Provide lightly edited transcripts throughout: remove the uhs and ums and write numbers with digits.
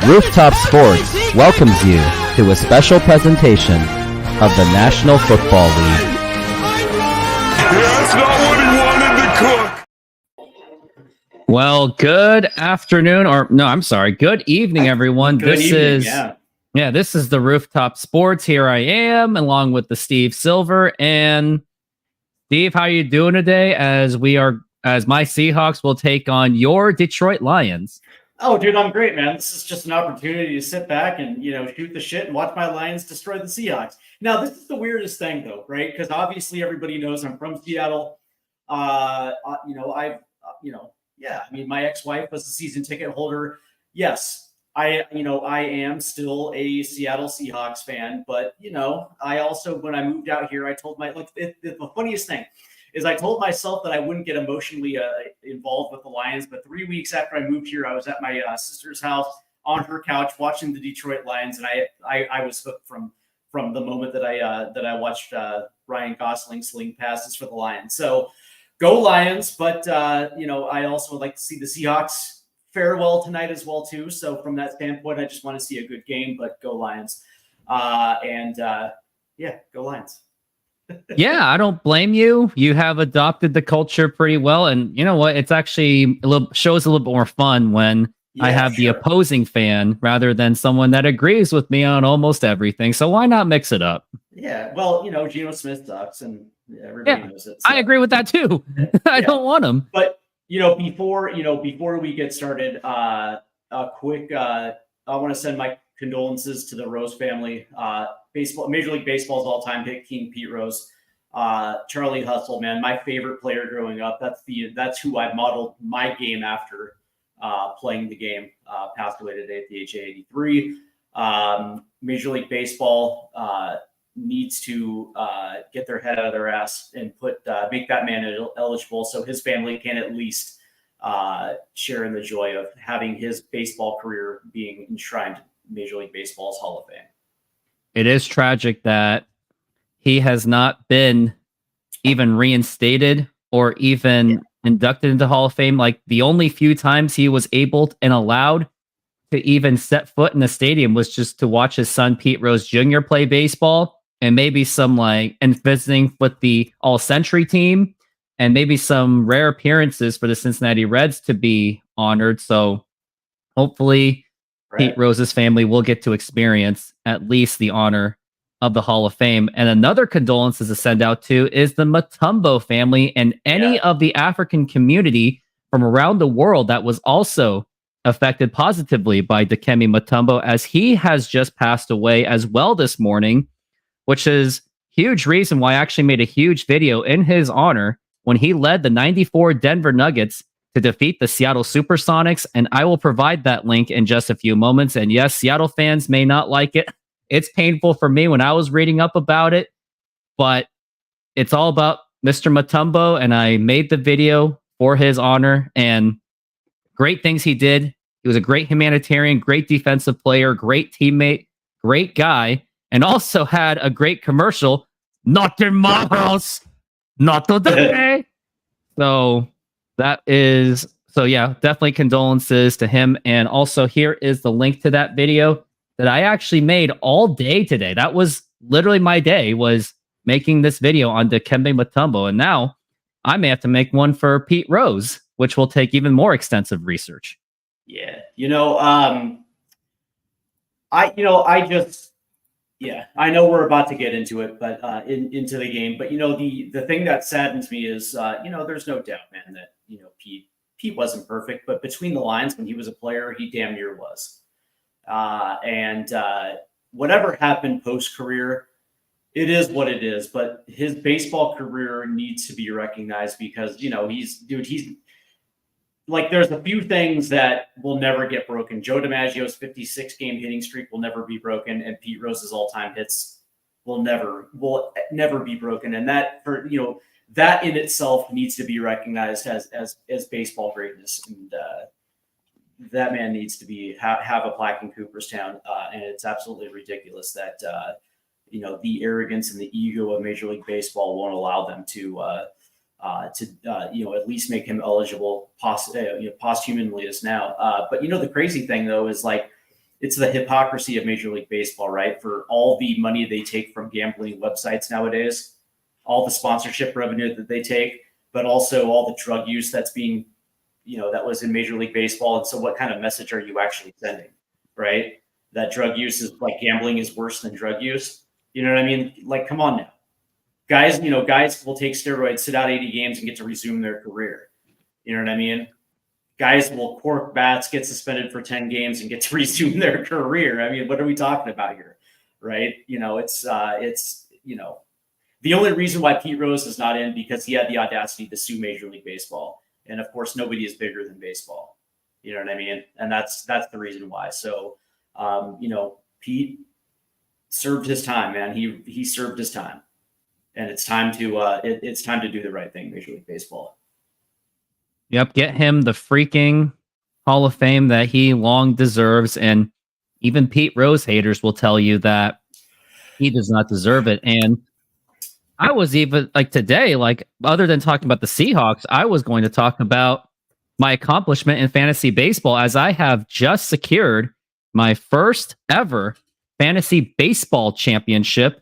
Rooftop Sports welcomes you to a special presentation of the National Football League. That's not what he wanted to cook. Well, good afternoon, or no, I'm sorry, good evening, everyone. This is the Rooftop Sports. Here I am, along with the Steve Silver. And Steve, how are you doing today? As my Seahawks will take on your Detroit Lions. Oh, dude, I'm great, man. This is just an opportunity to sit back and, shoot the shit and watch my Lions destroy the Seahawks. Now, this is the weirdest thing, though, right? Because obviously everybody knows I'm from Seattle. My ex-wife was a season ticket holder. Yes, I am still a Seattle Seahawks fan, but, I also, when I moved out here, I told the funniest thing is I told myself that I wouldn't get emotionally involved with the Lions, but 3 weeks after I moved here, I was at my sister's house on her couch watching the Detroit Lions, and I was hooked from the moment that I watched Ryan Gosling sling passes for the Lions. So go Lions, but I also would like to see the Seahawks fare well tonight as well too. So from that standpoint, I just want to see a good game, but go Lions, go Lions. Yeah, I don't blame you. You have adopted the culture pretty well, and you know what? It's actually shows a little bit more fun when I have the opposing fan rather than someone that agrees with me on almost everything. So why not mix it up? Yeah, well, Geno Smith sucks, and everybody knows it. So. I agree with that too. I don't want him. But before we get started, a quick. I want to send my condolences to the Rose family. Major League Baseball's all-time hit king, Pete Rose. Charlie Hustle, man, my favorite player growing up. That's who I modeled my game after. Playing the game, passed away today at the age of 83. Major League Baseball needs to get their head out of their ass and make that man eligible so his family can at least share in the joy of having his baseball career being enshrined in Major League Baseball's Hall of Fame. It is tragic that he has not been even reinstated or even inducted into Hall of Fame. Like the only few times he was able and allowed to even set foot in the stadium was just to watch his son Pete Rose Jr. play baseball, and maybe and visiting with the All-Century team, and maybe some rare appearances for the Cincinnati Reds to be honored. So hopefully Pete Rose's family will get to experience at least the honor of the Hall of Fame. And another condolences to send out to is the Mutombo family and any of the African community from around the world that was also affected positively by Dikembe Mutombo, as he has just passed away as well this morning, which is huge reason why I actually made a huge video in his honor when he led the 94 Denver Nuggets to defeat the Seattle Supersonics, and I will provide that link in just a few moments. And yes, Seattle fans may not like it. It's painful for me when I was reading up about it, but it's all about Mr. Mutombo, and I made the video for his honor and great things he did. He was a great humanitarian, great defensive player, great teammate, great guy, and also had a great commercial. Not in my house, not today. Definitely condolences to him. And also here is the link to that video that I actually made all day today. That was literally my day, was making this video on Dikembe Mutombo. And now I may have to make one for Pete Rose, which will take even more extensive research. Yeah. I know we're about to get into it, but into the game. But the thing that saddens me is there's no doubt, man, that Pete wasn't perfect, but between the lines when he was a player, he damn near was. Whatever happened post-career, it is what it is. But his baseball career needs to be recognized because he's like, there's a few things that will never get broken. Joe DiMaggio's 56-game hitting streak will never be broken, and Pete Rose's all-time hits will never be broken. And that that in itself needs to be recognized as baseball greatness. And that man needs to have a plaque in Cooperstown. And it's absolutely ridiculous that the arrogance and the ego of Major League Baseball won't allow them to at least make him eligible posthumously as now. But the crazy thing though is, like, it's the hypocrisy of Major League Baseball, right? For all the money they take from gambling websites nowadays, all the sponsorship revenue that they take, but also all the drug use that's being, that was in Major League Baseball. And so what kind of message are you actually sending, right? That drug use is like gambling is worse than drug use. You know what I mean? Like, come on now. Guys, guys will take steroids, sit out 80 games and get to resume their career. You know what I mean? Guys will cork bats, get suspended for 10 games and get to resume their career. I mean, what are we talking about here? Right? It's the only reason why Pete Rose is not in because he had the audacity to sue Major League Baseball. And of course, nobody is bigger than baseball. You know what I mean? And that's the reason why. So, Pete served his time, man. He served his time, and it's time to it's time to do the right thing, Major League Baseball. Yep, get him the freaking Hall of Fame that he long deserves. And even Pete Rose haters will tell you that he does not deserve it. And I was even like today, like other than talking about the Seahawks, I was going to talk about my accomplishment in fantasy baseball as I have just secured my first ever fantasy baseball championship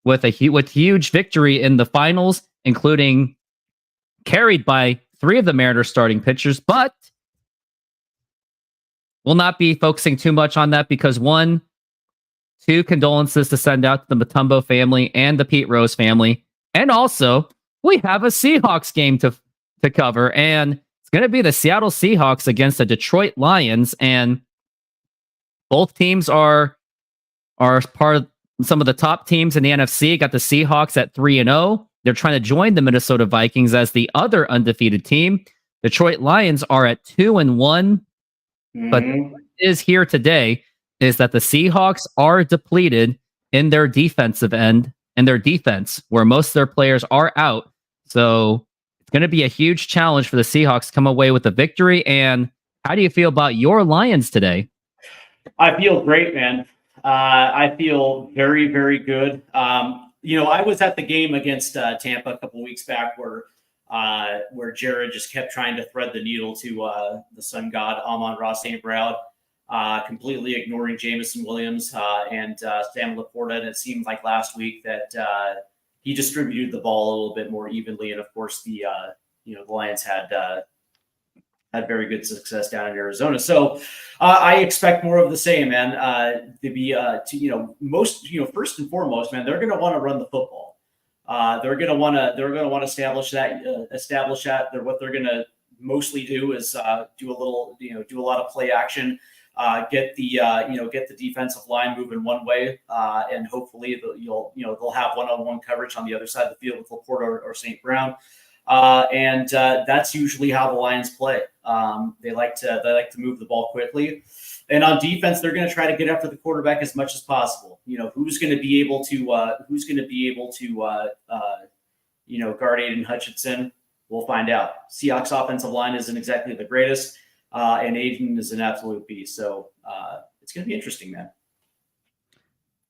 with huge victory in the finals, including carried by 3 of the Mariners starting pitchers, but we'll not be focusing too much on that because 2 condolences to send out to the Mutombo family and the Pete Rose family. And also, we have a Seahawks game to cover, and it's going to be the Seattle Seahawks against the Detroit Lions, and both teams are part of some of the top teams in the NFC. Got the Seahawks at 3-0. They're trying to join the Minnesota Vikings as the other undefeated team. Detroit Lions are at 2-1. But what is here today is that the Seahawks are depleted in their defensive end and their defense, where most of their players are out. So it's going to be a huge challenge for the Seahawks to come away with a victory. And how do you feel about your Lions today? I feel great, man. I feel very, very good. I was at the game against Tampa a couple of weeks back where Jared just kept trying to thread the needle to the sun god, Amon-Ra St. Brown, completely ignoring Jameson Williams and Sam Laporta. And it seemed like last week that he distributed the ball a little bit more evenly. And of course, the Lions had very good success down in Arizona. So I expect more of the same, man. First and foremost, man, they're going to want to run the football. They're going to want to establish that. What they're going to mostly do is do a lot of play action, get the defensive line moving one way, and hopefully they'll have one-on-one coverage on the other side of the field with Laporta or St. Brown. And that's usually how the Lions play. They like to move the ball quickly, and on defense, they're going to try to get after the quarterback as much as possible. Who's going to be able to guard Aiden Hutchinson? We'll find out. Seahawks offensive line isn't exactly the greatest, and Aiden is an absolute beast. So it's going to be interesting, man.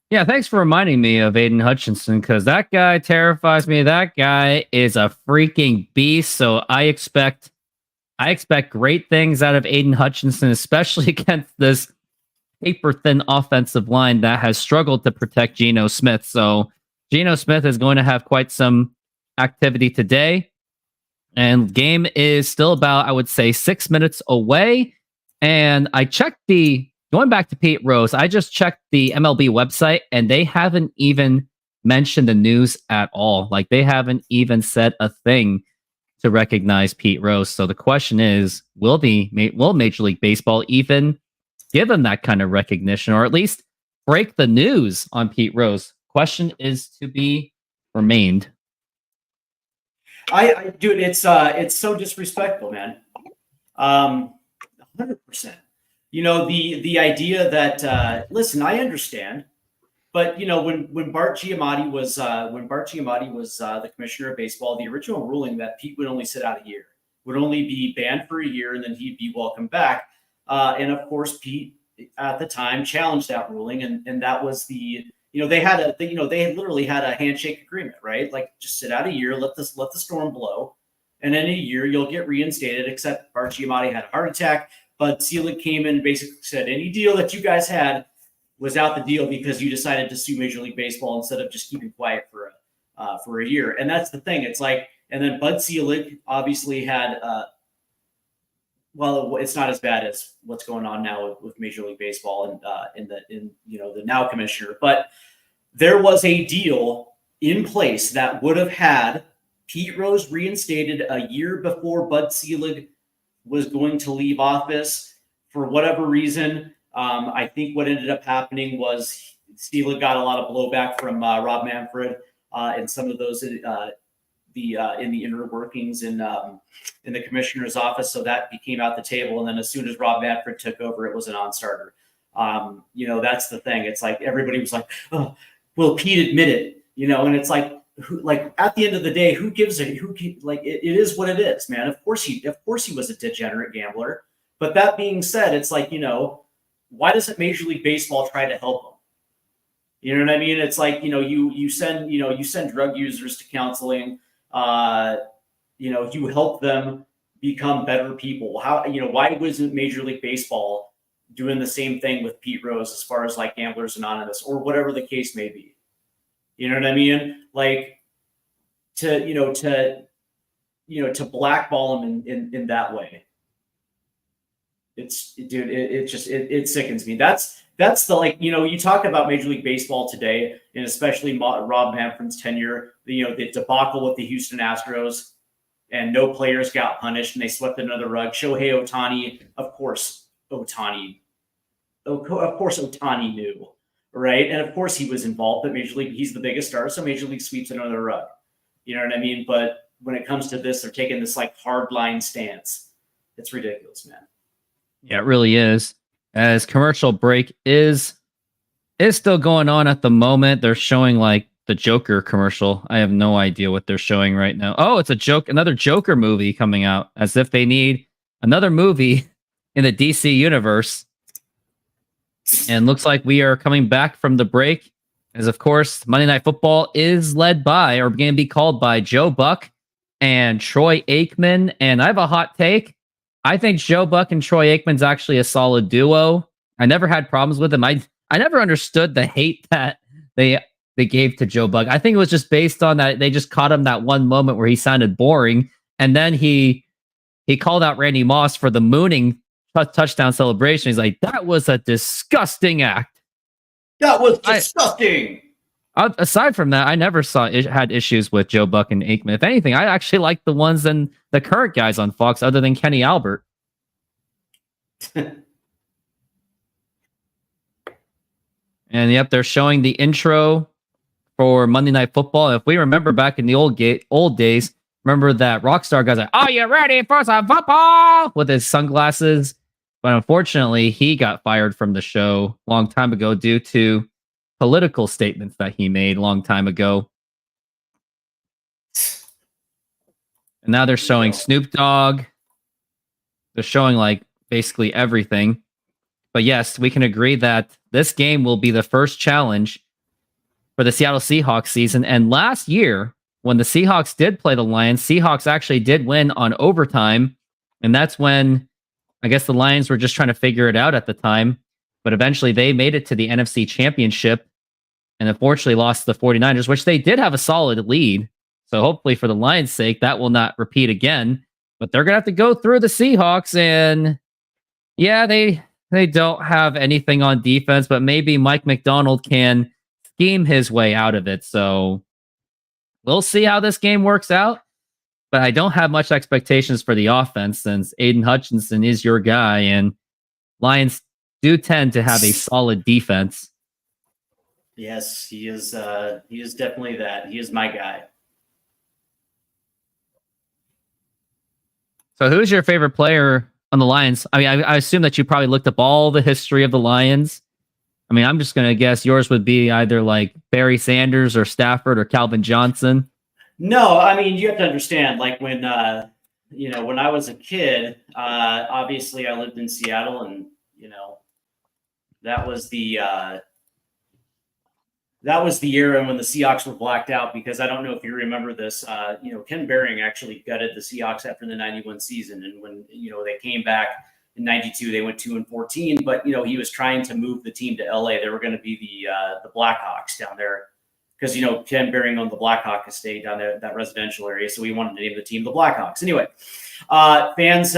Yeah, thanks for reminding me of Aiden Hutchinson, because that guy terrifies me. That guy is a freaking beast. So I expect great things out of Aiden Hutchinson, especially against this paper-thin offensive line that has struggled to protect Geno Smith. So Geno Smith is going to have quite some activity today. And game is still about, I would say, 6 minutes away. And I checked going back to Pete Rose, I just checked the MLB website, and they haven't even mentioned the news at all. Like, they haven't even said a thing to recognize Pete Rose. So the question is, will Major League Baseball even give him that kind of recognition, or at least break the news on Pete Rose? Question is to be remained. Dude, it's so disrespectful, man. 100%. The idea that listen, I understand, but when Bart Giamatti was the commissioner of baseball, the original ruling that Pete would only sit out a year, would only be banned for a year, and then he'd be welcome back. And of course, Pete at the time challenged that ruling, and that was they literally had a handshake agreement, right? Like, just sit out a year, let the storm blow, and in a year you'll get reinstated. Except Bart Giamatti had a heart attack. Bud Selig came in and basically said, any deal that you guys had was out the deal because you decided to sue Major League Baseball instead of just keeping quiet for a year. And that's the thing. It's like, and then Bud Selig obviously had, well, it's not as bad as what's going on now with Major League Baseball and the now commissioner, but there was a deal in place that would have had Pete Rose reinstated a year before Bud Selig was going to leave office. For whatever reason, I think what ended up happening was Selig got a lot of blowback from Rob Manfred and some of those in the inner workings in the commissioner's office. So that became out the table. And then as soon as Rob Manfred took over, it was a non-starter. That's the thing. It's like everybody was like, oh, well, Pete admitted, and it's like, at the end of the day, who gives it? It is what it is, man. Of course he was a degenerate gambler. But that being said, it's like, why doesn't Major League Baseball try to help him? You know what I mean? It's like, you send drug users to counseling. You help them become better people. Why wasn't Major League Baseball doing the same thing with Pete Rose as far as like Gamblers Anonymous or whatever the case may be? You know what I mean? Like to blackball him in that way. It sickens me. That's the, you talk about Major League Baseball today, and especially Rob Manfred's tenure, the debacle with the Houston Astros, and no players got punished and they swept another rug. Shohei Ohtani, of course Ohtani knew, right? And of course he was involved, but Major League, he's the biggest star, so Major League sweeps another rug. You know what I mean? But when it comes to this, they're taking this like hard line stance. It's ridiculous, man. Yeah, it really is. As commercial break is still going on at the moment. They're showing like the Joker commercial. I have no idea what they're showing right now. Oh, it's another Joker movie coming out, as if they need another movie in the DC universe. And looks like we are coming back from the break, as of course Monday Night Football is led by, or going to be called by, Joe Buck and Troy Aikman. And I have a hot take. I think Joe Buck and Troy Aikman's actually a solid duo. I never had problems with him. I never understood the hate that they gave to Joe Buck. I think it was just based on that they just caught him that one moment where he sounded boring, and then he called out Randy Moss for the mooning touchdown celebration. He's like, that was a disgusting act. That was disgusting. Aside from that, I never had issues with Joe Buck and Aikman. If anything, I actually like the ones and the current guys on Fox, other than Kenny Albert. And yep, they're showing the intro for Monday Night Football. If we remember back in the old days, remember that Rockstar guy's like, "Are you ready for some football?" with his sunglasses. But unfortunately, he got fired from the show a long time ago due to political statements that he made a long time ago. And now they're showing Snoop Dogg. They're showing like basically everything. But yes, we can agree that this game will be the first challenge for the Seattle Seahawks season. And last year, when the Seahawks did play the Lions, Seahawks actually did win on overtime. And that's when I guess the Lions were just trying to figure it out at the time. But eventually they made it to the NFC Championship and unfortunately lost to the 49ers, which they did have a solid lead. So hopefully for the Lions' sake, that will not repeat again. But they're going to have to go through the Seahawks. And yeah, they don't have anything on defense, but maybe Mike McDonald can scheme his way out of it. So we'll see how this game works out. But I don't have much expectations for the offense since Aiden Hutchinson is your guy. And Lions do tend to have a solid defense. Yes, he is definitely that. He is my guy. So who's your favorite player on the Lions? I mean, I assume that you probably looked up all the history of the Lions. I mean, I'm just going to guess yours would be either like Barry Sanders or Stafford or Calvin Johnson. No, I mean, you have to understand, like when, when I was a kid, obviously I lived in Seattle and, that was the era when the Seahawks were blacked out, because I don't know if you remember this, Ken Behring actually gutted the Seahawks after the 91 season. And when, they came back In 92, they went 2-14, but he was trying to move the team to LA. They were going to be the Blackhawks down there because Ken Behring owned the Blackhawk estate down there, that residential area. So we wanted to name the team the Blackhawks. Anyway, fans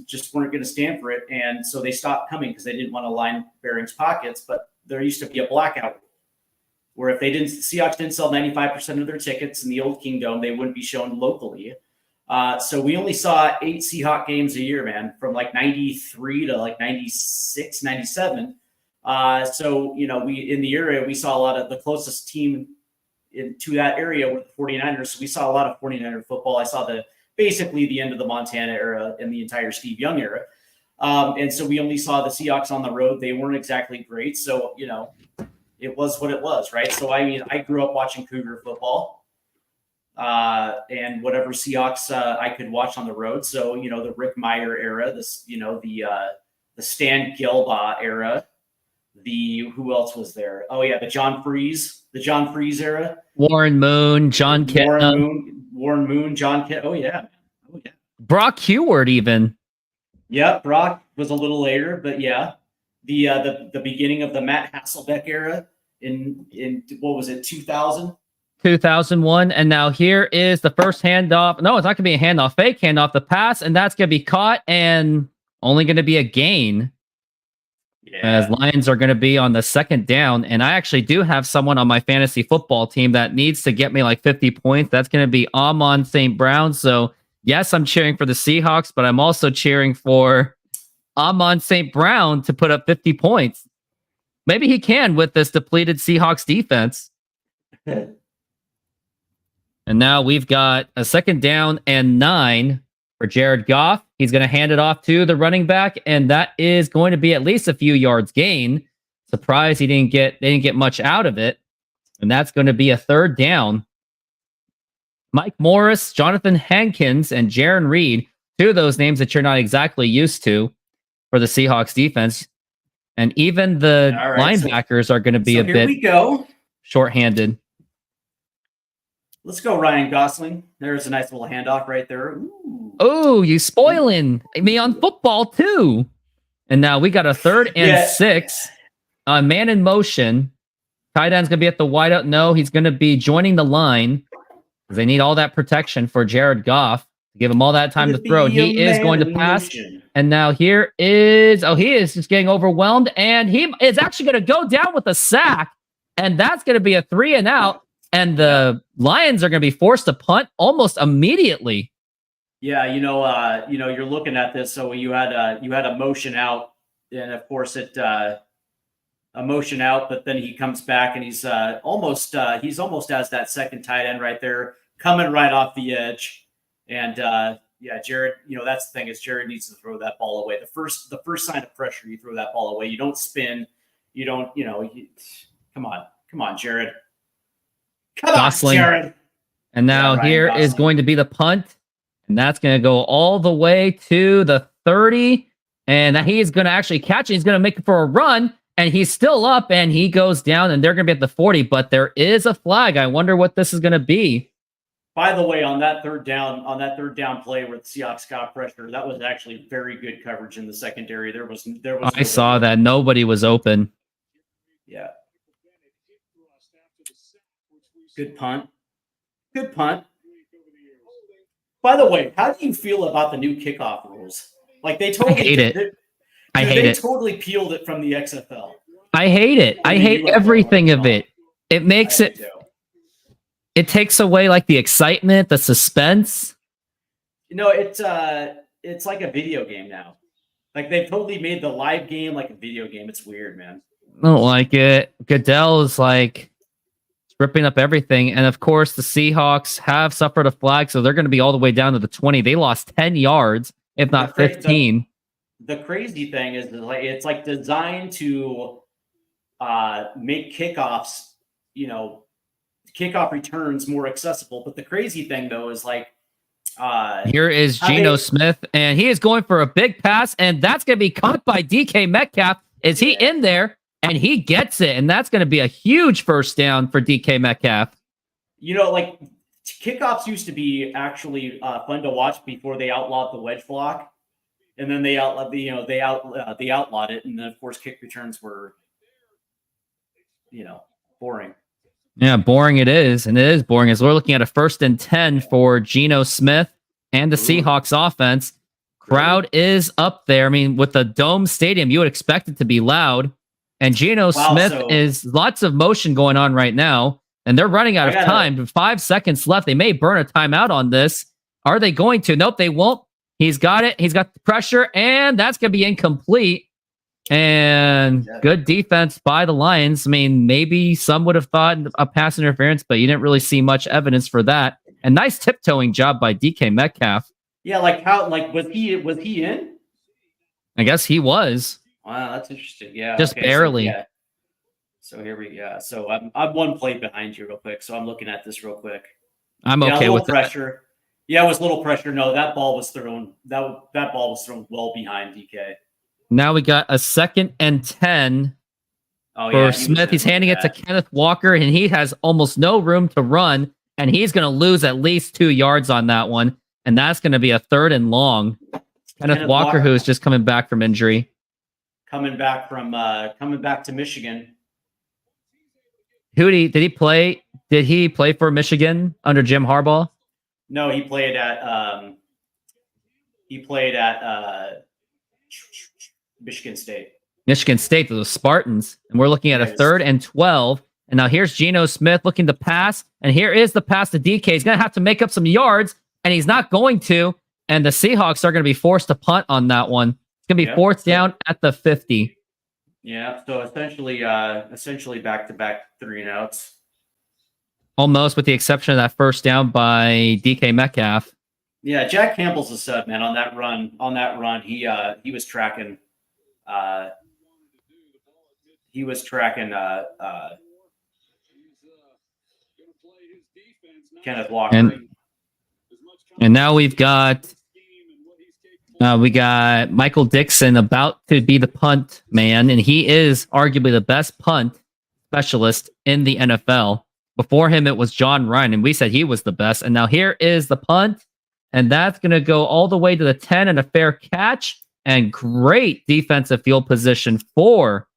just weren't going to stand for it, and so they stopped coming because they didn't want to line Behring's pockets. But there used to be a blackout where if Seahawks didn't sell 95% of their tickets in the old Kingdom, they wouldn't be shown locally. So we only saw 8 Seahawk games a year, man, from like 93 to like 96, 97. So, we in the area, we saw a lot of the closest team to that area were the 49ers. So we saw a lot of 49er football. I saw basically the end of the Montana era and the entire Steve Young era. And so we only saw the Seahawks on the road. They weren't exactly great. So, it was what it was, right? So, I grew up watching Cougar football. And whatever Seahawks I could watch on the road. So, the Rick Meyer era, the Stan Gilbaugh era, who else was there? Oh yeah, the John Freeze era. Warren Moon, John Kitna. Warren Moon, John Kitna. Oh yeah. Brock Heward even. Yeah, Brock was a little later, but yeah. The beginning of the Matt Hasselbeck era in what was it, 2000? 2001, and now here is the first handoff. No, it's not going to be a handoff, fake handoff, the pass, and that's going to be caught and only going to be a gain. Yeah. As Lions are going to be on the second down, and I actually do have someone on my fantasy football team that needs to get me like 50 points. That's going to be Amon St. Brown. So yes, I'm cheering for the Seahawks, but I'm also cheering for Amon St. Brown to put up 50 points. Maybe he can with this depleted Seahawks defense. And now we've got a second down and 9 for Jared Goff. He's going to hand it off to the running back, and that is going to be at least a few yards gain. Surprised they didn't get much out of it. And that's going to be a third down. Mike Morris, Jonathan Hankins, and Jaron Reed, 2 of those names that you're not exactly used to for the Seahawks defense. And even the linebackers are going to be a bit shorthanded. Let's go, Ryan Gosling. There's a nice little handoff right there. Ooh. Oh, you spoiling me on football too. And now we got a 3rd and 6. Man in motion. Tight end's going to be at the wideout. No, he's going to be joining the line because they need all that protection for Jared Goff to give him all that time to throw. And he is going to pass. And now here is, he is just getting overwhelmed. And he is actually going to go down with a sack. And that's going to be a 3 and out. And the Lions are going to be forced to punt almost immediately. Yeah, you're looking at this. So you had a motion out, and of course a motion out, but then he comes back and he's almost as that second tight end right there, coming right off the edge. And Jared, that's the thing is Jared needs to throw that ball away. The first sign of pressure, you throw that ball away. You don't spin. You don't. Come on, Jared. Gosling. Jared. And now here is going to be the punt. And that's going to go all the way to the 30. And he is going to actually catch it. He's going to make it for a run. And he's still up. And he goes down. And they're going to be at the 40. But there is a flag. I wonder what this is going to be. By the way, on that third down play where the Seahawks got pressure, that was actually very good coverage in the secondary. There was. I saw that. Nobody was open. Yeah. Good punt. Good punt. By the way, how do you feel about the new kickoff rules? Like they totally I hate it. They totally peeled it from the XFL. I hate it. I hate everything of it. It makes it. It takes away like the excitement, the suspense. It's like a video game now. Like they've totally made the live game like a video game. It's weird, man. I don't like it. Goodell is like ripping up everything. And of course, the Seahawks have suffered a flag, so they're going to be all the way down to the 20. They lost 10 yards, if not 15. The crazy thing is like it's like designed to make kickoffs, kickoff returns more accessible. But the crazy thing though is like here is Geno Smith, and he is going for a big pass, and that's going to be caught by DK Metcalf. Is he in there? And he gets it, and that's going to be a huge first down for DK Metcalf. Like kickoffs used to be actually fun to watch before they outlawed the wedge block. and then they outlawed they outlawed it, and then of course kick returns were boring. Yeah, boring it is, and it is boring as we're looking at a 1st and 10 for Geno Smith and the Seahawks offense. Crowd is up there. I mean, with the dome stadium, you would expect it to be loud. And Geno Smith is lots of motion going on right now, and they're running out of time. 5 seconds left. They may burn a timeout on this. Are they going to? Nope, they won't. He's got it. He's got the pressure, and that's going to be incomplete. And good defense by the Lions. I mean, maybe some would have thought a pass interference, but you didn't really see much evidence for that. And nice tiptoeing job by DK Metcalf. Yeah, was he in? I guess he was. Wow, that's interesting. Yeah, just barely. So here we go. So I'm one play behind you real quick. So I'm looking at this real quick. I'm okay with pressure. Yeah, it was a little pressure. No, that ball was thrown. That ball was thrown well behind DK. Now we got a 2nd and 10 for Smith. He's handing it to Kenneth Walker, and he has almost no room to run, and he's going to lose at least 2 yards on that one, and that's going to be a 3rd and long. Kenneth Walker, who is just coming back from injury. Coming back to Michigan. Did he play? Did he play for Michigan under Jim Harbaugh? No, he played at Michigan State. Michigan State, the Spartans. And we're looking at a 3rd and 12. And now here's Geno Smith looking to pass. And here is the pass to DK. He's going to have to make up some yards, and he's not going to. And the Seahawks are going to be forced to punt on that one. It's going to be 4th down at the 50. Yeah, so essentially back-to-back 3-and-outs. Almost, with the exception of that 1st down by DK Metcalf. Yeah, Jack Campbell's a stud, man. On that run, he was tracking. Kenneth Walker. And now we got Michael Dixon about to be the punt man, and he is arguably the best punt specialist in the NFL. Before him, it was John Ryan, and we said he was the best. And now here is the punt, and that's going to go all the way to the 10 and a fair catch, and great defensive field position for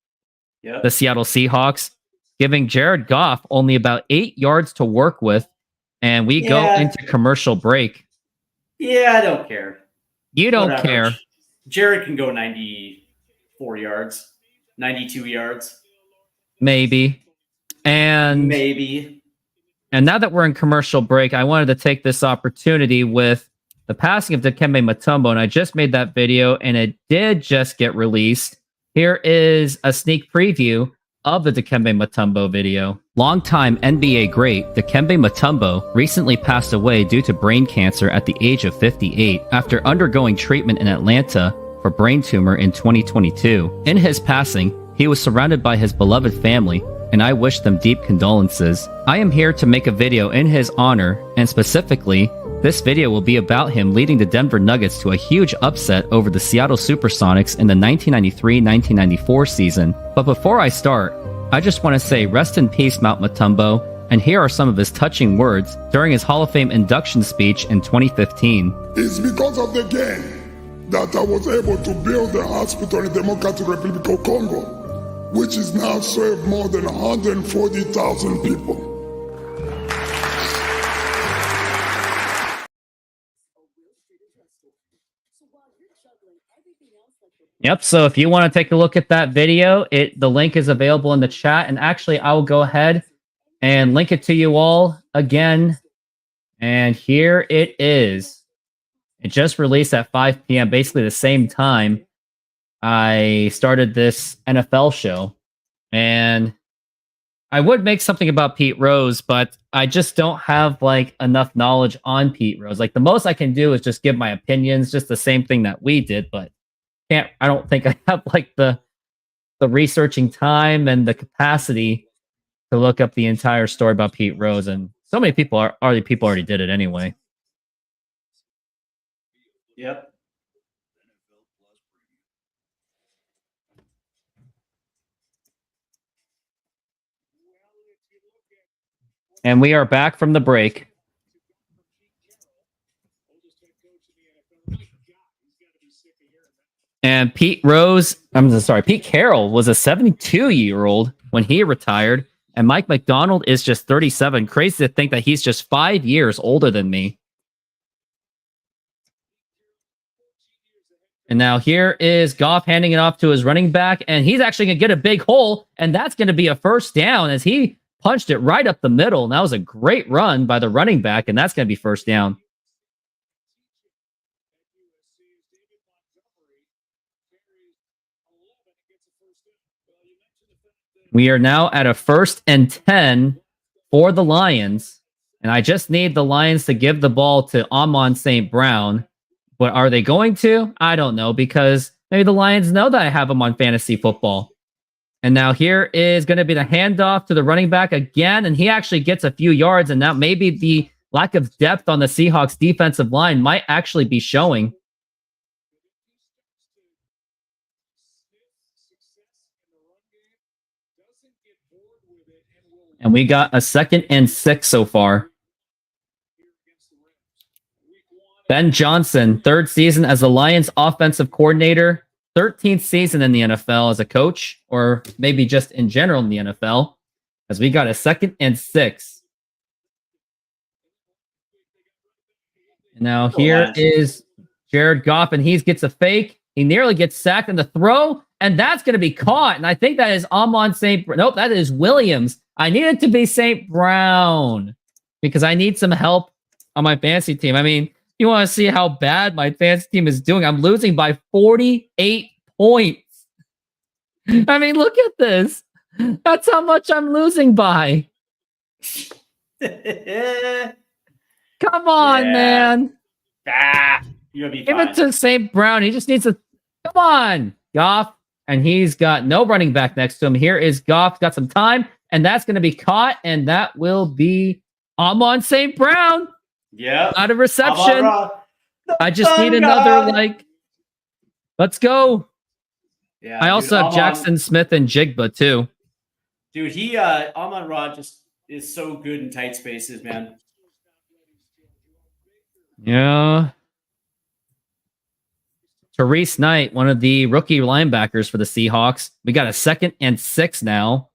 the Seattle Seahawks, giving Jared Goff only about 8 yards to work with. And we go into commercial break. Yeah, I don't care. You don't care. Jared can go 94 yards, 92 yards. Maybe. And now that we're in commercial break, I wanted to take this opportunity with the passing of Dikembe Mutombo, and I just made that video, and it did just get released. Here is a sneak preview of the Dikembe Mutombo video. Longtime NBA great Dikembe Mutombo recently passed away due to brain cancer at the age of 58 after undergoing treatment in Atlanta for brain tumor in 2022. In his passing, he was surrounded by his beloved family, and I wish them deep condolences. I am here to make a video in his honor, and specifically, this video will be about him leading the Denver Nuggets to a huge upset over the Seattle Supersonics in the 1993-1994 season. But before I start, I just want to say rest in peace, Mount Mutombo, and here are some of his touching words during his Hall of Fame induction speech in 2015. It's because of the game that I was able to build a hospital in the Democratic Republic of Congo, which is now served more than 140,000 people. Yep, so if you want to take a look at that video, the link is available in the chat. And actually, I will go ahead and link it to you all again. And here it is. It just released at 5 p.m., basically the same time I started this NFL show. And I would make something about Pete Rose, but I just don't have enough knowledge on Pete Rose. The most I can do is just give my opinions, just the same thing that we did, but I don't think I have the researching time and the capacity to look up the entire story about Pete Rose, and so many people already did it anyway. Yep. And we are back from the break. And Pete Carroll was a 72-year-old when he retired. And Mike McDonald is just 37. Crazy to think that he's just 5 years older than me. And now here is Goff handing it off to his running back. And he's actually going to get a big hole. And that's going to be a first down as he punched it right up the middle. And that was a great run by the running back. And that's going to be first down. We are now at a 1st and 10 for the Lions. And I just need the Lions to give the ball to Amon St. Brown. But are they going to? I don't know, because maybe the Lions know that I have them on fantasy football. And now here is going to be the handoff to the running back again. And he actually gets a few yards. And now maybe the lack of depth on the Seahawks defensive line might actually be showing. And we got a 2nd and 6 so far. Ben Johnson, 3rd season as the Lions offensive coordinator, 13th season in the NFL as a coach, or maybe just in general in the NFL, as we got a 2nd and 6. And now here is Jared Goff, and he gets a fake. He nearly gets sacked in the throw, and that's going to be caught. And I think that is Amon St. Nope, that is Williams. I need it to be St. Brown because I need some help on my fantasy team. I mean, you want to see how bad my fantasy team is doing. I'm losing by 48 points. I mean, look at this. That's how much I'm losing by. Come on, man. You'll be Give fine. it to St. Brown. He just needs to... Come on, Goff. And he's got no running back next to him. Here is Goff. Got some time. And that's going to be caught. And that will be Amon St. Brown. Yeah. Not a reception. I just need another, let's go. Yeah. I also have Jackson Smith and Jigba, too. Dude, Amon-Ra just is so good in tight spaces, man. Yeah. Therese Knight, one of the rookie linebackers for the Seahawks. We got a 2nd and 6 now.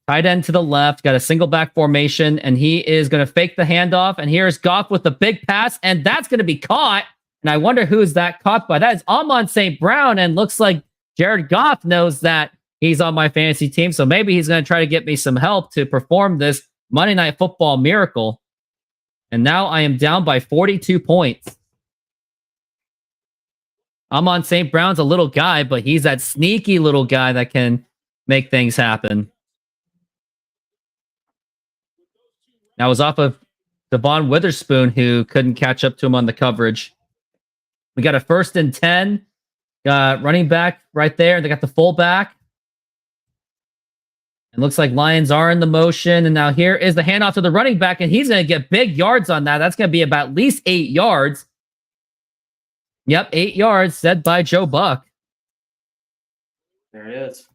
Tight end to the left, got a single back formation, and he is going to fake the handoff. And here's Goff with the big pass, and that's going to be caught. And I wonder who is that caught by. That is Amon St. Brown, and looks like Jared Goff knows that he's on my fantasy team, so maybe he's going to try to get me some help to perform this Monday Night Football miracle. And now I am down by 42 points. Amon St. Brown's a little guy, but he's that sneaky little guy that can make things happen. That was off of Devon Witherspoon, who couldn't catch up to him on the coverage. We got a 1st and 10. Got running back right there. They got the fullback. It looks like Lions are in the motion. And now here is the handoff to the running back, and he's going to get big yards on that. That's going to be about at least 8 yards. Yep, 8 yards, said by Joe Buck. There it is.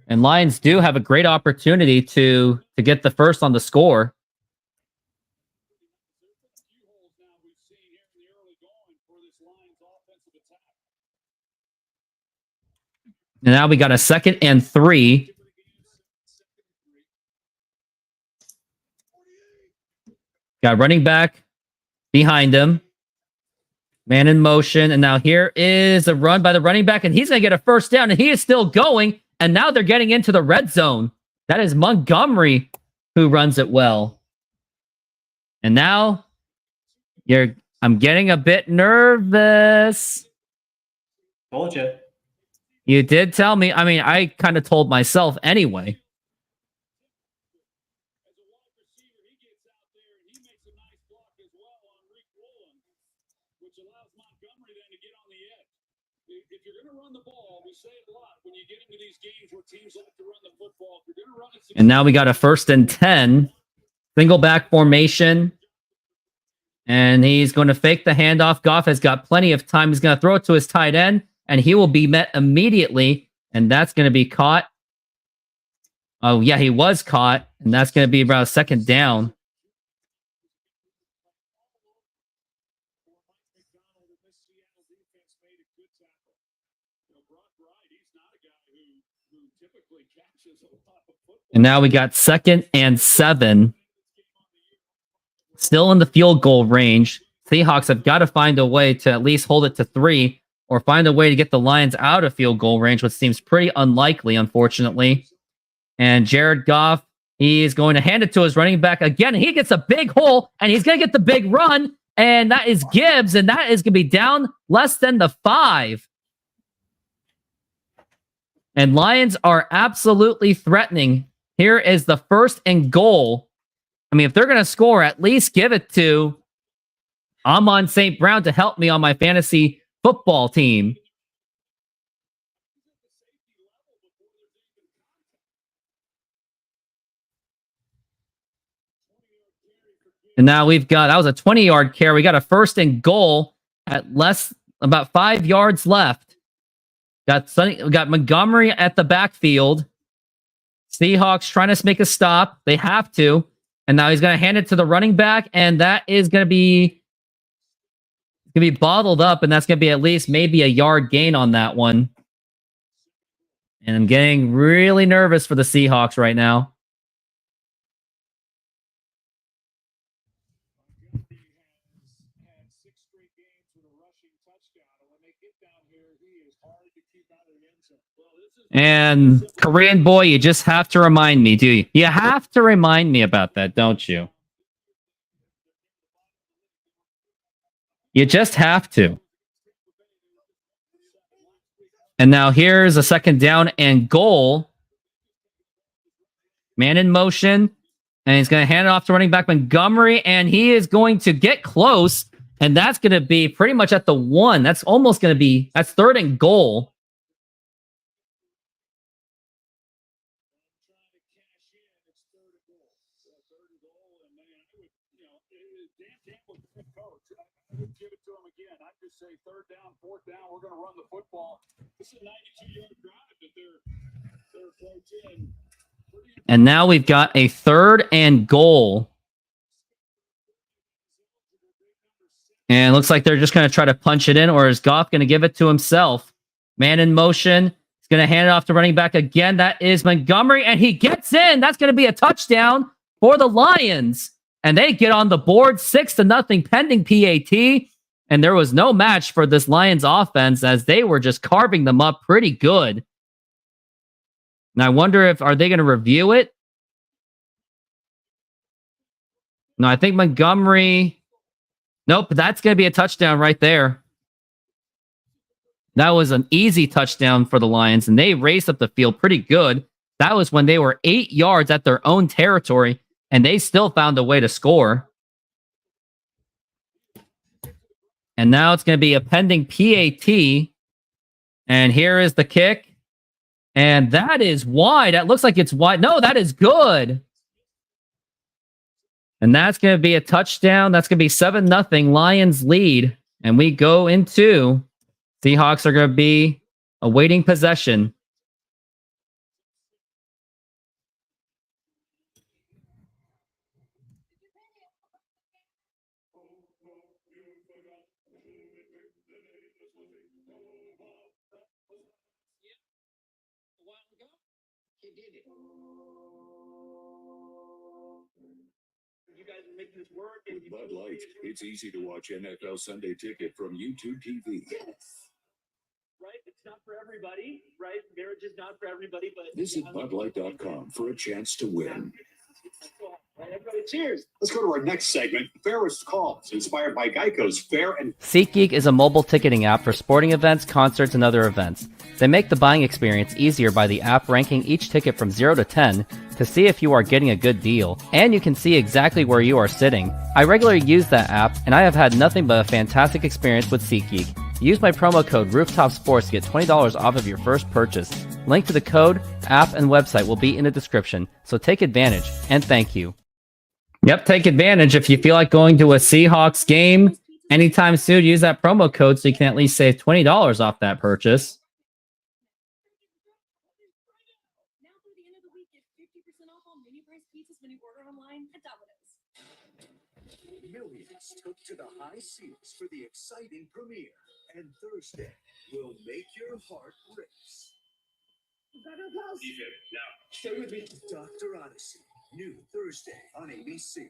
And Lions do have a great opportunity to get the first on the score. And now we got a 2nd and 3. Got running back behind him. Man in motion. And now here is a run by the running back, and he's going to get a first down, and he is still going. And now they're getting into the red zone. That is Montgomery who runs it well. And now I'm getting a bit nervous. Told you. You did tell me. I mean, I kind of told myself anyway. And now we got a 1st and 10. Single back formation. And he's going to fake the handoff. Goff has got plenty of time. He's going to throw it to his tight end, and he will be met immediately. And that's going to be caught. Oh, yeah, he was caught. And that's going to be about a 2nd down. And now we got 2nd and 7. Still in the field goal range. Seahawks have got to find a way to at least hold it to 3 or find a way to get the Lions out of field goal range, which seems pretty unlikely, unfortunately. And Jared Goff, he's going to hand it to his running back again. He gets a big hole, and he's going to get the big run, and that is Gibbs, and that is going to be down less than the 5. And Lions are absolutely threatening. Here is the 1st and goal. I mean, if they're going to score, at least give it to Amon St. Brown to help me on my fantasy football team. And now we've got, that was a 20-yard carry. We got a 1st and goal at about 5 yards left. We got Montgomery at the backfield. Seahawks trying to make a stop. They have to. And now he's going to hand it to the running back, and that is going to be bottled up, and that's going to be at least maybe a yard gain on that one. And I'm getting really nervous for the Seahawks right now. And Korean boy, you just have to remind me, do you? You have to remind me about that, don't you? You just have to. And now here's a 2nd down and goal. Man in motion. And he's going to hand it off to running back Montgomery. And he is going to get close. And that's going to be pretty much at the 1. That's almost going to be, that's 3rd and goal. Say 3rd down, 4th down, we're going to run the football. This is a 92-yard drive that they're approaching. And now we've got a 3rd and goal. And it looks like they're just going to try to punch it in, or is Goff going to give it to himself? Man in motion. He's going to hand it off to running back again. That is Montgomery, and he gets in. That's going to be a touchdown for the Lions. And they get on the board 6-0 pending PAT. And there was no match for this Lions offense as they were just carving them up pretty good. And I wonder are they going to review it? No, I think Montgomery. Nope, that's going to be a touchdown right there. That was an easy touchdown for the Lions, and they raced up the field pretty good. That was when they were 8 yards at their own territory, and they still found a way to score. And now it's going to be a pending PAT. And here is the kick. And that is wide. That looks like it's wide. No, that is good. And that's going to be a touchdown. That's going to be 7-0 Lions lead. And we go into Seahawks are going to be awaiting possession. With Bud Light, it's easy to watch NFL Sunday Ticket from YouTube TV. Yes. Right? It's not for everybody, right? Marriage is not for everybody, but Visit BudLight.com for a chance to win. Right, everybody, cheers. Let's go to our next segment, Fairest Calls, inspired by Geico's Fair and... SeatGeek is a mobile ticketing app for sporting events, concerts, and other events. They make the buying experience easier by the app ranking each ticket from 0 to 10 to see if you are getting a good deal, and you can see exactly where you are sitting. I regularly use that app, and I have had nothing but a fantastic experience with SeatGeek. Use my promo code RoofTopSports to get $20 off of your first purchase. Link to the code, app, and website will be in the description, so take advantage, and thank you. Yep, take advantage. If you feel like going to a Seahawks game anytime soon, use that promo code so you can at least save $20 off that purchase. Now through the end of the week, get 50% off all mini price pizzas when you order online at Domino's. Millions took to the high seas for the exciting premiere, and Thursday will make your heart race. Stay with me. Dr. Odyssey. New Thursday on ABC.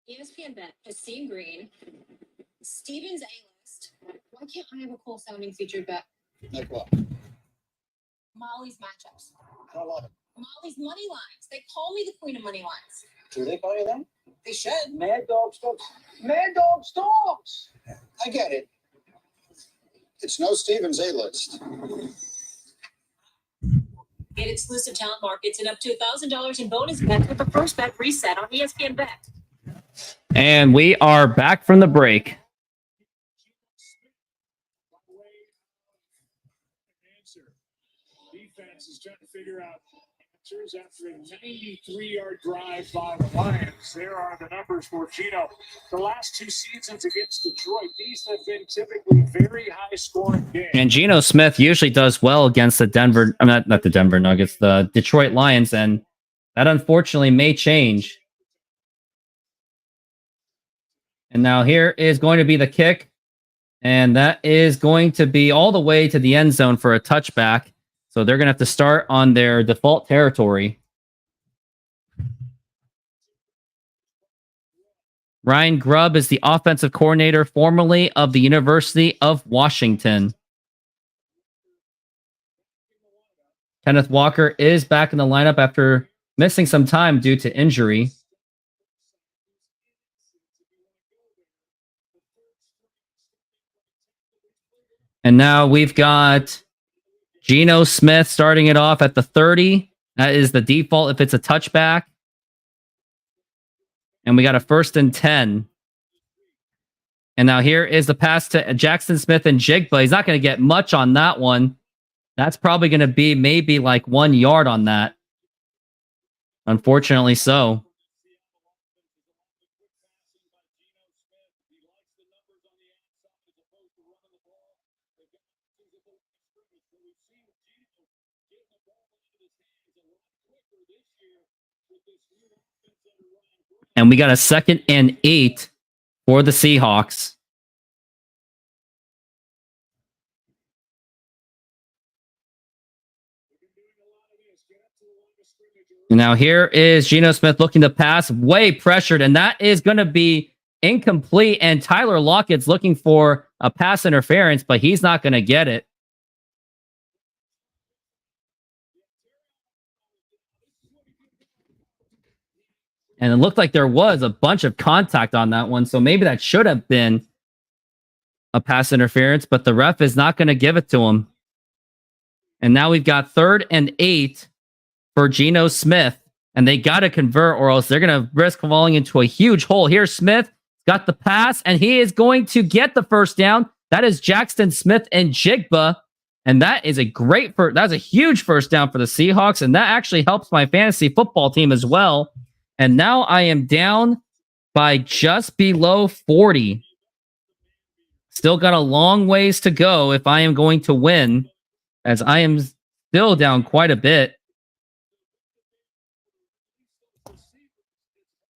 ESPN Bet has seen green. Steven's A-list. Why can't I have a cool sounding featured bet? Like what? Molly's matchups. I don't love it. Molly's money lines. They call me the queen of money lines. Do they call you that? They should. Mad Dog Stokes. Mad Dog Stokes. I get it. It's no Stevens A-list. Get exclusive talent markets and up to $1,000 in bonus bets with the first bet reset on ESPN Bet. And we are back from the break. Defense is trying to figure out answers after a 93-yard drive by the Lions. There are the numbers for Gino. The last two seasons against Detroit, these have been typically very high-scoring games. And Geno Smith usually does well against the Denver, not the Denver Nuggets, the Detroit Lions, and that unfortunately may change. And now here is going to be the kick, and that is going to be all the way to the end zone for a touchback. So they're going to have to start on their default territory. Ryan Grubb is the offensive coordinator formerly of the University of Washington. Kenneth Walker is back in the lineup after missing some time due to injury. And now we've got Geno Smith starting it off at the 30. That is the default if it's a touchback. And we got a 1st and 10. And now here is the pass to Jackson Smith and Jigba. He's not going to get much on that one. That's probably going to be maybe like 1 yard on that. Unfortunately so. And we got a 2nd and 8 for the Seahawks. And now here is Geno Smith looking to pass, way pressured, and that is going to be incomplete. And Tyler Lockett's looking for a pass interference, but he's not going to get it. And it looked like there was a bunch of contact on that one. So maybe that should have been a pass interference, but the ref is not going to give it to him. And now we've got 3rd and 8 for Geno Smith. And they got to convert or else they're going to risk falling into a huge hole. Here's Smith, got the pass, and he is going to get the 1st down. That is Jackson Smith and Jigba. And that is that's a huge 1st down for the Seahawks. And that actually helps my fantasy football team as well. And now I am down by just below 40. Still got a long ways to go if I am going to win, as I am still down quite a bit.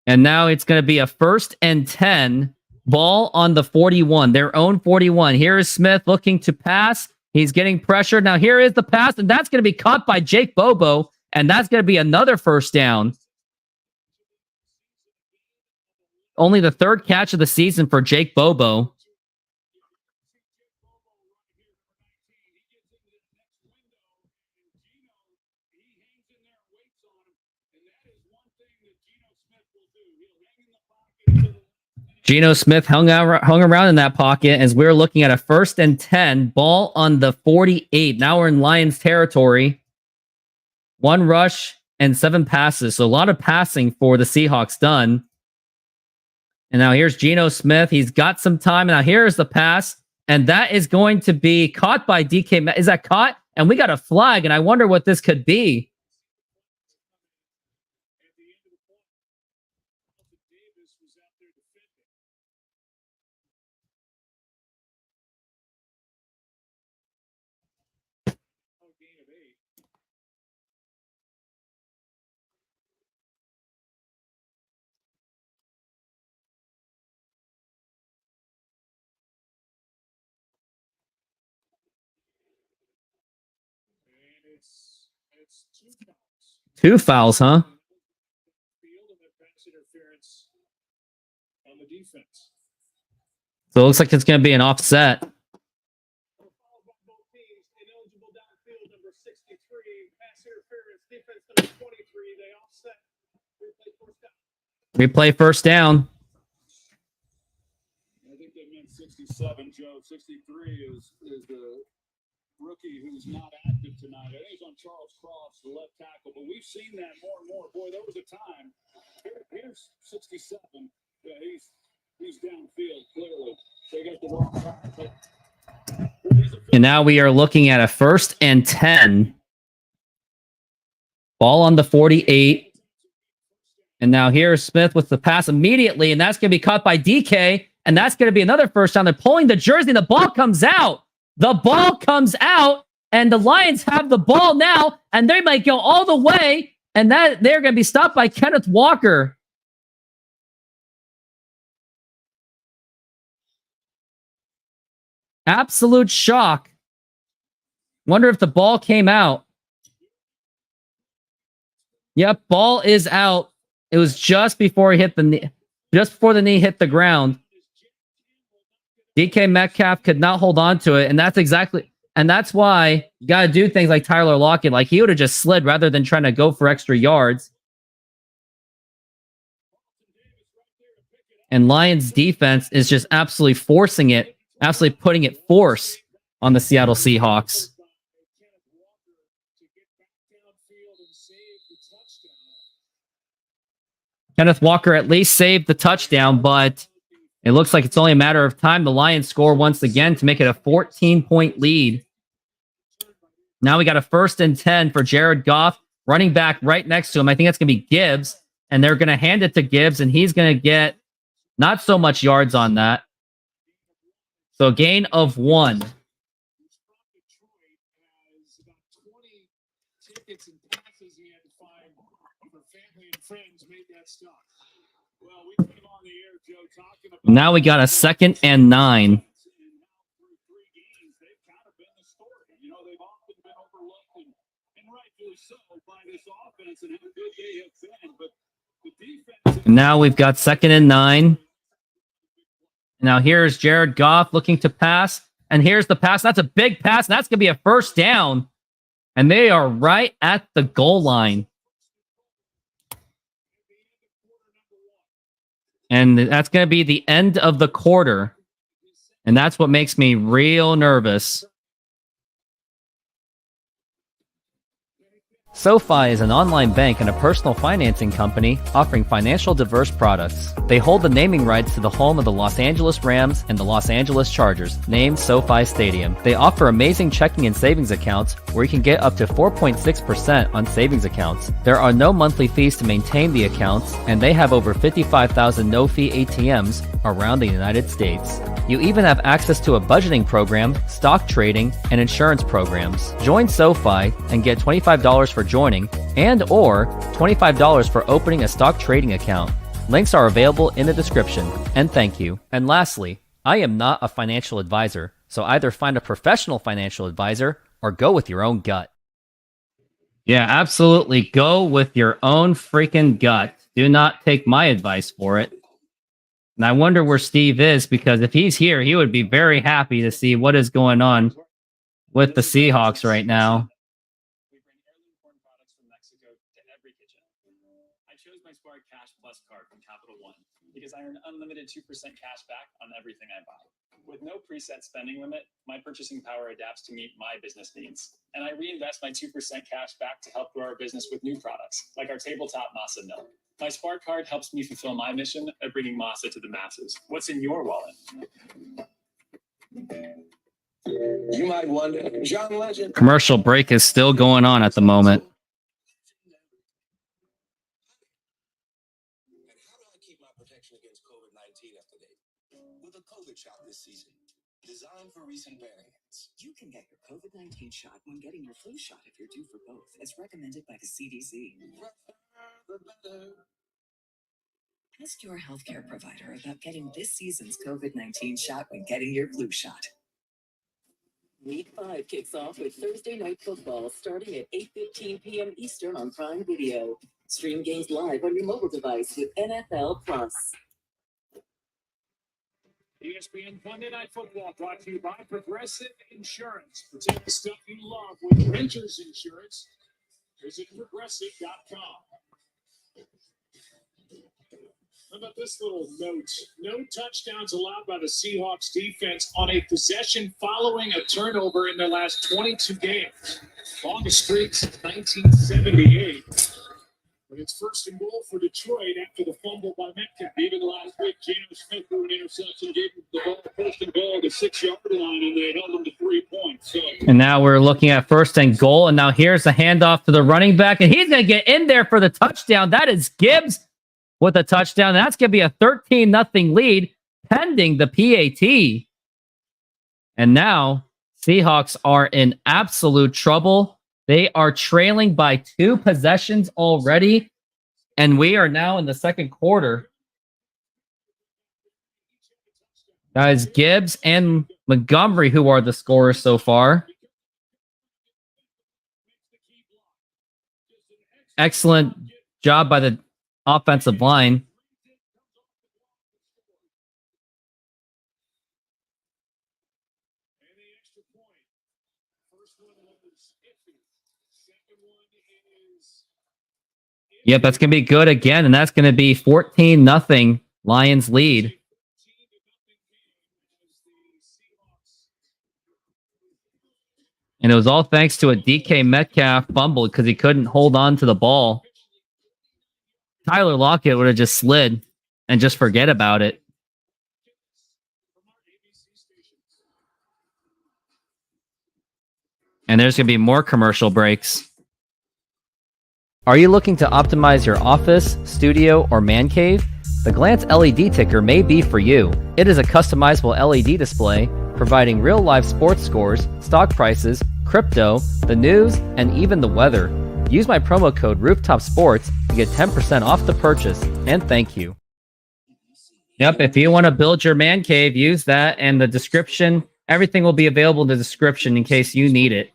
And now it's going to be a 1st and 10, ball on the 41, their own 41. Here is Smith looking to pass. He's getting pressured. Now here is the pass, and that's going to be caught by Jake Bobo, and that's going to be another 1st down. Only the 3rd catch of the season for Jake Bobo. Geno Smith hung around in that pocket as we're looking at a 1st and 10, ball on the 48. Now we're in Lions territory. 1 rush and 7 passes. So a lot of passing for the Seahawks done. And now here's Geno Smith. He's got some time. Now here's the pass. And that is going to be caught by DK. Is that caught? And we got a flag. And I wonder what this could be. It's 2 fouls. 2 fouls, huh? Field and then pass interference on the defense. So it looks like it's going to be an offset. Followed by both teams. Ineligible downfield, number 63. Pass interference, defense number 23. They offset. Replay first down. Replay first down. I think they meant 67, Joe. 63 is the rookie who's not active tonight. I think he's on Charles Cross, the left tackle, but we've seen that more and more. Boy, there was a time. Here's 67. Yeah, he's downfield, clearly. They got the wrong guy. And now we are looking at a 1st and 10. Ball on the 48. And now here's Smith with the pass immediately, and that's going to be caught by DK, and that's going to be another first down. They're pulling the jersey, and the ball comes out. The ball comes out, and the Lions have the ball now, and they might go all the way, and that they're going to be stopped by Kenneth Walker. Absolute shock. Wonder if the ball came out. Yep, ball is out. It was just before he hit the knee, just before the knee hit the ground. DK Metcalf could not hold on to it, and that's why you got to do things like Tyler Lockett. Like, he would have just slid rather than trying to go for extra yards. And Lions defense is just absolutely forcing it, absolutely putting it force on the Seattle Seahawks. Kenneth Walker at least saved the touchdown, but it looks like it's only a matter of time. The Lions score once again to make it a 14-point lead. Now we got a 1st and 10 for Jared Goff, running back right next to him. I think that's going to be Gibbs, and they're going to hand it to Gibbs, and he's going to get not so much yards on that. So a gain of 1. Now we got a 2nd and 9. Now we've got 2nd and 9. Now here's Jared Goff looking to pass. And here's the pass. That's a big pass. And that's going to be a first down. And they are right at the goal line. And that's going to be the end of the quarter. And that's what makes me real nervous. SoFi is an online bank and a personal financing company offering financial diverse products. They hold the naming rights to the home of the Los Angeles Rams and the Los Angeles Chargers, named SoFi Stadium. They offer amazing checking and savings accounts where you can get up to 4.6% on savings accounts. There are no monthly fees to maintain the accounts, and they have over 55,000 no-fee ATMs around the United States. You even have access to a budgeting program, stock trading, and insurance programs. Join SoFi and get $25 for joining and or $25 for opening a stock trading account. Links are available in the description. And thank you. And lastly, I am not a financial advisor, so either find a professional financial advisor or go with your own gut. Yeah, absolutely. Go with your own freaking gut. Do not take my advice for it. And I wonder where Steve is, because if he's here, he would be very happy to see what is going on with the Seahawks right now. We bring heirloom corn products from Mexico to every kitchen. I chose my Spark Cash Plus card from Capital One because I earn unlimited 2% cash back on everything I buy. With no preset spending limit, my purchasing power adapts to meet my business needs. And I reinvest my 2% cash back to help grow our business with new products, like our tabletop masa milk. My Spark card helps me fulfill my mission of bringing masa to the masses. What's in your wallet? You might wonder, John Legend. Commercial break is still going on at the moment. And how do I keep my protection against COVID-19 up to date? With a COVID shot this season, designed for recent variants. You can get your COVID-19 shot when getting your flu shot if you're due for both, as recommended by the CDC. Ask your healthcare provider about getting this season's COVID-19 shot when getting your flu shot. Week 5 kicks off with Thursday Night Football starting at 8:15 p.m. Eastern on Prime Video. Stream games live on your mobile device with NFL Plus. ESPN Monday Night Football brought to you by Progressive Insurance. Protect the stuff you love with Renters Insurance. Visit progressive.com. How about this little note? No touchdowns allowed by the Seahawks defense on a possession following a turnover in their last 22 games. Longest streak since 1978. But it's first and goal for Detroit after the fumble by Metcalf. Even last week, Geno Smith threw an interception, gave him the ball first and goal at the 6-yard line, and they held him to 3 points. So, And now we're looking at first and goal. And now here's the handoff to the running back. And he's going to get in there for the touchdown. That is Gibbs with a touchdown. That's going to be a 13-0 lead pending the PAT. And now Seahawks are in absolute trouble. They are trailing by 2 possessions already. And we are now in the second quarter. Guys, Gibbs and Montgomery, who are the scorers so far. Excellent job by the offensive line. Yep, that's going to be good again, and that's going to be 14-0 Lions lead. And it was all thanks to a DK Metcalf fumble because he couldn't hold on to the ball. Tyler Lockett would have just slid and just forget about it. And there's going to be more commercial breaks. Are you looking to optimize your office, studio, or man cave? The Glance LED ticker may be for you. It is a customizable LED display providing real-life sports scores, stock prices, crypto, the news, and even the weather. Use my promo code RoofTopSports to get 10% off the purchase, and thank you. Yep, if you want to build your man cave, use that, and the description, everything will be available in the description in case you need it.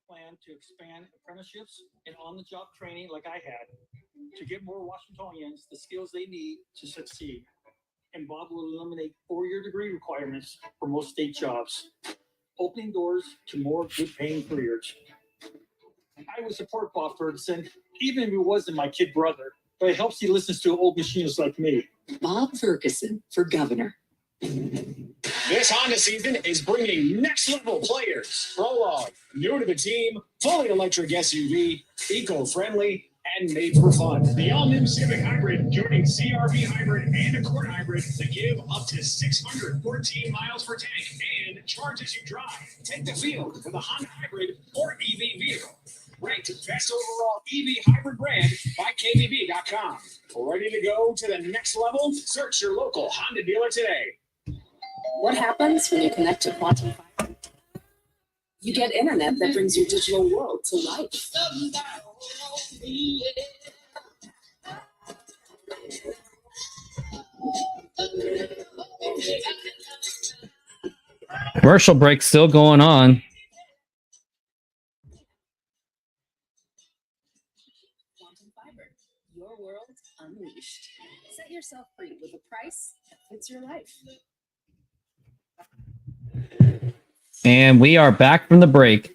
Plan to expand apprenticeships and on-the-job training like I had to get more Washingtonians the skills they need to succeed. And Bob will eliminate 4-year degree requirements for most state jobs, opening doors to more good-paying careers. I would support Bob Ferguson, even if he wasn't my kid brother, but it helps he listens to old machinists like me. Bob Ferguson for governor. this Honda season is bringing next-level players. Prologue, new to the team, fully electric SUV, eco-friendly, and made for fun. The all-new Civic Hybrid joining CR-V Hybrid and Accord Hybrid to give up to 614 miles per tank and charge as you drive. Take the field with a Honda Hybrid or EV vehicle. Ranked best overall EV hybrid brand by KBB.com. Ready to go to the next level? Search your local Honda dealer today. What happens when you connect to quantum fiber? You get internet that brings your digital world to life. Commercial break still going on. Quantum fiber, your world unleashed. Set yourself free with a price that fits your life. And we are back from the break. 3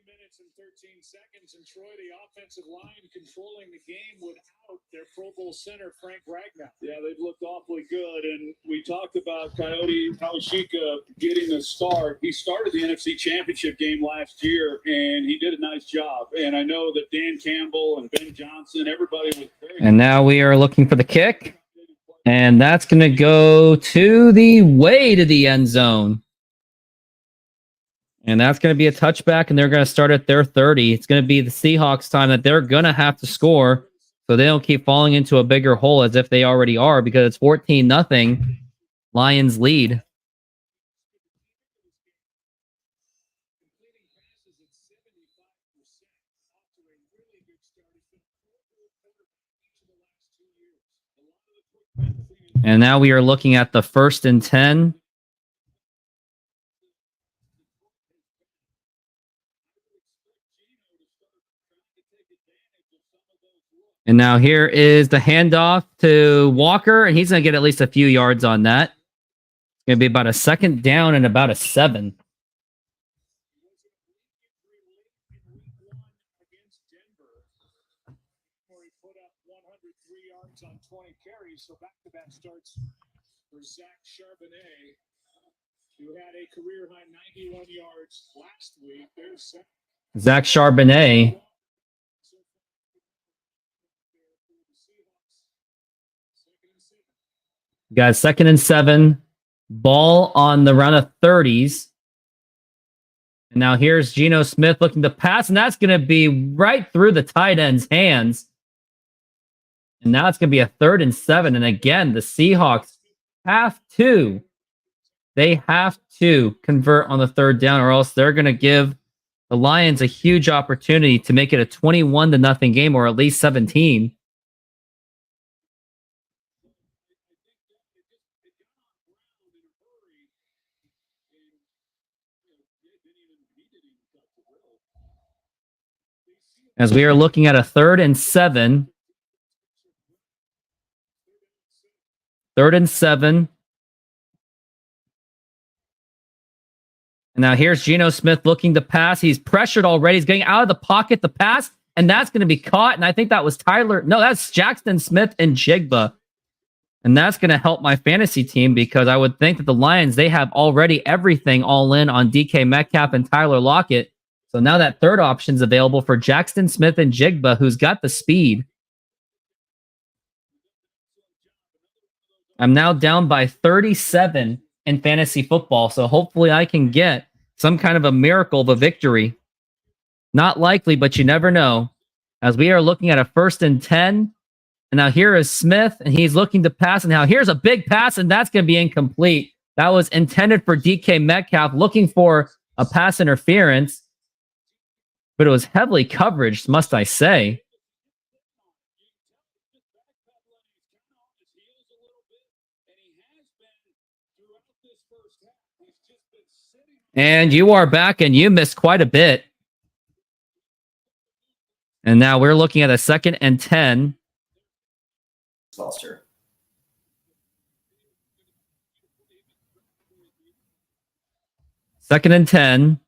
minutes and 13 seconds, and Troy, the offensive line, controlling the game without their Pro Bowl center, Frank Ragnow. Yeah, they've looked awfully good, and we talked about Coyote Kawashika getting the start. He started the NFC Championship game last year, and he did a nice job. And I know that Dan Campbell and Ben Johnson, everybody was very. And now we are looking for the kick. And that's going to go to the way to the end zone. And that's going to be a touchback, and they're going to start at their 30. It's going to be the Seahawks' time that they're going to have to score so they don't keep falling into a bigger hole as if they already are, because it's 14-0 Lions lead. And now we are looking at the 1st and 10. And now here is the handoff to Walker, and he's going to get at least a few yards on that. It's going to be about a 2nd down and about a 7. On 20 carries, so back-to-back starts for Zach Charbonnet, who had a career-high 91 yards last week. There's Zach Charbonnet. Got 2nd and 7. Ball on the round of 30s. And now here's Geno Smith looking to pass, and that's going to be right through the tight end's hands. And now it's going to be a 3rd and 7. And again, the Seahawks have to convert on the 3rd down, or else they're going to give the Lions a huge opportunity to make it a 21-0 game, or at least 17. As we are looking at a 3rd and 7. 3rd and 7. And now here's Geno Smith looking to pass. He's pressured already. He's getting out of the pocket to pass, and that's going to be caught. And I think that was that's Jackson Smith and Jigba. And that's going to help my fantasy team, because I would think that the Lions, they have already everything all in on DK Metcalf and Tyler Lockett. So now that 3rd option is available for Jackson Smith and Jigba, who's got the speed. I'm now down by 37 in fantasy football, so hopefully I can get some kind of a miracle of a victory. Not likely, but you never know. As we are looking at a 1st and 10, and now here is Smith, and he's looking to pass, and now here's a big pass, and that's going to be incomplete. That was intended for DK Metcalf, looking for a pass interference, but it was heavily coveraged, must I say. And you are back, and you missed quite a bit. And now we're looking at a 2nd and 10. Foster. Second and 10.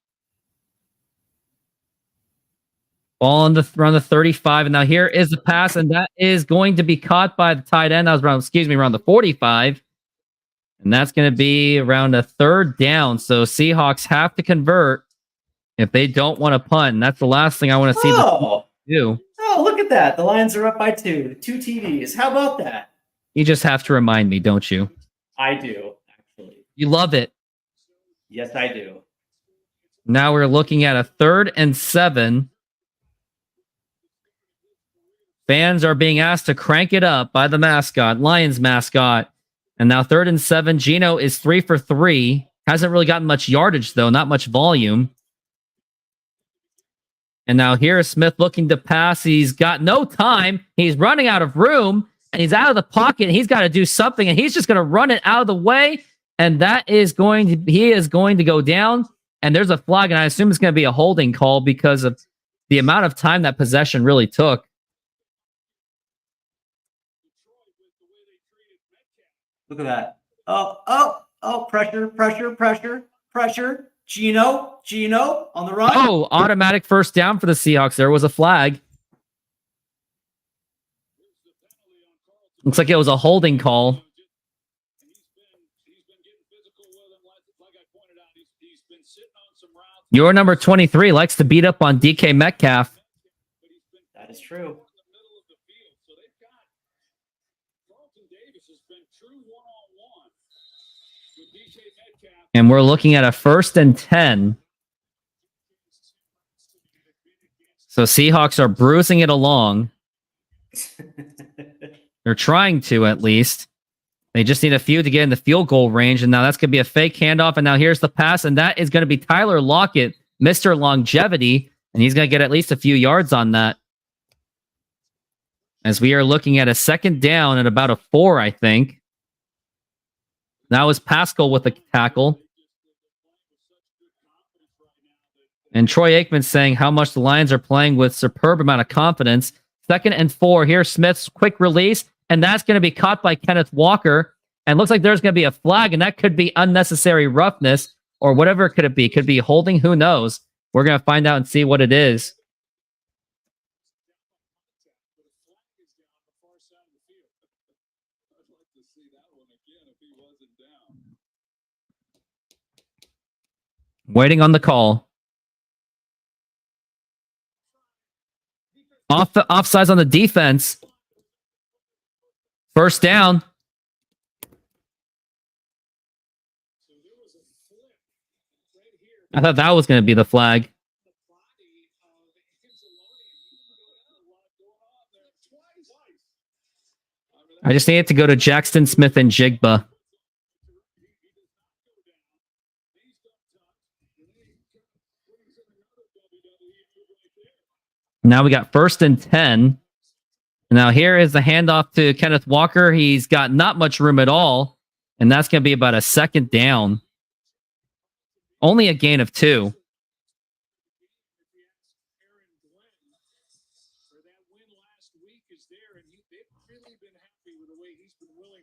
Ball on around the 35. And now here is the pass, and that is going to be caught by the tight end. That was around the 45. And that's going to be around a 3rd down. So Seahawks have to convert if they don't want to punt. And that's the last thing I want to see them do. Oh, look at that. The Lions are up by 2 TDs. How about that? You just have to remind me, don't you? I do, actually. You love it. Yes, I do. Now we're looking at a 3rd and 7. Fans are being asked to crank it up by the mascot, Lions mascot. And now 3rd and 7. Geno is 3 for 3. Hasn't really gotten much yardage, though. Not much volume. And now here is Smith looking to pass. He's got no time. He's running out of room. And he's out of the pocket. And he's got to do something. And he's just going to run it out of the way. And he is going to go down. And there's a flag. And I assume it's going to be a holding call because of the amount of time that possession really took. Look at that. Oh, pressure. Geno on the run. Oh, automatic 1st down for the Seahawks. There was a flag. Looks like it was a holding call. Your number 23 likes to beat up on DK Metcalf. That is true. And we're looking at a 1st and 10. So Seahawks are bruising it along. They're trying to, at least. They just need a few to get in the field goal range. And now that's going to be a fake handoff. And now here's the pass. And that is going to be Tyler Lockett, Mr. Longevity. And he's going to get at least a few yards on that. As we are looking at a second down at about a 4, I think. That was Pascal with a tackle. And Troy Aikman saying how much the Lions are playing with superb amount of confidence. 2nd and 4. Here's Smith's quick release. And that's going to be caught by Kenneth Walker. And looks like there's going to be a flag. And that could be unnecessary roughness or whatever could it be. Could be holding. Who knows? We're going to find out and see what it is. Waiting on the call. Offsides on the defense. First down. I thought that was going to be the flag. I just needed to go to Jackson Smith and Jigba. Now we got 1st and 10. Now here is the handoff to Kenneth Walker. He's got not much room at all. And that's going to be about a 2nd down. Only a gain of 2.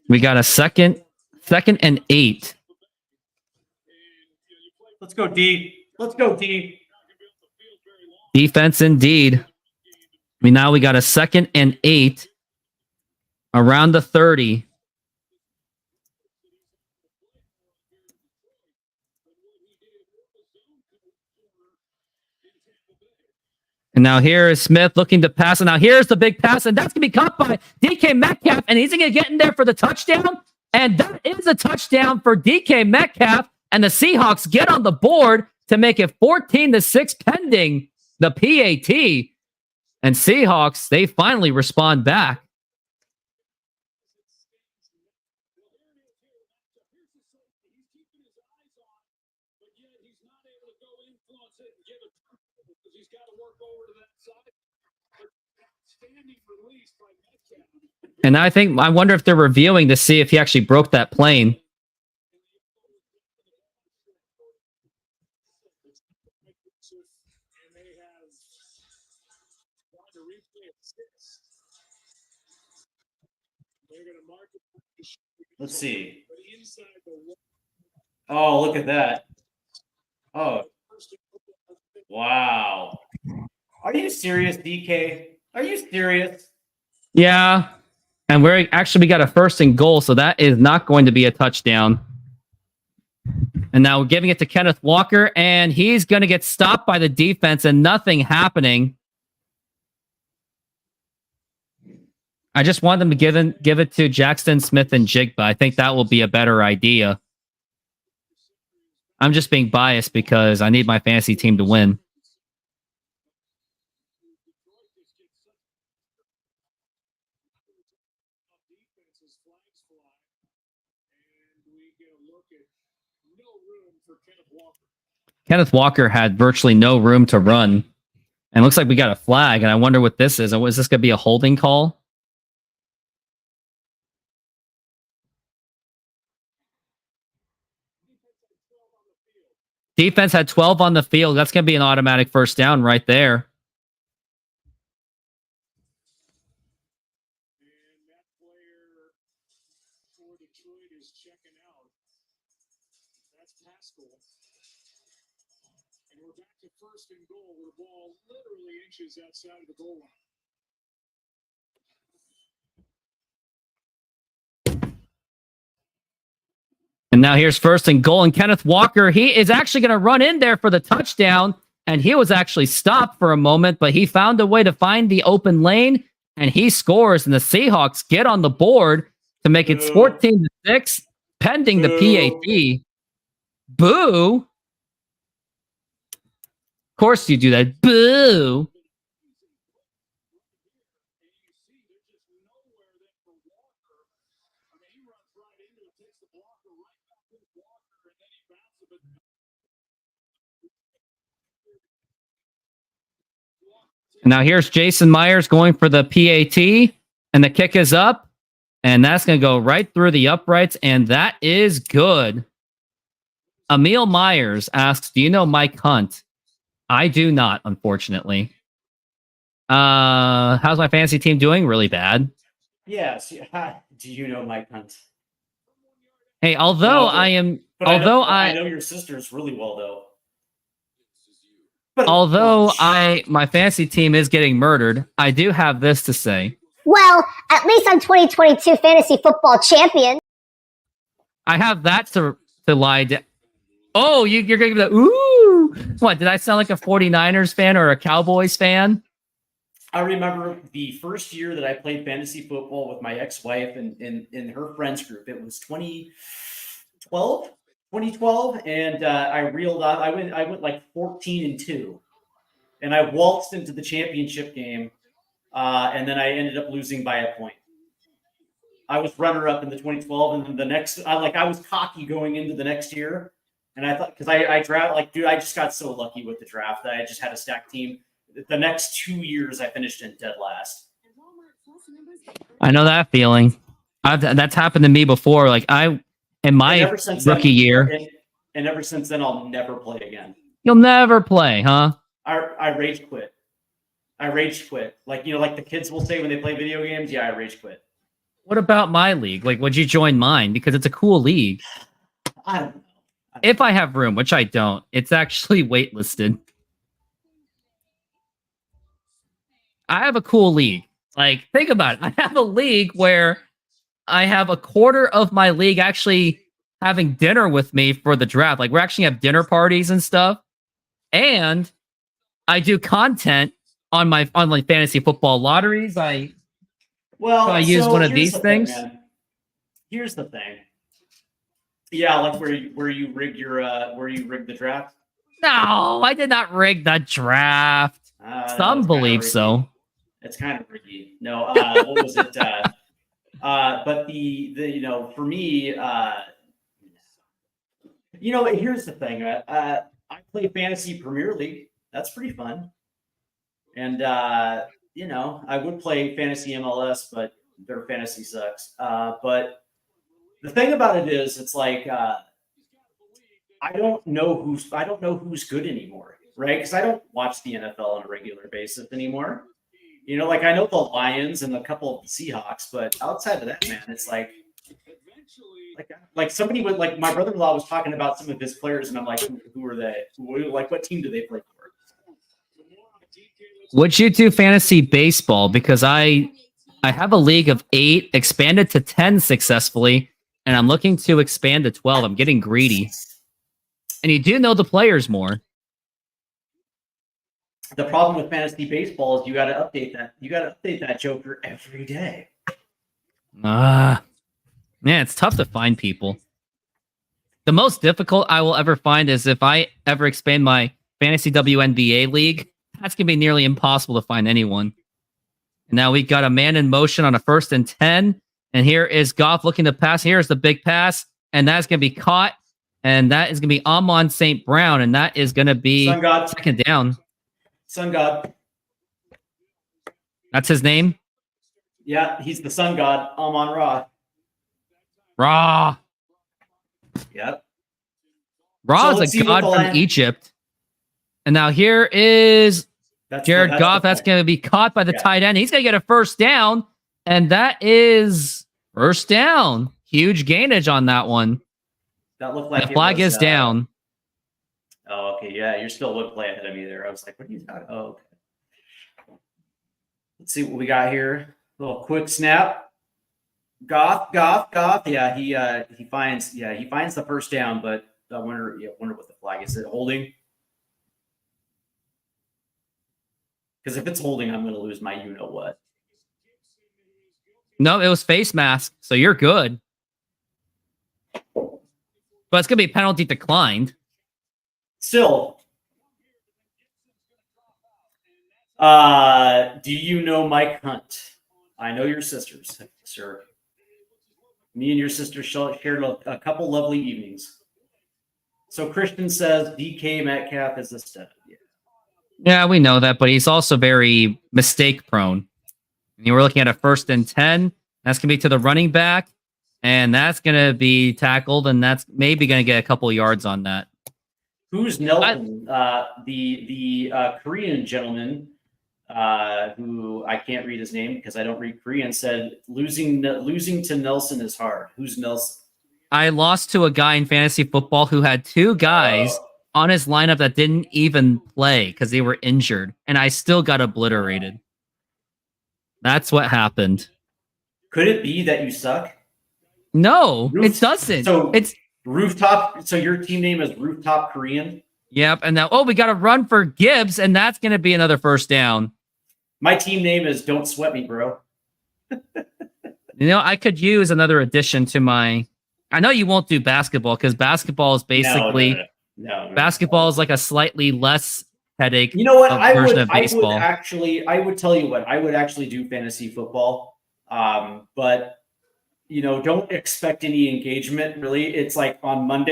We got a second and 8. Let's go D. Let's go D. Defense indeed. Now we got a 2nd and 8 around the 30. And now here is Smith looking to pass. And now here's the big pass. And that's going to be caught by DK Metcalf. And he's going to get in there for the touchdown. And that is a touchdown for DK Metcalf. And the Seahawks get on the board to make it 14-6 pending the PAT. And Seahawks, they finally respond back. And I wonder if they're reviewing to see if he actually broke that plane. Let's see. Oh, look at that. Oh. Wow. Are you serious, DK? Are you serious? Yeah. And we got a 1st and goal, so that is not going to be a touchdown. And now we're giving it to Kenneth Walker, and he's going to get stopped by the defense and nothing happening. I just want them to give it to Jackson Smith and Jigba. I think that will be a better idea. I'm just being biased because I need my fantasy team to win. Kenneth Walker had virtually no room to run. And it looks like we got a flag, and I wonder what this is. Is this going to be a holding call? Defense had 12 on the field. That's going to be an automatic first down right there. First and goal, with the ball literally inches outside of the goal line. And now here's 1st and goal. And Kenneth Walker, he is actually going to run in there for the touchdown. And he was actually stopped for a moment, but he found a way to find the open lane. And he scores. And the Seahawks get on the board to make it 14-6, pending the PAT. Boo. Of course you do that. Boo. Now here's Jason Myers going for the PAT. And the kick is up. And that's going to go right through the uprights. And that is good. Emil Myers asks, do you know Mike Hunt? I do not, unfortunately. How's my fantasy team doing? Really bad. Yes. Do you know Mike Hunt? Hey, although I know your sisters really well, though. Although my fantasy team is getting murdered, I do have this to say. Well, at least I'm 2022 fantasy football champion. I have that to lie down. Oh, you're going to be like, ooh. What, did I sound like a 49ers fan or a Cowboys fan? I remember the first year that I played fantasy football with my ex-wife and in her friends group. It was 2012, and I reeled out. I went like 14-2, and I waltzed into the championship game, and then I ended up losing by a point. I was runner-up in the 2012, and then the next, I was cocky going into the next year, and I thought, because I draft, dude, I just got so lucky with the draft that I just had a stacked team. The next 2 years, I finished in dead last. I know that feeling. That's happened to me before. In my rookie year. And ever since then, I'll never play again. You'll never play, huh? I rage quit. Like the kids will say when they play video games, yeah, I rage quit. What about my league? Would you join mine? Because it's a cool league. I don't know. If I have room, which I don't, it's actually waitlisted. I have a cool league. Think about it. I have a league where I have a quarter of my league actually having dinner with me for the draft. We actually have dinner parties and stuff. And I do content on my fantasy football lotteries. I use one of these things. Here's the thing. Yeah, where you rig the draft. No, I did not rig the draft. Some believe so. It's kind of riggy. No, what was it? But for me, here's the thing. I play Fantasy Premier League. That's pretty fun. And, I would play Fantasy MLS, but their fantasy sucks. But the thing about it is, it's I don't know who's good anymore, right? Because I don't watch the NFL on a regular basis anymore. I know the Lions and a couple of the Seahawks, but outside of that, man, it's like somebody would my brother-in-law was talking about some of his players, and I'm like, who are they? What team do they play for? Would you do fantasy baseball? Because I have a league of 8, expanded to 10 successfully, and I'm looking to expand to 12. I'm getting greedy. And you do know the players more. The problem with fantasy baseball is you got to update that. You got to update that Joker every day. Man, it's tough to find people. The most difficult I will ever find is if I ever expand my fantasy WNBA league. That's going to be nearly impossible to find anyone. And now we got a man in motion on a 1st and 10. And here is Goff looking to pass. Here's the big pass. And that's going to be caught. And that is going to be Amon St. Brown. And that is going to be second down. Sun God. That's his name? Yeah, he's the sun god, Amon Ra. Ra. Yep. Ra is a god from Egypt. And now here is Jared Goff. That's going to be caught by the tight end. He's going to get a first down. And that is first down. Huge gainage on that one. That looked like the flag is down. Oh, okay. Yeah, you're still one play ahead of me there. I was like, what are you talking? Oh, okay. Let's see what we got here. A little quick snap. Goff. Yeah, he finds the first down, but I wonder what the flag is. Is it holding? Because if it's holding, I'm going to lose my you-know-what. No, it was face mask, so you're good. But it's going to be penalty declined. Still. Do you know Mike Hunt? I know your sisters, sir. Me and your sister shared a couple lovely evenings. So Christian says DK Metcalf is a stud. Yeah, we know that, but he's also very mistake prone. And you were looking at a 1st and 10. That's going to be to the running back. And that's going to be tackled. And that's maybe going to get a couple of yards on that. Who's Nelson? The Korean gentleman who I can't read his name because I don't read Korean, said losing to Nelson is hard. Who's Nelson? I lost to a guy in fantasy football who had 2 guys on his lineup that didn't even play because they were injured, and I still got obliterated. That's what happened. Could it be that you suck? No, it doesn't. So it's Rooftop. So your team name is Rooftop Korean? Yep. And now, we got to run for Gibbs, and that's going to be another 1st down. My team name is Don't Sweat Me, bro. I could use another addition to my... I know you won't do basketball because basketball is basically... No. Basketball is like a slightly less headache. You know what? I would tell you what, I would actually do fantasy football. But don't expect any engagement really. It's like on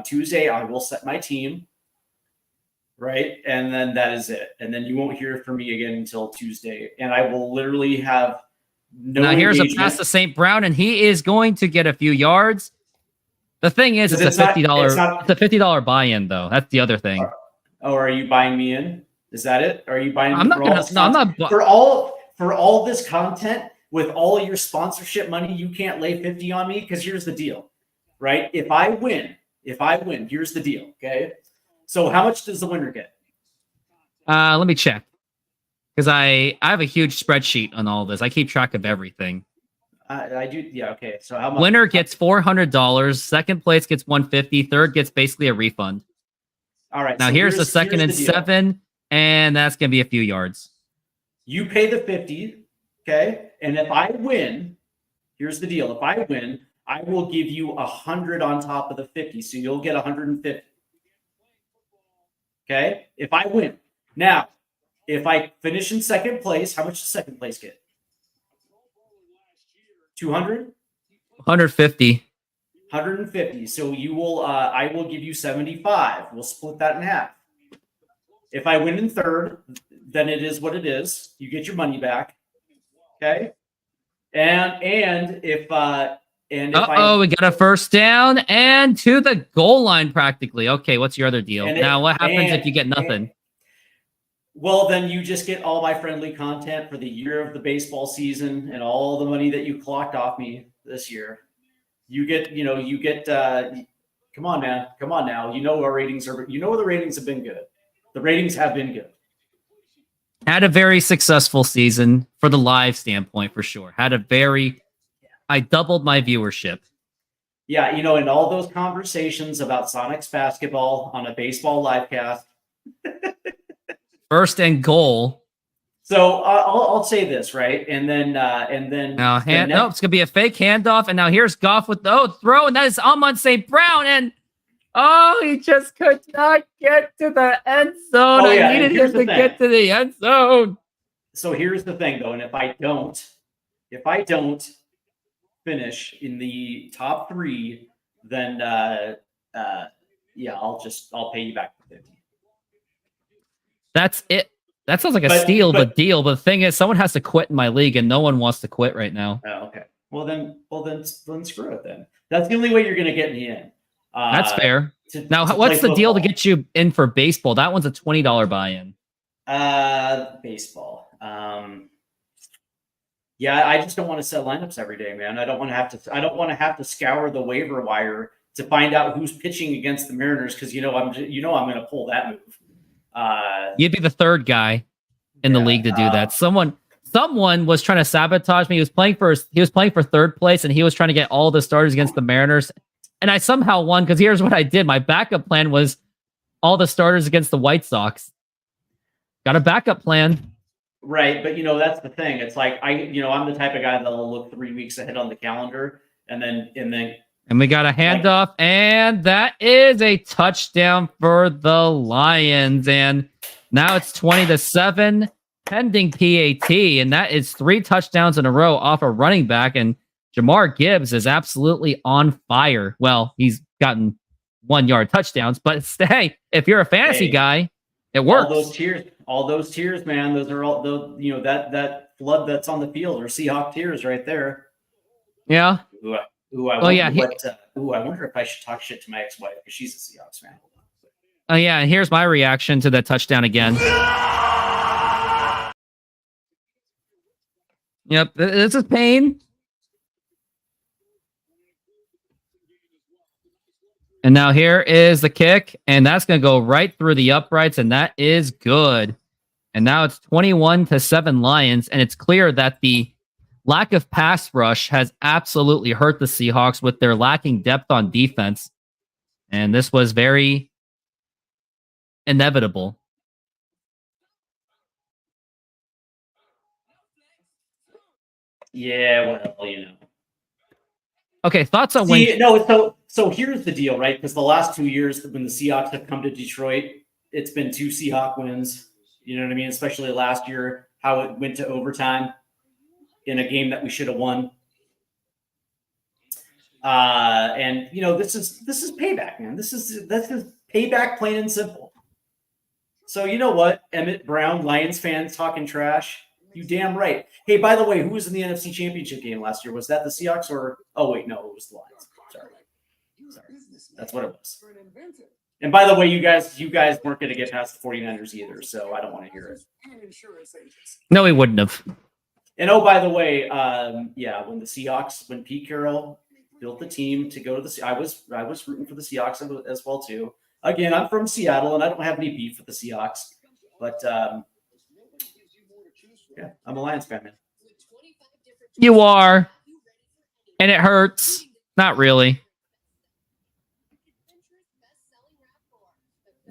Tuesday, I will set my team. Right. And then that is it. And then you won't hear from me again until Tuesday. And I will literally have no Now here's engagement. a pass to St. Brown, and he is going to get a few yards. The thing is, it's a $50 buy-in, though. That's the other thing. Oh, are you buying me in? Is that it? Are you buying me I'm not gonna, no, I'm not for all this content with all your sponsorship money? You can't lay 50 on me because here's the deal, right? If I win, here's the deal. Okay. So how much does the winner get? Let me check. Because I have a huge spreadsheet on all this. I keep track of everything. I do. Yeah. Okay. So how much? Winner gets $400. Second place gets $150. Third gets basically a refund. All right. Now so here's the second and 7, and that's going to be a few yards. You pay the 50. Okay. And if I win, here's the deal. If I win, I will give you 100 on top of the 50. So you'll get 150. Okay. If I win. Now, if I finish in second place, how much does second place get? 200? 150. 150. So you will, I will give you 75. We'll split that in half. If I win in third, then it is what it is. You get your money back. Okay. And if we got a 1st down and to the goal line practically. Okay, what's your other deal? Now, what happens if you get nothing? Well, then you just get all my friendly content for the year of the baseball season and all the money that you clocked off me this year. You get, come on, man. Come on now. Our ratings the ratings have been good. The ratings have been good. Had a very successful season for the live standpoint, for sure. I doubled my viewership. Yeah, in all those conversations about Sonics basketball on a baseball live cast. 1st and goal. So I'll say this, right? And then now it's gonna be a fake handoff, and now here's Goff with the throw, and that is Amon St. Brown, and he just could not get to the end zone. I needed him to get to the end zone. So here's the thing, though, and if I don't finish in the top 3, then I'll pay you back the 50. That's it. That sounds like a steal of a deal. But the thing is, someone has to quit in my league, and no one wants to quit right now. Oh, okay. Well then screw it then. That's the only way you're going to get me in. That's fair. Now, what's the deal to get you in for baseball? That one's a $20 buy-in. Baseball. Yeah, I just don't want to set lineups every day, man. I don't want to have to scour the waiver wire to find out who's pitching against the Mariners because I'm going to pull that move. You'd be the 3rd guy in the league to do that. Someone was trying to sabotage me. He was playing for 3rd place, and he was trying to get all the starters against the Mariners. And I somehow won because here's what I did. My backup plan was all the starters against the White Sox. Got a backup plan. Right, but that's the thing. It's like I'm the type of guy that'll look 3 weeks ahead on the calendar, and we got a handoff, and that is a touchdown for the Lions. And now it's 20-7, pending PAT, and that is 3 touchdowns in a row off a running back. And Jamar Gibbs is absolutely on fire. Well, he's gotten 1-yard touchdowns, but hey, if you're a fantasy guy, It works. All those tears, man. Those are all those. That flood that's on the field are Seahawk tears right there. Yeah. I wonder if I should talk shit to my ex-wife because she's a Seahawks fan. Oh yeah, and here's my reaction to that touchdown again. Yep, this is pain. And now here is the kick, and that's going to go right through the uprights, and that is good. And now it's 21-7 Lions, and it's clear that the lack of pass rush has absolutely hurt the Seahawks with their lacking depth on defense. And this was very inevitable. Yeah, well, Okay, thoughts on So here's the deal, right? Because the last 2 years when the Seahawks have come to Detroit, it's been 2 Seahawk wins. You know what I mean? Especially last year, how it went to overtime in a game that we should have won. And this is payback, man. This is payback, plain and simple. So you know what, Emmett Brown, Lions fans talking trash. You damn right. Hey, by the way, who was in the NFC Championship game last year? Was that the Seahawks or? Oh wait, no, it was the Lions. Sorry, that's what it was. And by the way, you guys weren't going to get past the 49ers either, so I don't want to hear it. No, he wouldn't have. And oh, by the way, when Pete Carroll built the team to go to the, I was rooting for the Seahawks as well too. Again, I'm from Seattle and I don't have any beef with the Seahawks, but yeah, I'm a Lions fan, man. You are, and it hurts. Not really.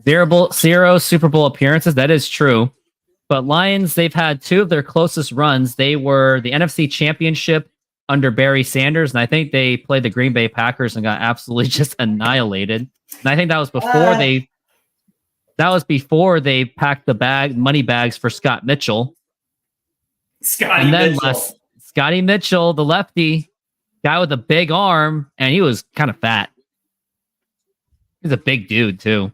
0 Super Bowl appearances. That is true. But Lions, they've had 2 of their closest runs. They were the NFC Championship under Barry Sanders, and I think they played the Green Bay Packers and got absolutely just annihilated. And I think that was before they packed the money bags for Scott Mitchell. Scotty Mitchell, the lefty guy with a big arm, and he was kind of fat. He's a big dude too.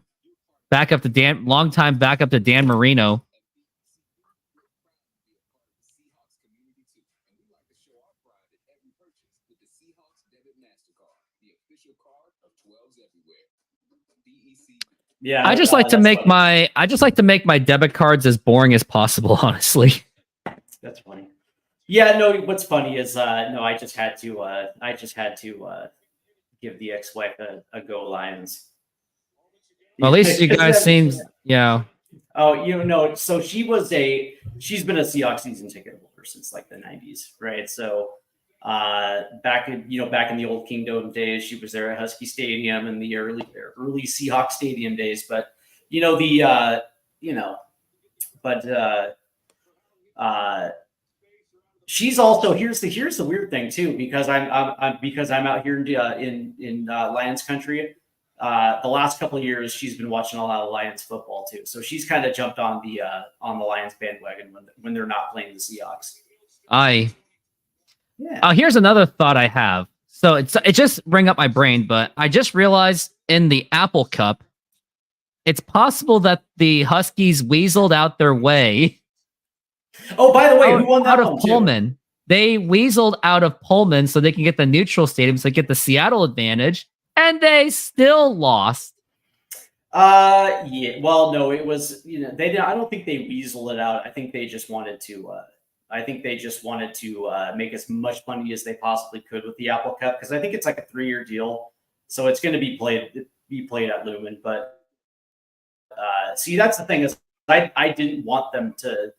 Longtime backup to Dan Marino. Yeah, I just like to make my debit cards as boring as possible, honestly. That's funny. Yeah, no, what's funny is I just had to give the ex-wife a go Lions. Well, at least you guys yeah. Oh, so she's been a Seahawks season ticket holder since like the 90s, right? So back in the old Kingdom days, she was there at Husky Stadium in the early Seahawks Stadium days. But she's also here's the weird thing too, because I'm out here in Lions country. The last couple of years, she's been watching a lot of Lions football too, so she's kind of jumped on the Lions bandwagon when they're not playing the Seahawks. Here's another thought I have. So it just bring up my brain, but I just realized in the Apple Cup, it's possible that the Huskies weaseled out their way. Oh, by the way, who won that out of Pullman? Too? They weaseled out of Pullman so they can get the neutral stadium, so they get the Seattle advantage. And they still lost. Yeah. Well, no, it was, they didn't. I don't think they weaseled it out. I think they just wanted to. Make as much money as they possibly could with the Apple Cup, because I think it's like a 3-year deal, so it's going to be played at Lumen. But see, that's the thing is, I didn't want them to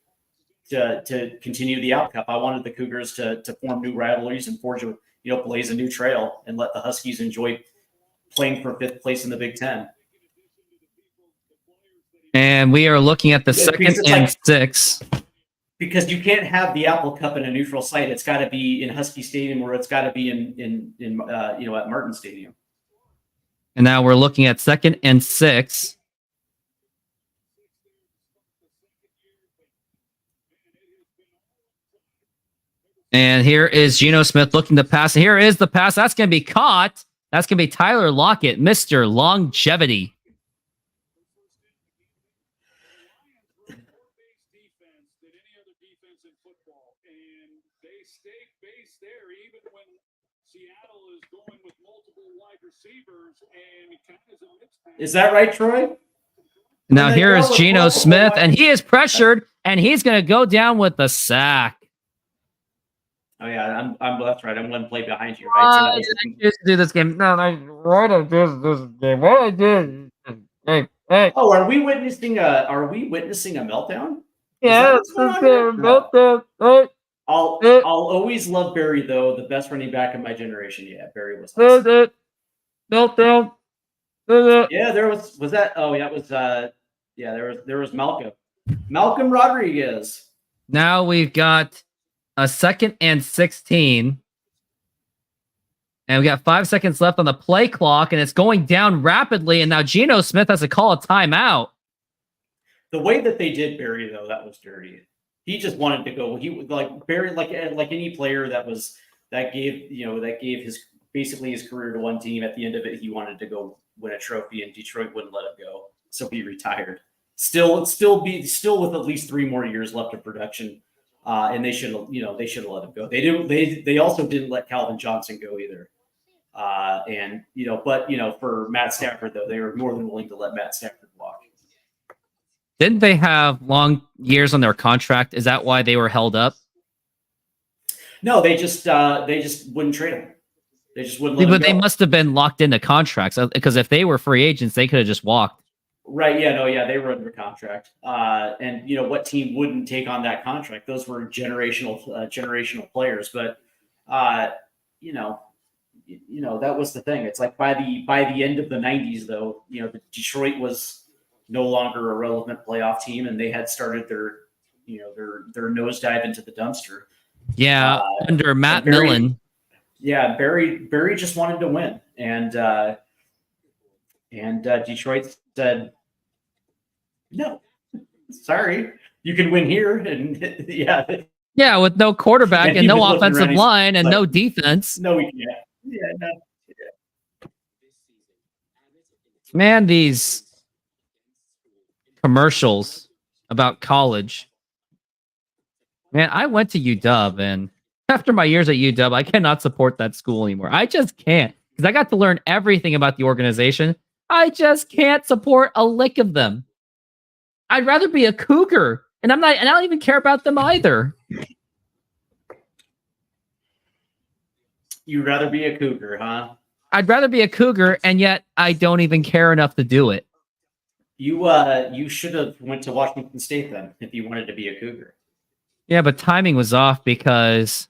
continue the Apple Cup. I wanted the Cougars to form new rivalries and forge blaze a new trail and let the Huskies enjoy playing for 5th place in the Big Ten. And we are looking at the 2nd and 6. Because you can't have the Apple Cup in a neutral site. It's got to be in Husky Stadium, or it's got to be in at Martin Stadium. And now we're looking at 2nd and 6. And here is Geno Smith looking to pass. And here is the pass. That's going to be caught. That's going to be Tyler Lockett, Mr. Longevity. Seattle is going with multiple wide receivers, and it kind of is a mixed bag. Is that right, Troy? Now here is Geno Smith, and he is pressured, and he's going to go down with the sack. Oh yeah, that's right. I'm going to play behind you, right? So I just do this game. No, why don't this game? What I did? Hey. Oh, are we witnessing a meltdown? Yeah, it's a meltdown. I'll always love Barry though, the best running back of my generation. Yeah, Barry was awesome. Meltdown. Yeah, there was that. Oh yeah, it was there was Malcolm Rodriguez. Now we've got a 2nd and 16. And we got 5 seconds left on the play clock, and it's going down rapidly. And now Geno Smith has to call a timeout. The way that they did Barry, though, that was dirty. He just wanted to go. He would like Barry, like any player that gave his basically his career to one team. At the end of it, he wanted to go win a trophy, and Detroit wouldn't let him go, so he retired. Still with at least 3 more years left of production, and they should have let him go. They didn't. They also didn't let Calvin Johnson go either. For Matt Stafford though, they were more than willing to let Matt Stafford walk. Didn't they have long years on their contract? Is that why they were held up? No, they just wouldn't trade him. They just wouldn't let him go. But they must have been locked into contracts, because if they were free agents, they could have just walked. Right. Yeah. No. Yeah. They were under contract. And what team wouldn't take on that contract? Those were generational players. But that was the thing. It's like by the end of the 90s, though, Detroit was no longer a relevant playoff team, and they had started their nosedive into the dumpster. Yeah, under Matt Millen. Yeah, Barry just wanted to win, and Detroit said, "No, sorry, you can win here." And yeah, with no quarterback and no offensive line and no defense. No, we can't. Yeah, no. Yeah. Man, these commercials about college. Man, I went to UW, and after my years at UW, I cannot support that school anymore. I just can't, because I got to learn everything about the organization. I just can't support a lick of them. I'd rather be a Cougar, and I don't even care about them either. You'd rather be a Cougar, huh? I'd rather be a Cougar, and yet I don't even care enough to do it. You should have went to Washington State then if you wanted to be a Cougar. Yeah, but timing was off because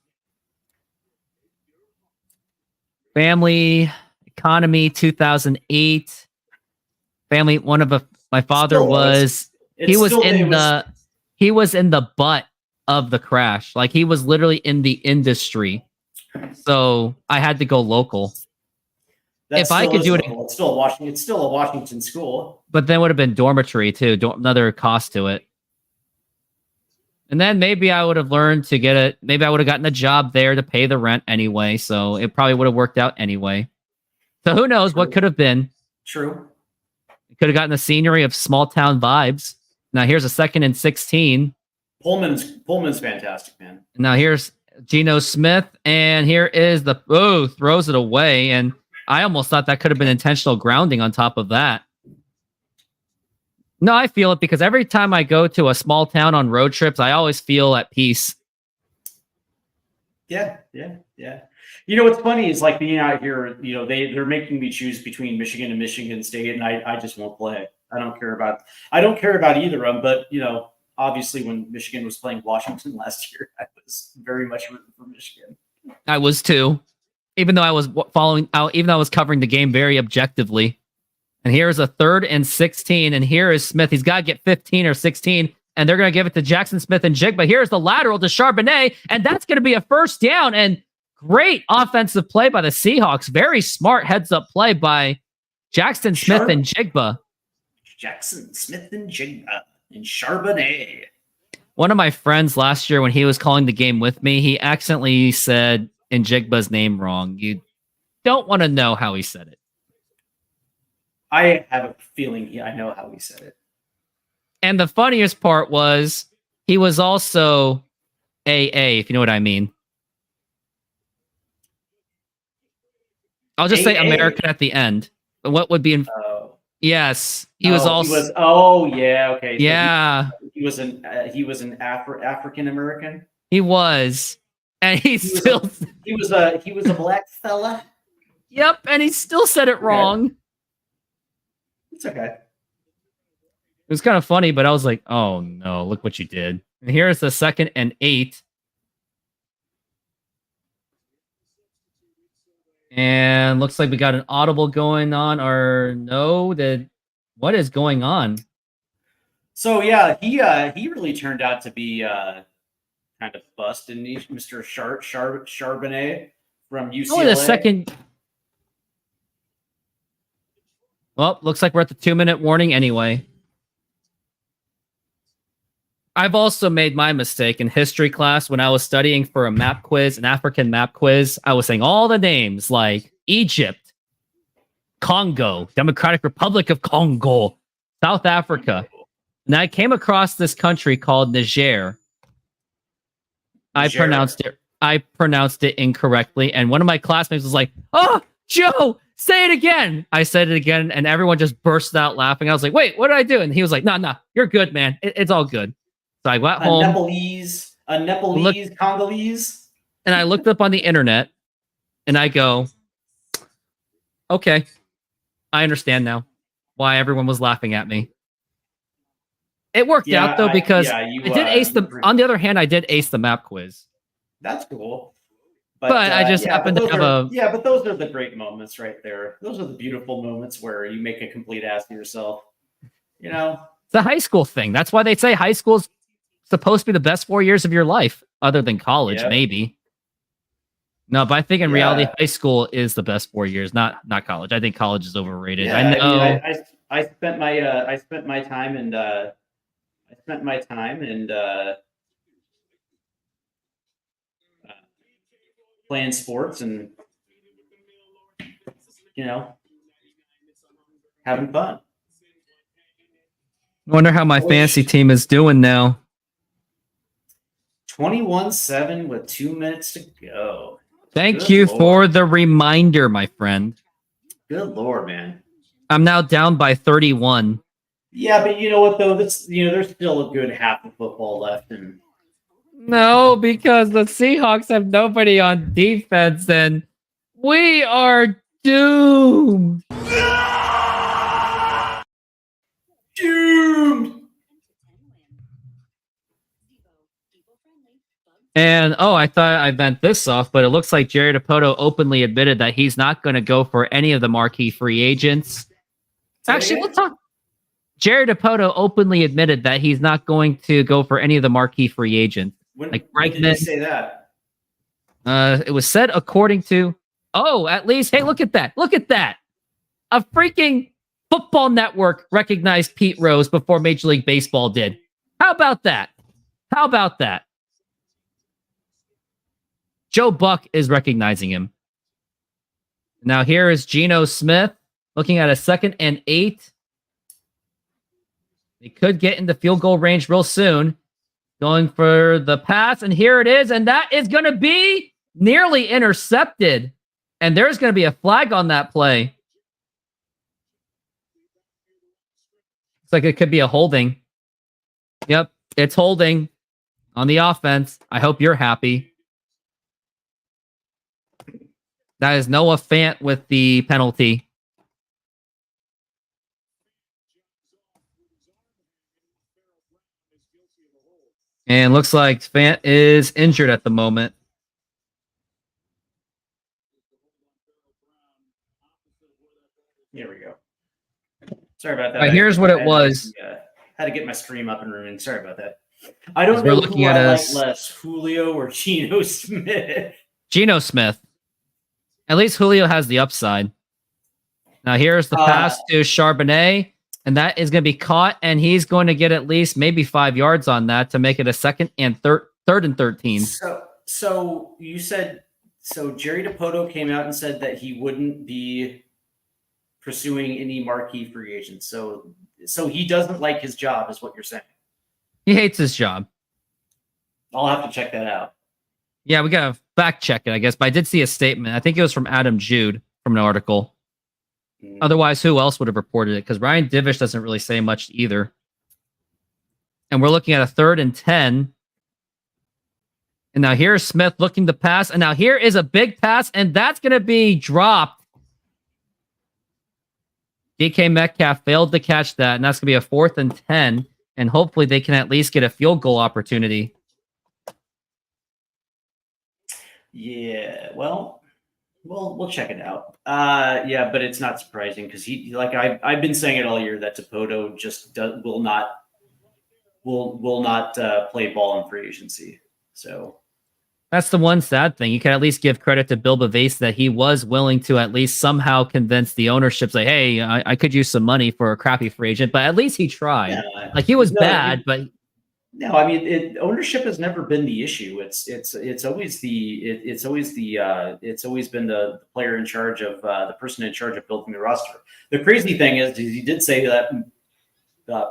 family, economy, 2008. Family. My father was he was in the butt of the crash. Like, he was literally in the industry. So I had to go local. If I could do it, it's still a Washington school. But then would have been dormitory too. Another cost to it. And then maybe I would have learned to get it. Maybe I would have gotten a job there to pay the rent anyway. So it probably would have worked out anyway. So who knows what could have been? True. It could have gotten the scenery of small town vibes. Now here's a 2nd and 16. Pullman's fantastic, man. Now here's Geno Smith, and here is throws it away, and I almost thought that could have been intentional grounding on top of that. No, I feel it because every time I go to a small town on road trips, I always feel at peace. Yeah. What's funny is, like, being out here, they're making me choose between Michigan and Michigan State, and I just won't play. I don't care about either of them, but obviously when Michigan was playing Washington last year, I was very much rooting for Michigan. I was too, even though I was covering the game very objectively. And here's a 3rd and 16, and here is Smith. He's got to get 15 or 16, and they're going to give it to Jackson Smith and Jigba. Here's the lateral to Charbonnet, and that's going to be a first down. And great offensive play by the Seahawks. Very smart heads-up play by Jackson Smith and Jigba. Jackson Smith and Jigba and Charbonnet. One of my friends last year, when he was calling the game with me, he accidentally said Njigba's name wrong. You don't want to know how he said it. I have a feeling I know how he said it. And the funniest part was he was also AA, if you know what I mean. I'll just say AA. American at the end. What would be in? Yes, he was also. He was. Oh yeah. Okay. So Yeah, he was an African American. he was, and he still. He was a black fella. Yep, and he still said it wrong. It's okay. It was kind of funny, but I was like, "Oh no, look what you did!" And here's the 2nd and 8. And looks like we got an audible going on, or no? What is going on? So yeah, he really turned out to be kind of bust, didn't he, Mr. Charbonnet from UCLA? Only the second. Well, looks like we're at the 2-minute warning anyway. I've also made my mistake in history class when I was studying for a map quiz, an African map quiz. I was saying all the names like Egypt, Congo, Democratic Republic of Congo, South Africa. And I came across this country called Niger. I pronounced it incorrectly, and one of my classmates was like, "Oh, Joe, say it again." I said it again, and everyone just burst out laughing. I was like, "Wait, what did I do?" And he was like, "No, you're good, man. It's all good." So I went home. A Nepalese, Congolese. And I looked up on the internet, and I go, "Okay, I understand now why everyone was laughing at me." It worked out though, because I did ace the. On the other hand, I did ace the map quiz. That's cool. But I just happened to have a. Yeah, but those are the great moments right there. Those are the beautiful moments where you make a complete ass of yourself. You know, it's a high school thing. That's why they say high school's supposed to be the best 4 years of your life, other than college, maybe. No, but I think in reality, high school is the best 4 years, not college. I think college is overrated. Yeah, I know. I spent my time and playing sports and having fun. I wonder how my fantasy team is doing now. 21-7 with 2 minutes to go. Thank you for the reminder, my friend. Good Lord, man. I'm now down by 31. Yeah, but you know what though? There's still a good half of football left, and no, because the Seahawks have nobody on defense, and we are doomed. Doomed. And I thought I bent this off, but it looks like Jerry Dipoto openly admitted that he's not going to go for any of the marquee free agents. Actually, let's talk. Jerry Dipoto openly admitted that he's not going to go for any of the marquee free agents. When did he say that? It was said according to. At least, hey, look at that! Look at that! A freaking Football Network recognized Pete Rose before Major League Baseball did. How about that? How about that? Joe Buck is recognizing him. Now here is Geno Smith looking at a 2nd and 8. They could get into field goal range real soon. Going for the pass, and here it is, and that is going to be nearly intercepted. And there's going to be a flag on that play. Looks like it could be a holding. Yep, it's holding on the offense. I hope you're happy. That is Noah Fant with the penalty. And looks like Fant is injured at the moment. Here we go. Sorry about that. Right, here's what it was. Had to get my stream up and running. Sorry about that. I don't know we're looking who at I like less, Julio or Geno Smith. Geno Smith. At least Julio has the upside. Now here's the pass to Charbonnet, and that is going to be caught, and he's going to get at least maybe 5 yards on that to make it a 2nd and 3rd and 13. So you said Jerry Dipoto came out and said that he wouldn't be pursuing any marquee free agents. So he doesn't like his job, is what you're saying. He hates his job. I'll have to check that out. Yeah, we got to fact check it, I guess. But I did see a statement. I think it was from Adam Jude. from an article. Otherwise, who else would have reported it? Because Ryan Divish doesn't really say much either. And we're looking at a 3rd and 10. And now here's Smith looking to pass. And now here is a big pass, and that's going to be dropped. DK Metcalf failed to catch that, and that's going to be a 4th and 10. And hopefully they can at least get a field goal opportunity. Yeah, well, we'll check it out. Yeah, but it's not surprising because I've been saying it all year that Dipoto just will not play ball in free agency. So that's the one sad thing. You can at least give credit to Bill Bavase that he was willing to at least somehow convince the ownership, like, hey, I could use some money for a crappy free agent, but at least he tried. Yeah. Like, he was bad, but no, I mean, ownership has never been the issue. It's always been the player in charge of the person in charge of building the roster. The crazy thing is he did say that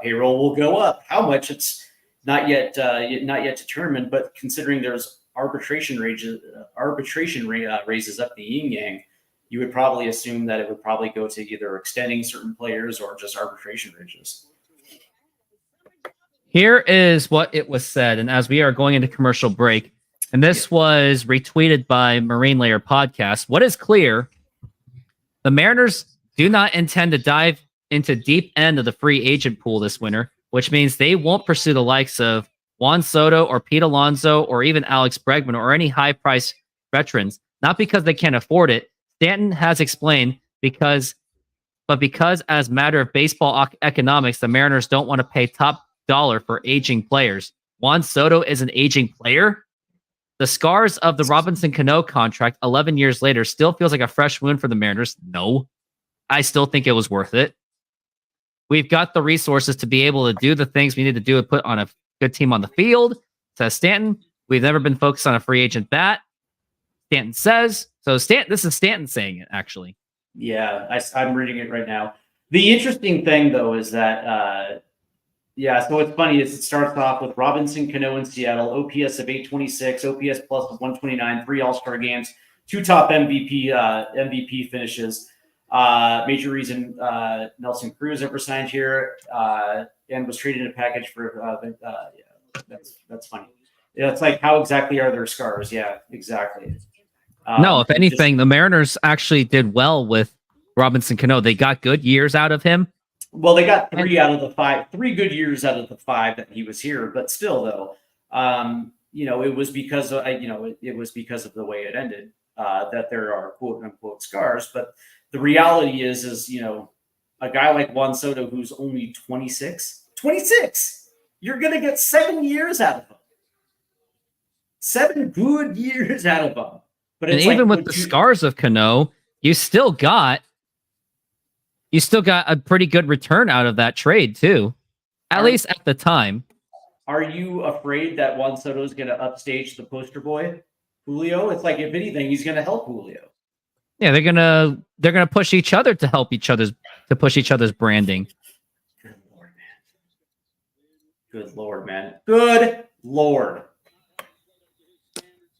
payroll will go up. How much, it's not yet determined. But considering there's arbitration raises up the yin yang, you would probably assume that it would probably go to either extending certain players or just arbitration raises. Here is what it was said, and as we are going into commercial break, and this was retweeted by Marine Layer Podcast. What is clear, the Mariners do not intend to dive into deep end of the free agent pool this winter, which means they won't pursue the likes of Juan Soto or Pete Alonso or even Alex Bregman or any high-priced veterans, not because they can't afford it. Stanton has explained because as a matter of baseball economics, the Mariners don't want to pay top dollar for aging players. Juan Soto is an aging player. The scars of the Robinson Cano contract 11 years later still feels like a fresh wound for the Mariners. No, I still think it was worth it. We've got the resources to be able to do the things we need to do to put on a good team on the field, says Stanton. We've never been focused on a free agent bat, Stanton says. So this is Stanton saying it, actually. Yeah, I'm reading it right now. The interesting thing, though, is that so what's funny is it starts off with Robinson Cano in Seattle, OPS of 826, OPS plus of 129, 3 All-Star games, 2 top MVP finishes. Major reason Nelson Cruz ever signed here and was traded in a package for. That's funny. Yeah, it's like, how exactly are their scars? Yeah, exactly. No, if anything, the Mariners actually did well with Robinson Cano. They got good years out of him. Well, they got 3 good years out of the 5 that he was here, but still, though, it was because of, it was because of the way it ended that there are quote unquote scars. But the reality is a guy like Juan Soto who's only 26, you're gonna get 7 years out of him, 7 good years out of him. But and even with the scars of Cano, you still got a pretty good return out of that trade too, at least at the time. Are you afraid that Juan Soto is going to upstage the poster boy, Julio? It's like, if anything, he's going to help Julio. Yeah, they're gonna push each other to help each other's branding. Good Lord, man. Good Lord.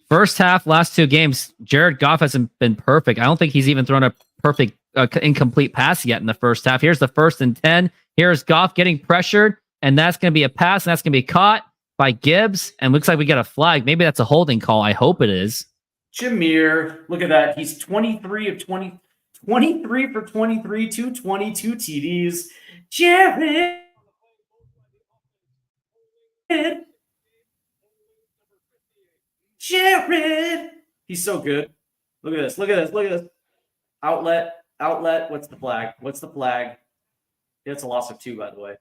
First half, last 2 games, Jared Goff hasn't been perfect. I don't think he's even thrown a perfect incomplete pass yet in the first half. Here's the 1st and 10. Here's Goff getting pressured, and that's going to be a pass, and that's going to be caught by Gibbs, and looks like we got a flag. Maybe that's a holding call. I hope it is. Jameer, look at that. He's 23 for 23, 222 TDs. Jared. He's so good. Look at this. Outlet. What's the flag? Yeah, it's a loss of 2, by the way.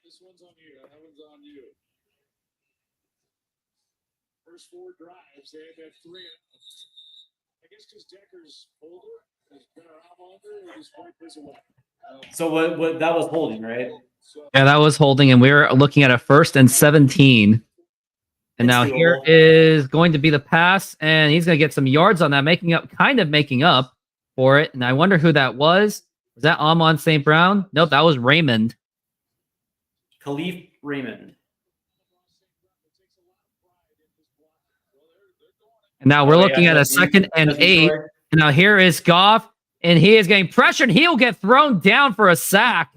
This one's on you. That one's on you. First 4 drives, they had 3. I guess because Decker's older, is better out longer, or just wipe this away. So what that was holding, right? Yeah, that was holding, and we're looking at a 1st and 17. And now here is going to be the pass, and he's going to get some yards on that, making up for it. And I wonder who that was. Was that Amon St. Brown? Nope, that was Raymond. Khalif Raymond. And now we're looking at a 2nd and 8. And now here is Goff, and he is getting pressured. He'll get thrown down for a sack.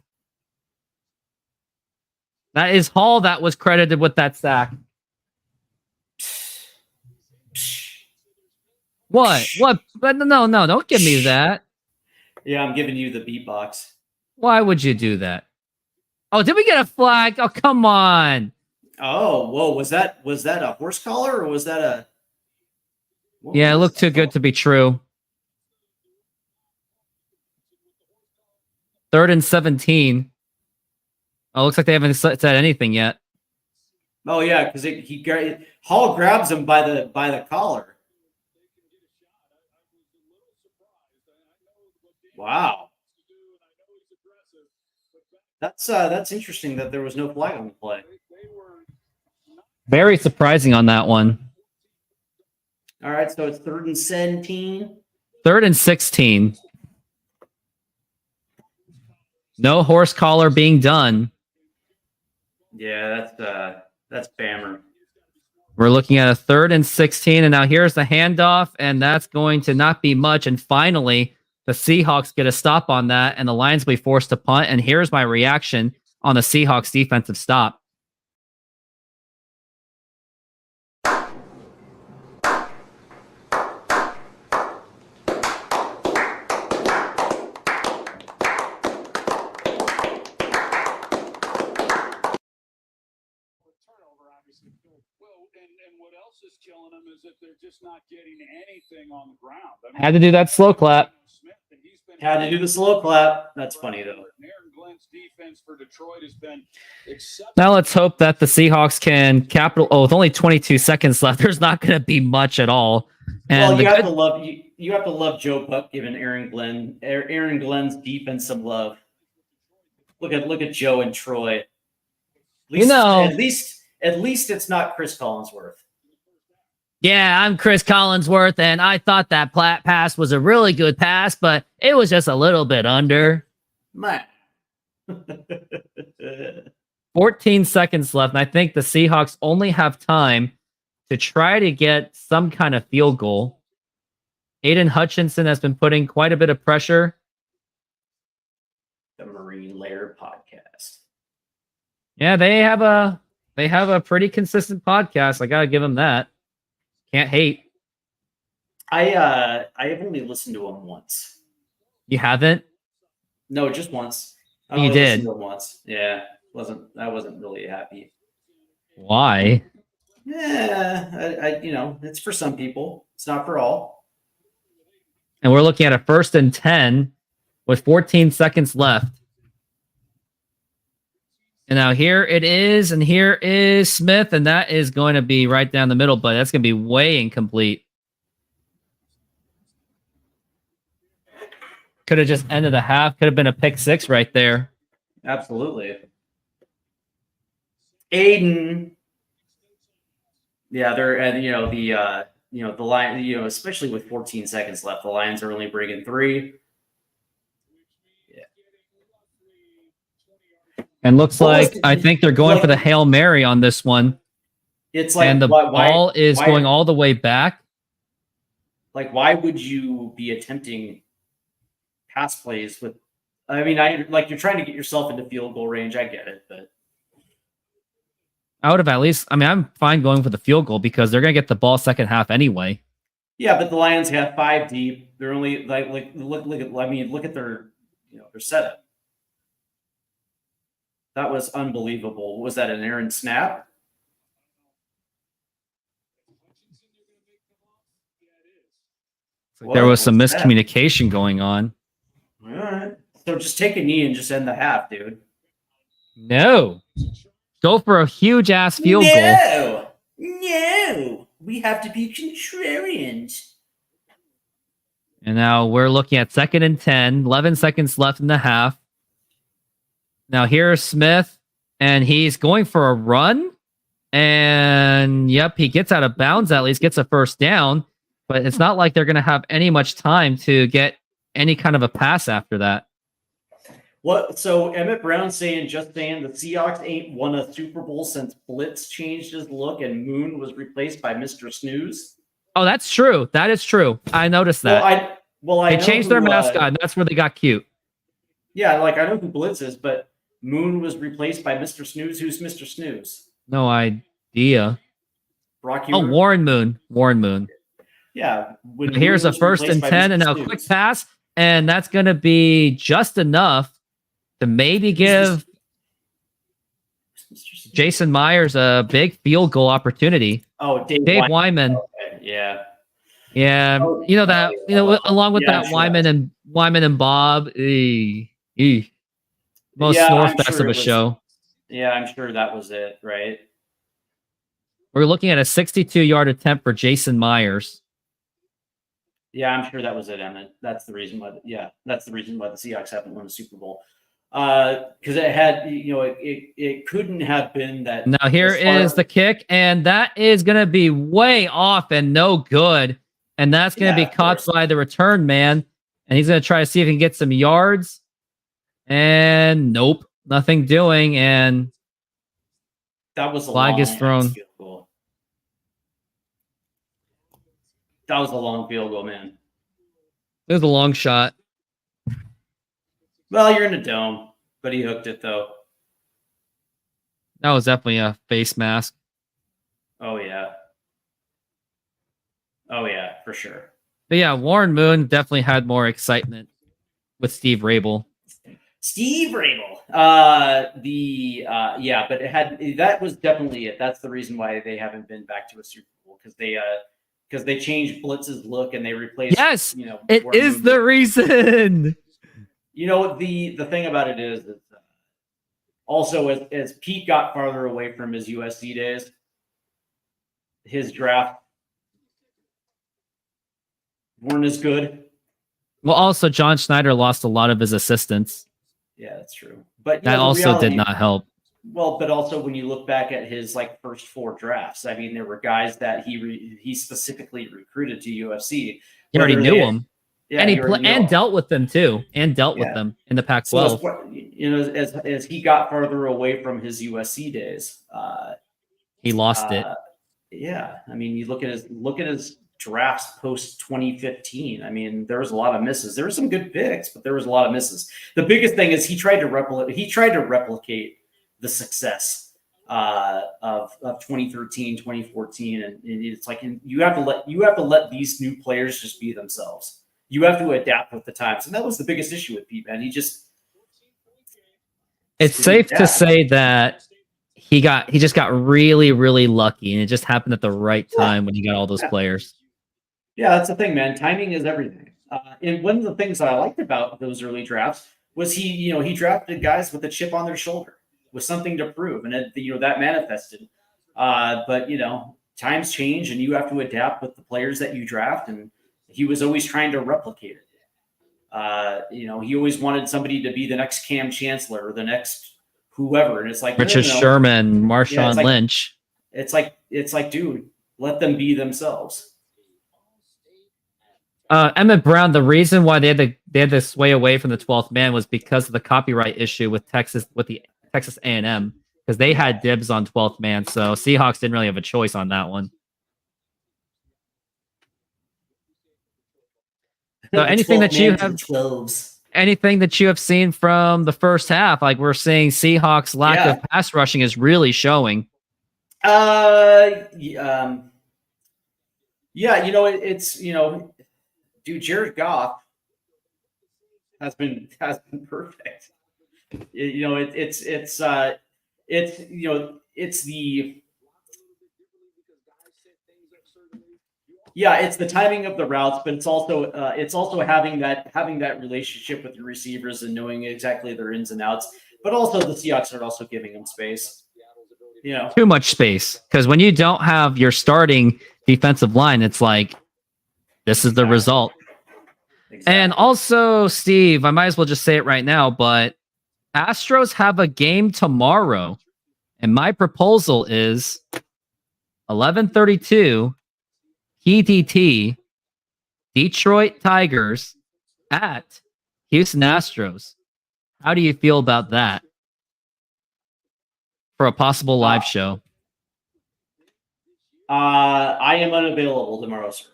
That is Hall that was credited with that sack. What? But no, don't give me that. Yeah, I'm giving you the beatbox. Why would you do that? Oh, did we get a flag? Oh, come on. Oh, whoa, was that a horse collar or was that a... Yeah, it looked too good to be true. 3rd and 17. Oh, looks like they haven't said anything yet. Oh yeah, because Hall grabs him by the collar. Wow, that's interesting that there was no flag on the play. Very surprising on that one. All right, so it's 3rd and 17. 3rd and 16. No horse collar being done. Yeah, that's Bammer. We're looking at a 3rd and 16, and now here's the handoff, and that's going to not be much. And finally, the Seahawks get a stop on that, and the Lions will be forced to punt. And here's my reaction on the Seahawks defensive stop. Well, and what else is killing them is that they're just not getting anything on the ground. I mean, Had to do that slow clap. Had to do the slow clap. That's funny though. Aaron Glenn's defense for Detroit has been exceptional. Now let's hope that the Seahawks can with only 22 seconds left, there's not going to be much at all. And well, you have to love Joe Buck giving Aaron Glenn's defense some love. Look at Joe and Troy. At least it's not Chris Collinsworth. Yeah, I'm Chris Collinsworth, and I thought that pass was a really good pass, but it was just a little bit under. Man. 14 seconds left, and I think the Seahawks only have time to try to get some kind of field goal. Aiden Hutchinson has been putting quite a bit of pressure. The Marine Lair podcast. Yeah, they have a pretty consistent podcast. I gotta give them that. Can't hate. I have only listened to them once. You haven't? No, just once. You did once. Yeah, I wasn't really happy. Why? Yeah, it's for some people. It's not for all. And we're looking at a 1st and 10 with 14 seconds left. And now here it is, and here is Smith, and that is going to be right down the middle, but that's going to be way incomplete. Could have just ended the half. Could have been a pick 6 right there. Absolutely. Aiden. Yeah, they're the Lions, especially with 14 seconds left, the Lions are only bringing 3. And looks like I think they're going for the Hail Mary on this one. It's like, and the ball is going all the way back. Like, why would you be attempting pass plays with? I mean, you're trying to get yourself into field goal range. I get it, but I would have at least. I mean, I'm fine going for the field goal because they're going to get the ball second half anyway. Yeah, but the Lions have 5 deep. They're only look at their their setup. That was unbelievable. Was that an errant snap? There was some miscommunication going on. All right. So just take a knee and just end the half, dude. No. Go for a huge ass field goal. No. We have to be contrarians. And now we're looking at 2nd and 10, 11 seconds left in the half. Now here's Smith, and he's going for a run. And yep, he gets out of bounds, at least gets a first down. But it's not like they're going to have any much time to get any kind of a pass after that. What? So Emmett Brown saying the Seahawks ain't won a Super Bowl since Blitz changed his look and Moon was replaced by Mr. Snooze. Oh, that's true. That is true. I noticed that. I they know changed their mascot, and that's where they got cute. Yeah, like I know who Blitz is, but Moon was replaced by Mr. Snooze. Who's Mr. Snooze? No idea. Brock Oh, Warren Moon. Warren Moon. Yeah. Here's a 1st and 10, and now quick pass, and that's going to be just enough to maybe give Jason Myers a big field goal opportunity. Oh, Dave Wyman. Okay. Yeah. Yeah, you know that. You know, along with that, Wyman and Bob. Most snore fest of a show. Yeah, I'm sure that was it, right? We're looking at a 62-yard attempt for Jason Myers. Yeah, I'm sure that was it, Emmett. That's the reason why. That's the reason why the Seahawks haven't won a Super Bowl. Because it had, it couldn't have been that. Now here is the kick, and that is going to be way off and no good. And that's going to be caught by the return man. And he's going to try to see if he can get some yards. And nope, nothing doing. And that was a flag is thrown. Field goal. That was a long field goal, man. It was a long shot. Well, you're in a dome, but he hooked it though. That was definitely a face mask. Oh yeah. Oh yeah, for sure. But yeah, Warren Moon definitely had more excitement with Steve Rabel. Steve Rabel. But that was definitely it. That's the reason why they haven't been back to a Super Bowl, because they changed Blitz's look and they replaced. Yes, it is the reason. The thing about it is that also as Pete got farther away from his USC days, his draft weren't as good. Well, also John Schneider lost a lot of his assistants. Yeah, that's true. But that also did not help. Well, but also when you look back at his first 4 drafts, I mean, there were guys that he specifically recruited to UFC. He already knew them. Yeah, and he dealt with them too, and dealt with them in the Pac-12. So as he got farther away from his USC days, he lost it. Yeah, I mean, you look at his drafts post 2015. I mean, there was a lot of misses. There were some good picks, but there was a lot of misses. The biggest thing is he tried to replicate the success of 2013, 2014, and it's like you have to let these new players just be themselves. You have to adapt with the times, and that was the biggest issue with Pete, man. It's safe to say that he just got really, really lucky, and it just happened at the right time when he got all those players. Yeah, that's the thing, man. Timing is everything. And one of the things that I liked about those early drafts was he drafted guys with a chip on their shoulder, with something to prove, and that manifested. But times change, and you have to adapt with the players that you draft, and he was always trying to replicate it. He always wanted somebody to be the next Cam Chancellor or the next whoever, and it's like Richard Sherman, Marshawn Lynch. It's like, dude, let them be themselves. Emmett Brown, the reason why they had to sway away from the 12th man was because of the copyright issue with the Texas A&M, because they had dibs on 12th man, so Seahawks didn't really have a choice on that one. So anything that you have seen from the first half, like we're seeing Seahawks lack of pass rushing is really showing. Dude, Jared Goff has been perfect. It's the timing of the routes, but it's also having that relationship with your receivers and knowing exactly their ins and outs. But also the Seahawks are also giving them space. Too much space, because when you don't have your starting defensive line, it's like this is the result. Exactly. And also, Steve, I might as well just say it right now, but Astros have a game tomorrow, and my proposal is 11:32 PDT, Detroit Tigers at Houston Astros. How do you feel about that for a possible live show? I am unavailable tomorrow, sir.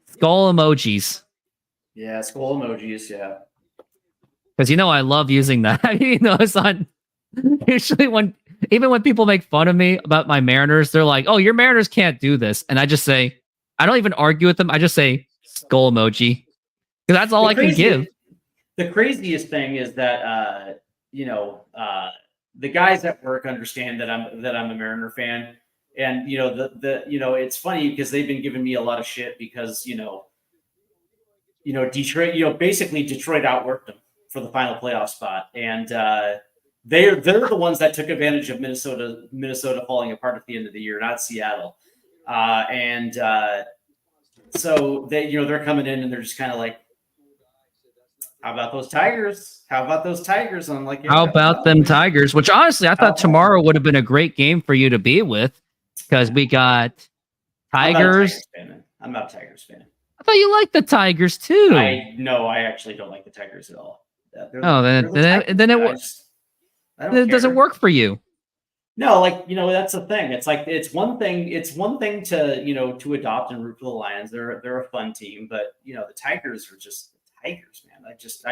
Skull emojis. Yeah, skull emojis. Yeah. Because I love using that. It's on. Usually, even when people make fun of me about my Mariners, they're like, "Oh, your Mariners can't do this," and I just say, I don't even argue with them. I just say skull emoji because that's all I can give. The craziest thing is that the guys at work understand that I'm a Mariner fan, and it's funny because they've been giving me a lot of shit because Detroit, basically Detroit outworked them for the final playoff spot, and they're the ones that took advantage of Minnesota falling apart at the end of the year, not Seattle, so they're coming in and they're just kind of like, how about those Tigers? How about those Tigers? And I'm like, how about them Tigers? Which honestly, I thought tomorrow would have been a great game for you to be with because we got Tigers. I'm not a Tigers fan. I thought you liked the Tigers too. I actually don't like the Tigers at all. Then it doesn't work for you. No, that's the thing. It's like it's one thing to to adopt and root for the Lions. They're a fun team, but the Tigers are just Tigers, man. It's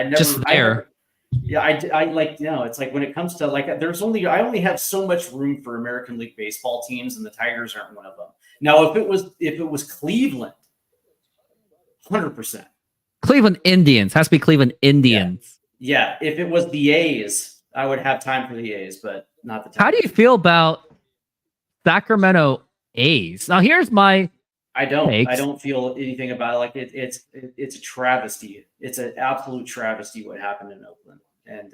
like when it comes to I only have so much room for American League Baseball teams, and the Tigers aren't one of them. Now, if it was Cleveland, 100%. Cleveland Indians has to be Cleveland Indians. Yeah, if it was the A's, I would have time for the A's, but not the Tigers. How do you feel about Sacramento A's? Now, here's my I don't feel anything about it. It's a travesty. It's an absolute travesty what happened in Oakland. And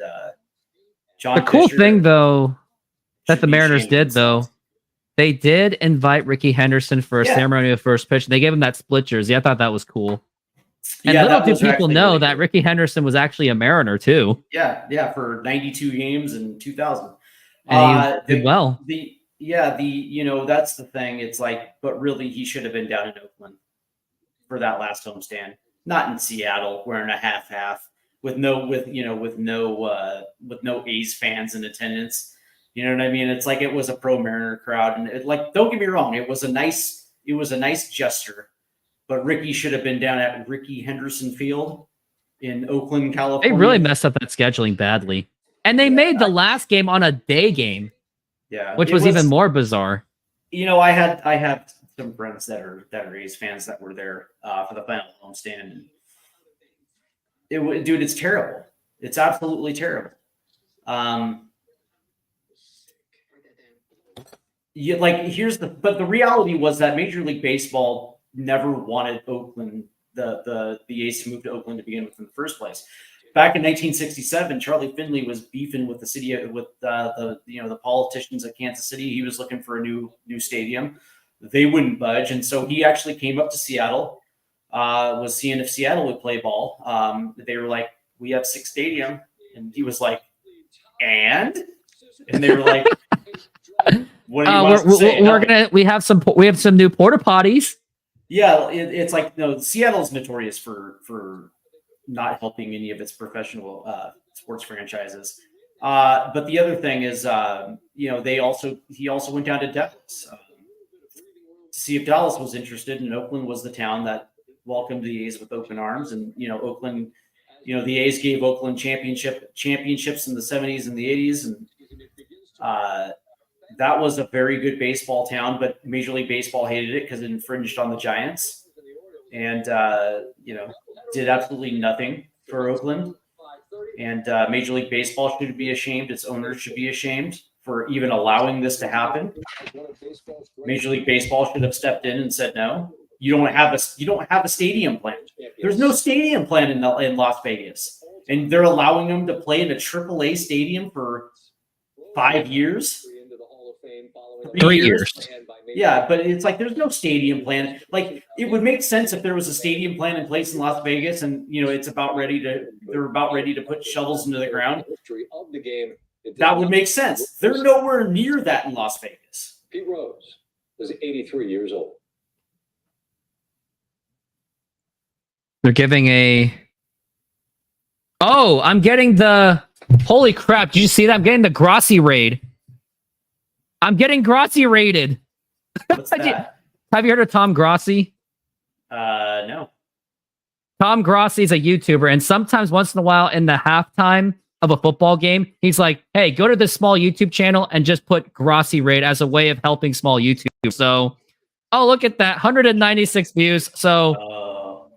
John. The cool thing, though, that the Mariners did, though, they did invite Ricky Henderson for a ceremony of first pitch. They gave him that split jersey. I thought that was cool. And little do people know that Ricky Henderson was actually a Mariner too. Yeah, for 92 games in 2000. And he did well. That's the thing. It's like, but really, he should have been down in Oakland for that last homestand, not in Seattle, wearing a half with no A's fans in attendance. You know what I mean? It's like it was a pro Mariner crowd, and don't get me wrong, it was a nice gesture. But Ricky should have been down at Ricky Henderson Field in Oakland, California. They really messed up that scheduling badly. And they made the last game on a day game. Yeah. Which was even more bizarre. I had some friends that are A's fans that were there for the final homestand. Dude, it's terrible. It's absolutely terrible. But the reality was that Major League Baseball never wanted Oakland, the A's to move to Oakland to begin with in the first place. Back in 1967, Charlie Finley was beefing with the politicians at Kansas City. He was looking for a new stadium. They wouldn't budge, and so he actually came up to Seattle. Was seeing if Seattle would play ball. They were like, "We have 6 stadium," and he was like, "And they were like, "What do you want to say?" We have some new porta potties. Yeah, it's like Seattle's notorious for not helping any of its professional sports franchises. But the other thing is, he also went down to Dallas to see if Dallas was interested, and Oakland was the town that welcomed the A's with open arms. And Oakland, the A's gave Oakland championships in the 70s and the 80s, and that was a very good baseball town, but Major League Baseball hated it because it infringed on the Giants and, did absolutely nothing for Oakland. And Major League Baseball should be ashamed. Its owners should be ashamed for even allowing this to happen. Major League Baseball should have stepped in and said, no, you don't have a stadium plan. There's no stadium plan in Las Vegas. And they're allowing them to play in a AAA stadium for 5 years. 3 years. Yeah, but it's like there's no stadium plan. Like it would make sense if there was a stadium plan in place in Las Vegas, and they're about ready to put shovels into the ground. That would make sense. They're nowhere near that in Las Vegas. Pete Rose was 83 years old. They're giving Oh, I'm getting the... Holy crap, did you see that? I'm getting the Grossi raid. I'm getting Grossi raided. What's that? Have you heard of Tom Grossi? No. Tom Grossi is a YouTuber, and sometimes once in a while in the halftime of a football game, he's like, hey, go to this small YouTube channel and just put Grossi raid as a way of helping small YouTube. So, oh, look at that. 196 views. So,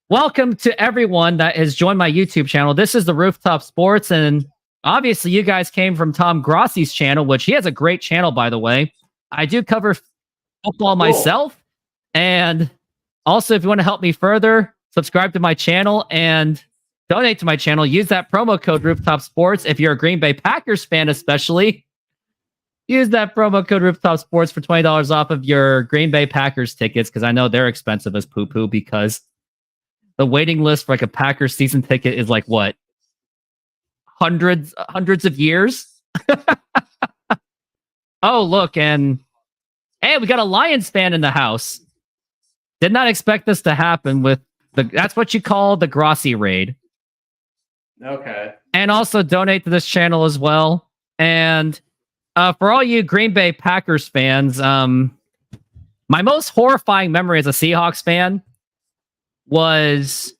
welcome to everyone that has joined my YouTube channel. This is the Rooftop Sports, and obviously you guys came from Tom Grossi's channel, which he has a great channel, by the way. I do cover football myself, and also if you want to help me further, subscribe to my channel and donate to my channel. Use that promo code Rooftop Sports if you're a Green Bay Packers fan, especially. Use that promo code Rooftop Sports for $20 off of your Green Bay Packers tickets, because I know they're expensive as poo-poo, because the waiting list for like a Packers season ticket is like what? Hundreds of years? Oh, look, and hey, we got a Lions fan in the house. Did not expect this to happen with that's what you call the Grossi raid. Okay. And also donate to this channel as well. And for all you Green Bay Packers fans, my most horrifying memory as a Seahawks fan was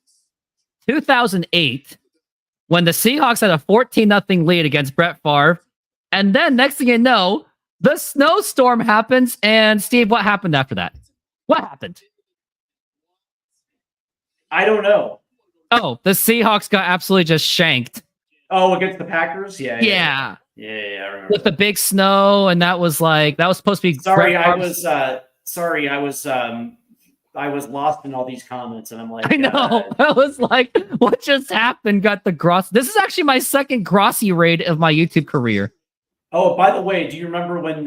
2008 when the Seahawks had a 14-0 lead against Brett Favre. And then next thing you know, the snowstorm happens. And Steve, what happened after that? What happened? I don't know. Oh, the Seahawks got absolutely just shanked. Oh, against the Packers? Yeah. Yeah. I remember. With the big snow, and that was supposed to be... Sorry, I was lost in all these comments, and I'm like... I know. I was like, what just happened? Got the Grossi... This is actually my second Grossi raid of my YouTube career. Oh, by the way, do you remember when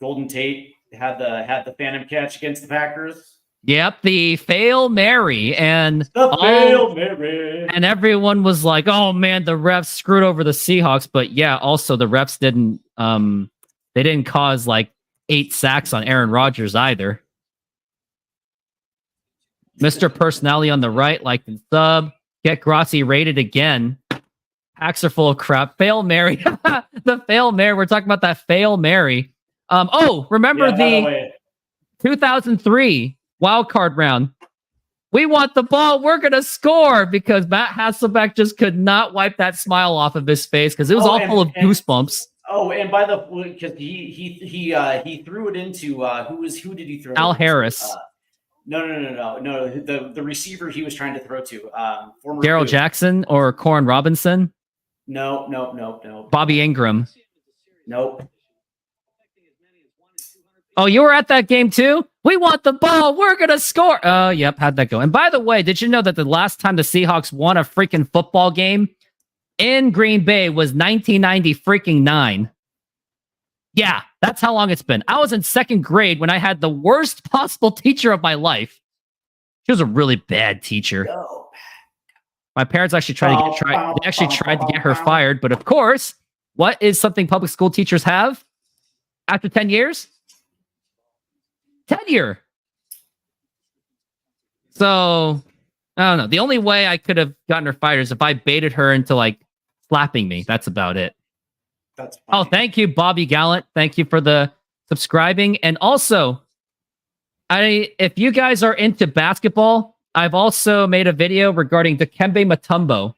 Golden Tate had the phantom catch against the Packers? Yep, the Fail Mary, and and everyone was like, "Oh man, the refs screwed over the Seahawks." But yeah, also the refs didn't cause like 8 sacks on Aaron Rodgers either. Mr. Personality on the right, like and sub, get Grossi rated again. Packs are full of crap. Fail Mary, the Fail Mary. We're talking about that Fail Mary. Remember the 2003 wild card round? We want the ball. We're going to score, because Matt Hasselbeck just could not wipe that smile off of his face because it was all full of goosebumps. Oh, and by the way, because he threw it into who did he throw? Al Harris. No. The receiver he was trying to throw to. Former Daryl Jackson or Corn Robinson? No. Bobby Ingram. Nope. Oh, you were at that game too? We want the ball. We're going to score. Oh, yep. How'd that go? And by the way, did you know that the last time the Seahawks won a freaking football game in Green Bay was 1999? Yeah, that's how long it's been. I was in 2nd grade when I had the worst possible teacher of my life. She was a really bad teacher. No. My parents actually tried to get her fired, but of course, what is something public school teachers have after 10 years? Tenure. So, I don't know. The only way I could have gotten her fired is if I baited her into like slapping me. That's about it. That's funny. Oh, thank you, Bobby Gallant. Thank you for the subscribing. And also, if you guys are into basketball, I've also made a video regarding Dikembe Mutombo.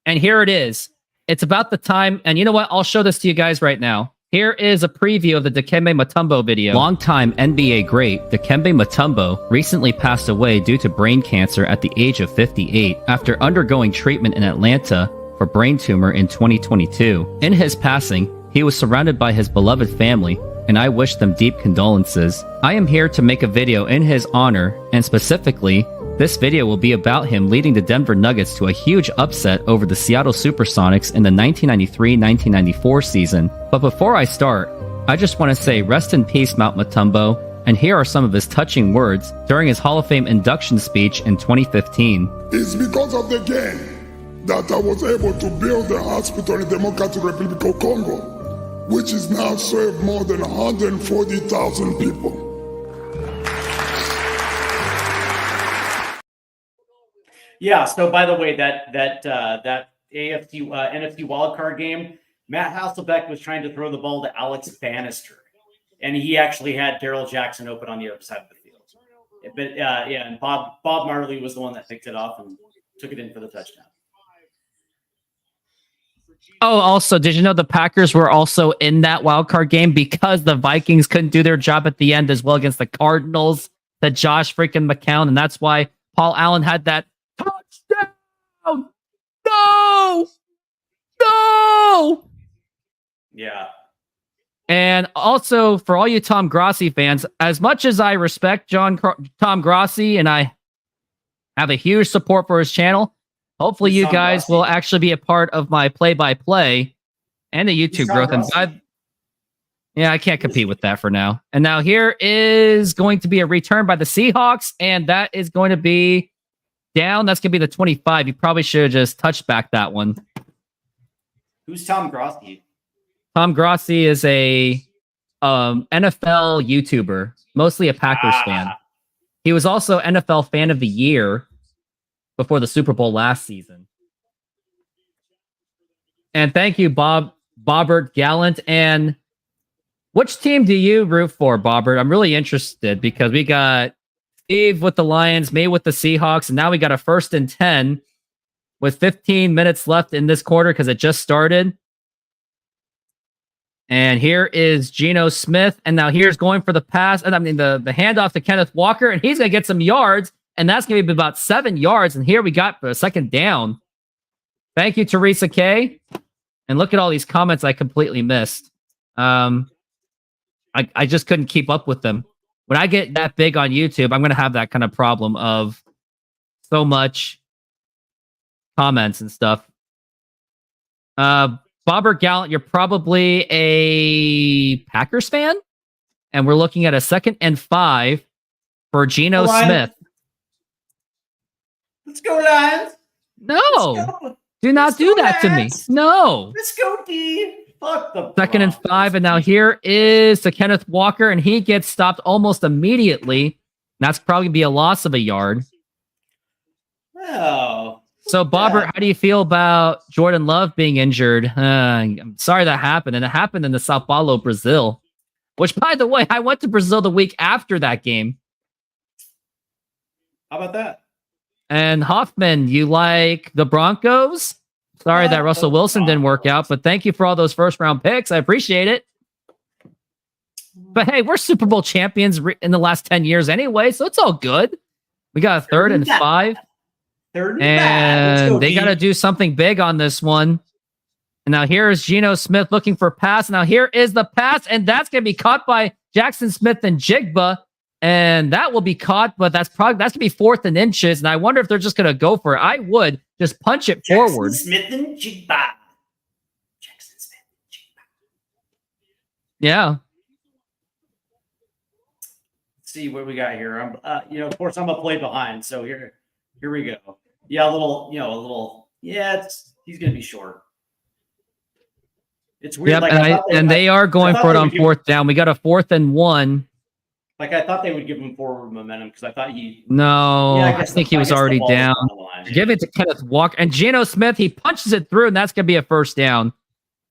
And here it is. It's about the time, and you know what? I'll show this to you guys right now. Here is a preview of the Dikembe Mutombo video. Longtime NBA great Dikembe Mutombo recently passed away due to brain cancer at the age of 58 after undergoing treatment in Atlanta for brain tumor in 2022. In his passing, he was surrounded by his beloved family, and I wish them deep condolences. I am here to make a video in his honor, and specifically, this video will be about him leading the Denver Nuggets to a huge upset over the Seattle Supersonics in the 1993-1994 season. But before I start, I just want to say rest in peace, Mount Mutombo, and here are some of his touching words during his Hall of Fame induction speech in 2015. It's because of the game that I was able to build a hospital in Democratic Republic of Congo, which is now served more than 140,000 people. Yeah. So by the way, that AFC NFC wildcard game, Matt Hasselbeck was trying to throw the ball to Alex Bannister, and he actually had Daryl Jackson open on the other side of the field. But and Bob Marley was the one that picked it off and took it in for the touchdown. Oh, also, did you know the Packers were also in that wild card game because the Vikings couldn't do their job at the end as well against the Cardinals, the Josh freaking McCown, and that's why Paul Allen had that touchdown. No. Yeah. And also, for all you Tom Grossi fans, as much as I respect Tom Grossi and I have a huge support for his channel, hopefully you guys will actually be a part of my play-by-play and the YouTube growth. And I can't compete with that for now. And now here is going to be a return by the Seahawks, and that is going to be down. That's going to be the 25. You probably should have just touched back that one. Who's Tom Grossi? Tom Grossi is a NFL YouTuber, mostly a Packers fan. He was also NFL Fan of the Year before the Super Bowl last season. And thank you, Bobbert Gallant. And which team do you root for, Bobbert? I'm really interested because we got Steve with the Lions, me with the Seahawks, and now we got a 1st and 10 with 15 minutes left in this quarter because it just started. And here is Geno Smith. And now here's going for the pass. And I mean, the handoff to Kenneth Walker. And he's going to get some yards. And that's going to be about 7 yards. And here we got for a second down. Thank you, Teresa K. And look at all these comments I completely missed. I just couldn't keep up with them. When I get that big on YouTube, I'm going to have that kind of problem of so much comments and stuff. Bobbert Gallant, you're probably a Packers fan, and we're looking at a 2nd and 5 for Geno Smith. Let's go, Lions. No, do not do that to me. No. Let's go, D. Fuck the 2nd and 5, and now here is to Kenneth Walker, and he gets stopped almost immediately. That's probably be a loss of a yard. Oh. So, Bobbert, how do you feel about Jordan Love being injured? I'm sorry that happened, and it happened in the Sao Paulo, Brazil. Which, by the way, I went to Brazil the week after that game. How about that? And Hoffman, you like the Broncos? Sorry that Russell Wilson didn't work out, but thank you for all those first-round picks. I appreciate it. But hey, we're Super Bowl champions in the last 10 years anyway, so it's all good. We got a 3rd and 5. And they got to do something big on this one. And now here is Geno Smith looking for a pass. Now here is the pass, and that's going to be caught by Jackson Smith and Jigba. And that will be caught, but that's going to be 4th and inches. And I wonder if they're just going to go for it. I would just punch it forward. Smith and Jigba. Jackson Smith and Jigba. Yeah. Let's see what we got here. Of course, I'm a play behind. So here we go. Yeah, he's going to be short. It's weird. Yep, they are going for it on 4th down. We got a 4th and 1. Like, I thought they would give him forward momentum because I thought No, I think he was already down. Give it to Kenneth Walker. And Geno Smith, he punches it through, and that's going to be a 1st down.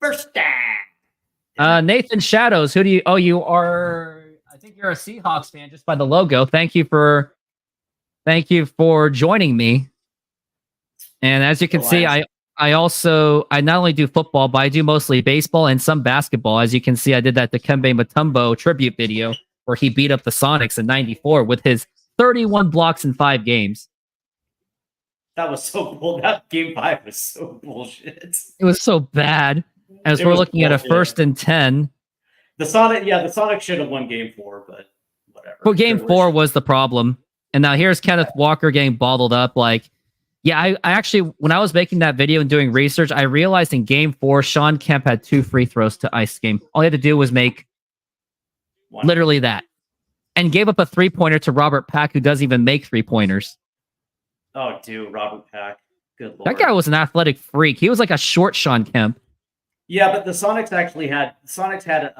First down. Nathan Shadows, you are, I think you're a Seahawks fan just by the logo. Thank you for joining me. And as you can see, I not only do football, but I do mostly baseball and some basketball. As you can see, I did that Dikembe Mutombo tribute video where he beat up the Sonics in '94 with his 31 blocks in 5 games. That was so cool. That game 5 was so bullshit. It was so bad. As we're looking at a 1st and 10. The Sonics should have won game 4, but whatever. Well, game 4 was the problem. And now here's Kenneth Walker getting bottled up. I actually, when I was making that video and doing research, I realized in game 4, Sean Kemp had 2 free throws to ice game. All he had to do was make literally that. And gave up a 3-pointer to Robert Pack, who doesn't even make 3-pointers. Oh, dude, Robert Pack. Good lord. That guy was an athletic freak. He was like a short Sean Kemp. Yeah, but the Sonics had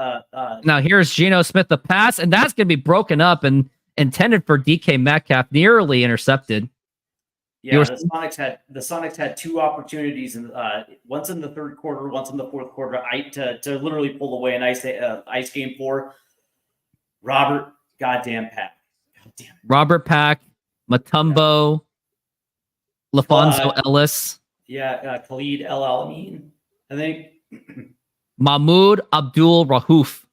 Now here's Geno Smith, the pass, and that's going to be broken up and intended for DK Metcalf, nearly intercepted. Yeah, the Sonics had two opportunities, and once in the third quarter, once in the fourth quarter, to literally pull away an ice game 4. Robert goddamn Pack. Robert Pack, Mutombo, LaFonso Ellis. Yeah, Khalid El Alamin, I think. Mahmoud Abdul Rahouf.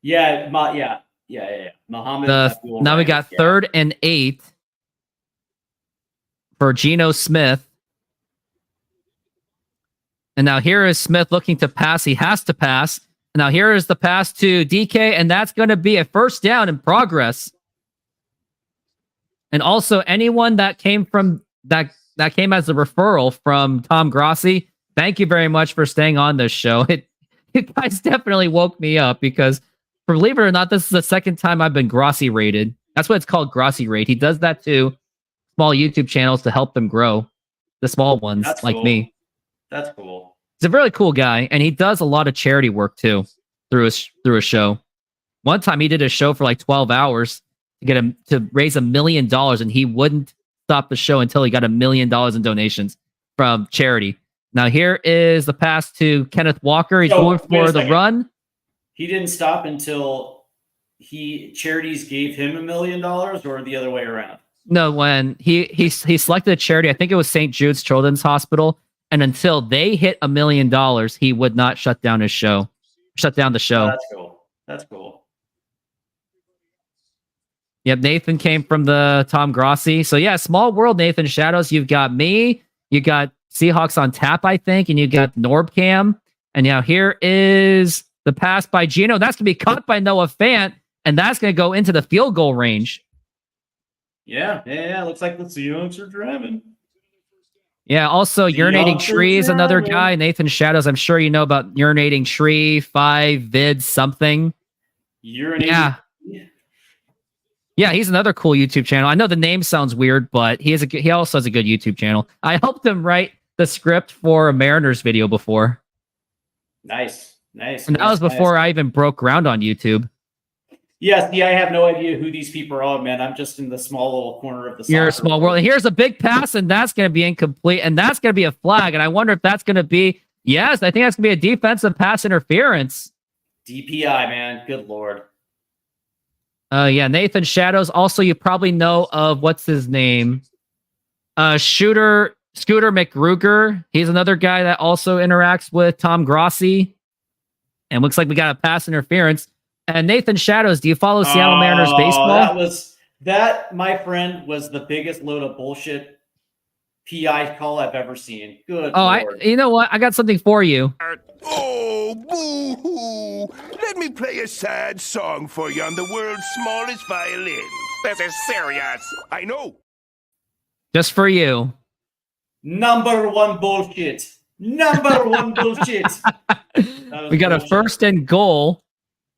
Yeah. Muhammad Abdul now we Rahouf, got 3rd and 8 for Geno Smith. And now here is Smith looking to pass. He has to pass. And now here is the pass to DK, and that's going to be a first down in progress. And also anyone that came from that came as a referral from Tom Grossi, thank you very much for staying on this show. You guys definitely woke me up because, believe it or not, this is the second time I've been Grossi rated. That's what it's called, Grossi rate. He does that to small YouTube channels to help them grow, the small ones. That's like cool. me. That's cool. He's a really cool guy, and he does a lot of charity work too through a show. One time he did a show for like 12 hours to get him to raise $1 million, and he wouldn't stop the show until he got $1 million in donations from charity. Now here is the pass to Kenneth Walker. He's going for the run. He didn't stop until charities gave him $1 million, or the other way around. No, when he selected a charity, I think it was St. Jude's Children's Hospital, and until they hit $1 million, he would not shut down the show. Oh, that's cool. That's cool. Yep, Nathan came from the Tom Grossi. So yeah, small world, Nathan Shadows. You've got me, you got Seahawks on tap, I think, and you got Norbcam. And now here is the pass by Geno. That's going to be caught by Noah Fant, and that's going to go into the field goal range. Yeah. Looks like the Seahawks are driving. Yeah, also Urinating Tree is another guy. Nathan Shadows, I'm sure you know about Urinating Tree, 5 vid something. Urinating. Yeah, he's another cool YouTube channel. I know the name sounds weird, but he also has a good YouTube channel. I helped him write the script for a Mariners video before. Nice. And that was before I even broke ground on YouTube. Yes, I have no idea who these people are, man. I'm just in the small little corner of the You're a small world. And here's a big pass, and that's going to be incomplete, and that's going to be a flag. And I wonder if that's going to be, yes, I think that's going to be a defensive pass interference. DPI, man. Good Lord. Yeah, Nathan Shadows. Also, you probably know of, what's his name? Scooter McRuger. He's another guy that also interacts with Tom Grossi. And looks like we got a pass interference. And Nathan Shadows, do you follow Seattle Mariners baseball? That, my friend, was the biggest load of bullshit PI call I've ever seen. Good Lord. You know what? I got something for you. Oh, boo-hoo. Let me play a sad song for you on the world's smallest violin. This is serious. I know. Just for you. Number one bullshit. Number one bullshit. We got a 1st and goal.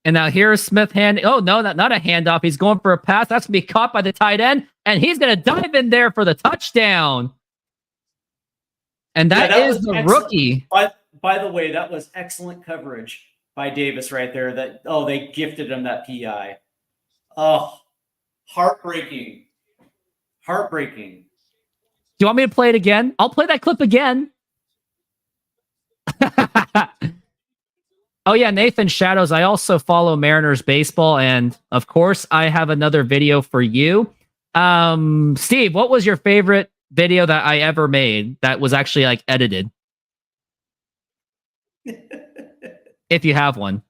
And now here's Smith oh, no, not a handoff. He's going for a pass. That's going to be caught by the tight end. And he's going to dive in there for the touchdown. And that is the excellent rookie. By the way, that was excellent coverage by Davis right there. They gifted him that PI. Oh, heartbreaking. Heartbreaking. Do you want me to play it again? I'll play that clip again. Oh, yeah, Nathan Shadows. I also follow Mariners baseball. And, of course, I have another video for you. Steve, what was your favorite video that I ever made that was actually, like, edited? If you have one.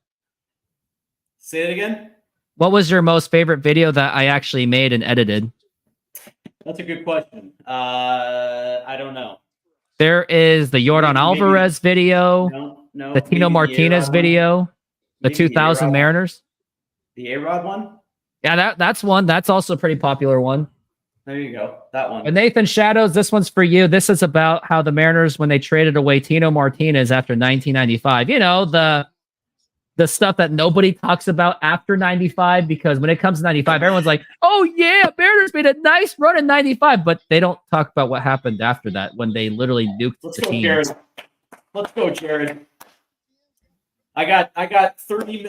Say it again? What was your most favorite video that I actually made and edited? That's a good question. I don't know. There is the Yordan Alvarez video. No, the Tino Martinez video, the 2000 Mariners. The A-Rod one? Yeah, that's one. That's also a pretty popular one. There you go. That one. And Nathan Shadows, this one's for you. This is about how the Mariners, when they traded away Tino Martinez after 1995, you know, the stuff that nobody talks about after 95, because when it comes to 95, everyone's like, oh yeah, Mariners made a nice run in 95, but they don't talk about what happened after that when they literally nuked the team. Jared. Let's go, Jared. I got 30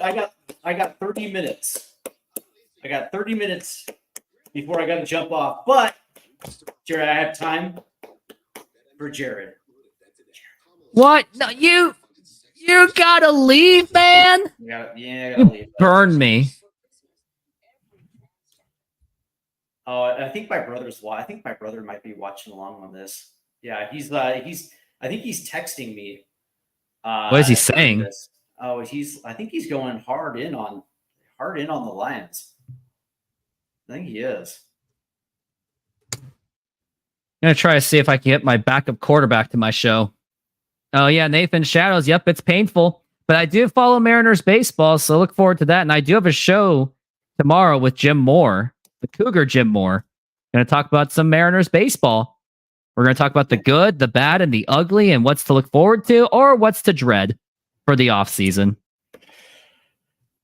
minutes. I got 30 minutes before I got to jump off. But Jared, I have time. for Jared. What? No, you gotta leave, man. Yeah, You burn me. Oh, I think my brother might be watching along on this. Yeah, I think he's texting me. What is he saying? This. Oh, I think he's going hard in on the Lions. I think he is. I'm gonna try to see if I can get my backup quarterback to my show. Oh yeah, Nathan Shadows. Yep, it's painful, but I do follow Mariners baseball, so look forward to that. And I do have a show tomorrow with Jim Moore, the Cougar Jim Moore. Going to talk about some Mariners baseball. We're going to talk about the good, the bad, and the ugly, and what's to look forward to or what's to dread for the off season.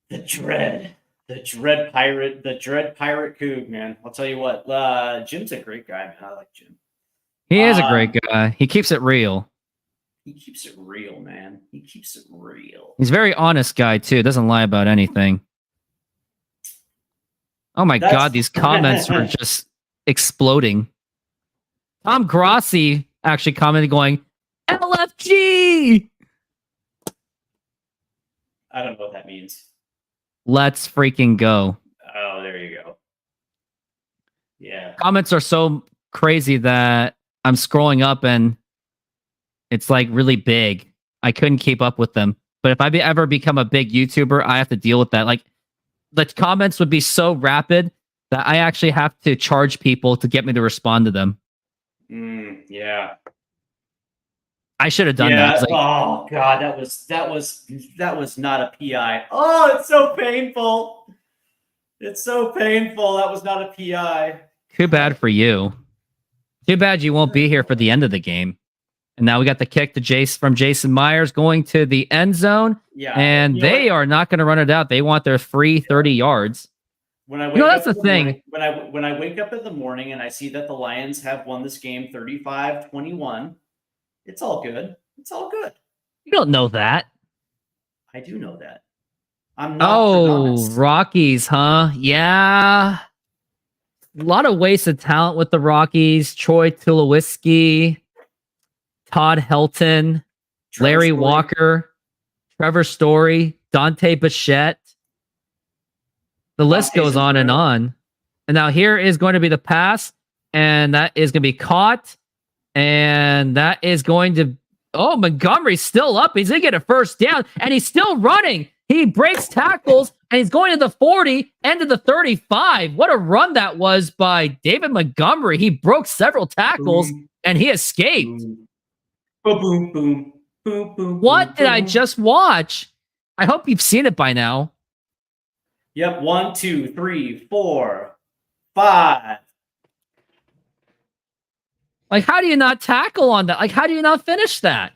The dread pirate Coug, man. I'll tell you what, Jim's a great guy, man. I like Jim. He is a great guy. He keeps it real. He keeps it real, man. He keeps it real. He's a very honest guy, too. Doesn't lie about anything. Oh my God, these comments were just exploding. Tom Grossi actually commented going, LFG! I don't know what that means. Let's freaking go. Oh, there you go. Yeah. Comments are so crazy that I'm scrolling up and it's like really big. I couldn't keep up with them. But if I ever become a big YouTuber, I have to deal with that. Like, the comments would be so rapid that I actually have to charge people to get me to respond to them. Yeah. I should have done that. Like, oh God, that was not a PI. Oh, it's so painful. It's so painful. That was not a PI. Too bad for you. Too bad you won't be here for the end of the game. And now we got the kick to from Jason Myers going to the end zone. Yeah, and they are not going to run it out. They want their free 30 yards. When I wake that's the thing. Morning, when I wake up in the morning and I see that the Lions have won this game 35-21, it's all good. It's all good. You don't know that. I do know that. I'm not Rockies, huh? Yeah. A lot of wasted talent with the Rockies. Troy Tulowitzki, Todd Helton, Larry Walker, Trevor Story, Dante Bichette. The list goes on and on. And now here is going to be the pass, and that is going to be caught. And that is going to... Oh, Montgomery's still up. He's going to get a first down, and he's still running. He breaks tackles, and he's going to the 40, end of the 35. What a run that was by David Montgomery. He broke several tackles, and he escaped. Boom, boom, boom, boom, boom. What did I just watch? I hope you've seen it by now. Yep, 1, 2, 3, 4, 5. Like, how do you not tackle on that? Like, how do you not finish that?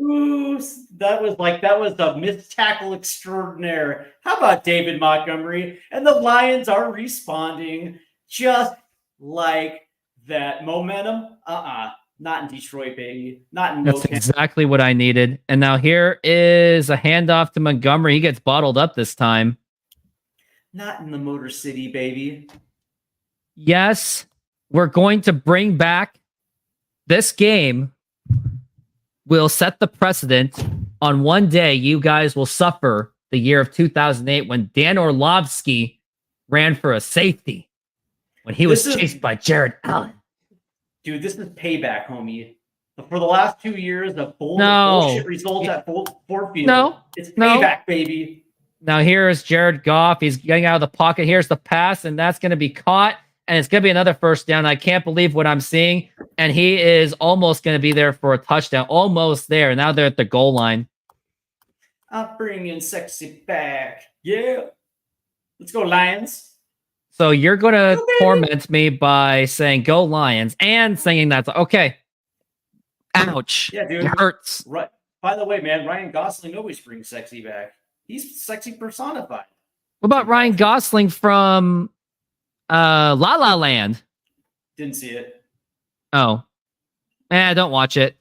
Ooh, that was a missed tackle extraordinaire. How about David Montgomery? And the Lions are responding just like that. Momentum? Not in Detroit, baby. Not in That's exactly what I needed. And now here is a handoff to Montgomery. He gets bottled up this time. Not in the Motor City, baby. Yes, we're going to bring back this game. Will set the precedent on one day you guys will suffer the year of 2008 when Dan Orlovsky ran for a safety when he was chased by Jared Allen. Dude, this is payback, homie. For the last 2 years of bullshit results at Ford Field. It's payback, baby. Now here's Jared Goff. He's getting out of the pocket. Here's the pass, and that's going to be caught. And it's going to be another first down. I can't believe what I'm seeing. And he is almost going to be there for a touchdown. Almost there. Now they're at the goal line. I'm bringing sexy back. Yeah. Let's go, Lions. So you're going to torment me by saying, go Lions, and saying that's okay. Ouch. Yeah, dude. It hurts. Right. By the way, man, Ryan Gosling always brings sexy back. He's sexy personified. What about Ryan Gosling from... La La Land? Didn't see it. Oh. Don't watch it.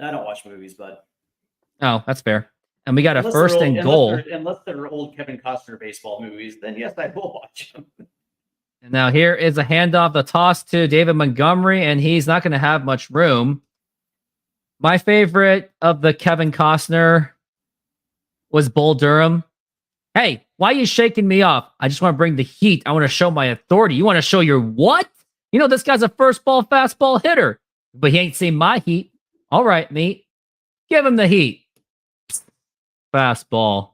I don't watch movies, bud. Oh, that's fair. And we got a first and goal. Unless they're old Kevin Costner baseball movies, then yes, I will watch them. And now here is a handoff, the toss to David Montgomery, and he's not going to have much room. My favorite of the Kevin Costner was Bull Durham. Hey, why are you shaking me off? I just want to bring the heat. I want to show my authority. You want to show your what? You know, this guy's a first ball fastball hitter, but he ain't seen my heat. All right, mate. Give him the heat. Fastball.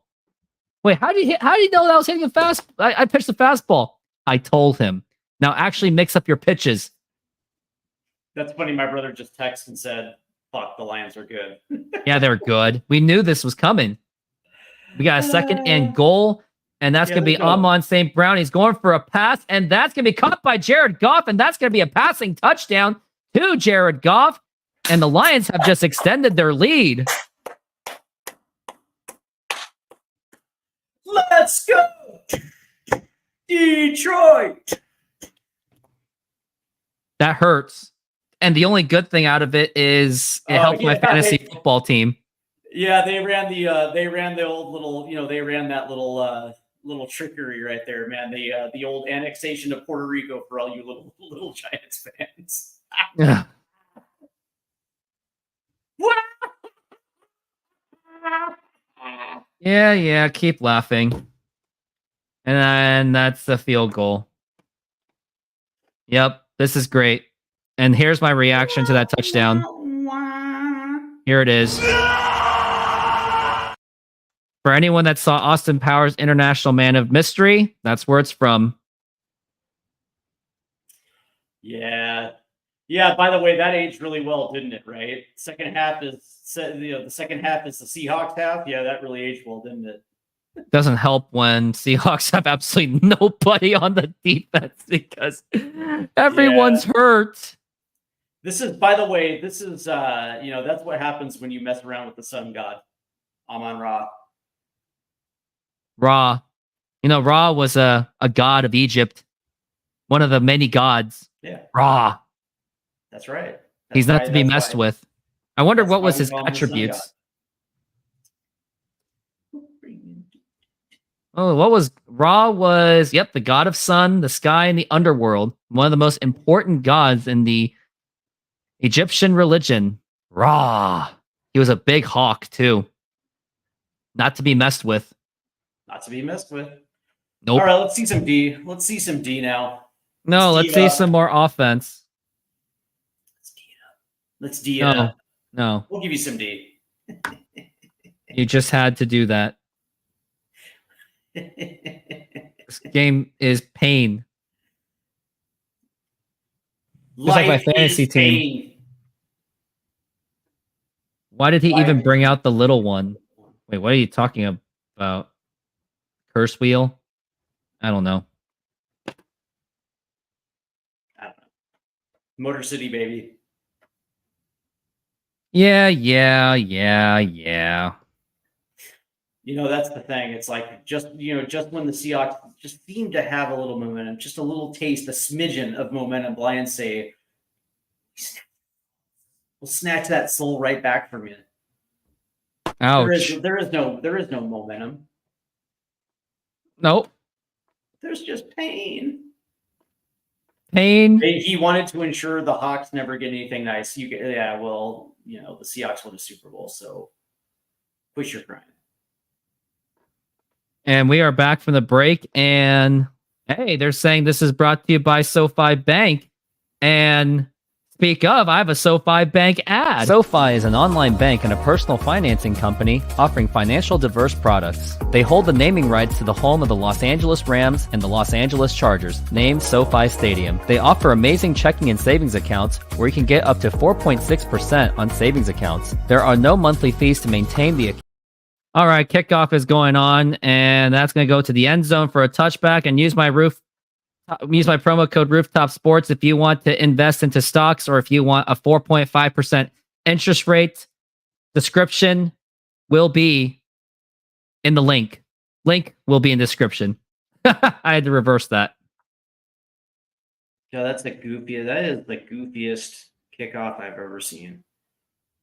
Wait, how did you know that I was hitting a fast? I pitched the fastball. I told him. Now actually mix up your pitches. That's funny. My brother just texted and said, fuck, the Lions are good. Yeah, they're good. We knew this was coming. We got a second and goal, and that's going to be Amon St. Brown. He's going for a pass, and that's going to be caught by Jared Goff, and that's going to be a passing touchdown to Jared Goff, and the Lions have just extended their lead. Let's go, Detroit. That hurts. And the only good thing out of it is it helped my fantasy football team. Yeah, they ran the old little, they ran that little trickery right there, man. The old annexation of Puerto Rico for all you little Giants fans. Yeah. Yeah, keep laughing. And then that's the field goal. Yep, this is great. And here's my reaction to that touchdown. Here it is. For anyone that saw Austin Powers' International Man of Mystery, that's where it's from. Yeah. By the way, that aged really well, didn't it? Right. Second half is the second half is the Seahawks half. Yeah, that really aged well, didn't it? Doesn't help when Seahawks have absolutely nobody on the defense because everyone's hurt. This is, by the way, that's what happens when you mess around with the sun god, Amon-Ra. Ra. Ra was a god of Egypt. One of the many gods. Yeah. Ra. That's right. He's not to be messed with. I wonder what was his attributes. Oh, what was Ra was, the god of sun, the sky, and the underworld. One of the most important gods in the Egyptian religion. Ra. He was a big hawk, too. Not to be messed with. Not to be messed with. Nope. All right, let's see some D. Let's see some D now. No, let's see some more offense. Let's D up. No. We'll give you some D. You just had to do that. This game is pain. Just like my fantasy team. Why did he even bring out the little one? Wait, what are you talking about? Curse wheel? I don't know. Motor City, baby. Yeah. That's the thing. It's like just when the Seahawks just seem to have a little momentum, just a little taste, a smidgen of momentum, Lions say, we'll snatch that soul right back from you. Ouch. There is no momentum. Nope. There's just pain. Pain. He wanted to ensure the Hawks never get anything nice. The Seahawks won a Super Bowl, so quit your crying. And we are back from the break, and hey, they're saying this is brought to you by SoFi Bank. And speak of, I have a SoFi Bank ad. SoFi is an online bank and a personal financing company offering financial diverse products. They hold the naming rights to the home of the Los Angeles Rams and the Los Angeles Chargers, named SoFi Stadium. They offer amazing checking and savings accounts where you can get up to 4.6% on savings accounts. There are no monthly fees to maintain the account. All right, kickoff is going on, and that's going to go to the end zone for a touchback. And use my promo code RoofTopSports if you want to invest into stocks or if you want a 4.5% interest rate. Description will be in the link. Link will be in description. I had to reverse that. Yeah, that is the goofiest kickoff I've ever seen.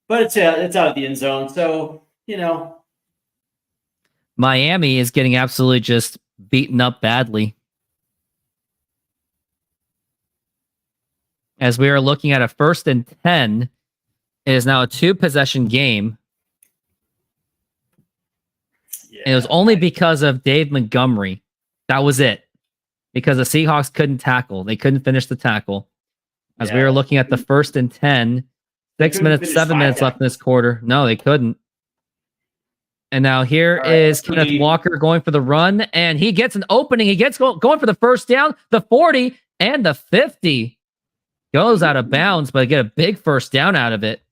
But it's out of the end zone, so Miami is getting absolutely just beaten up badly. As we are looking at a 1st and 10 It is now a 2-possession game. Yeah. And it was only because of Dave Montgomery. That was it. Because the Seahawks couldn't tackle. They couldn't finish the tackle. As we were looking at the 1st and 10, 6 minutes, 7 minutes left in this quarter. No, they couldn't. And now here is Kenneth Walker going for the run, and he gets an opening. He gets going for the first down, the 40, and the 50. Goes out of bounds, but get a big first down out of it.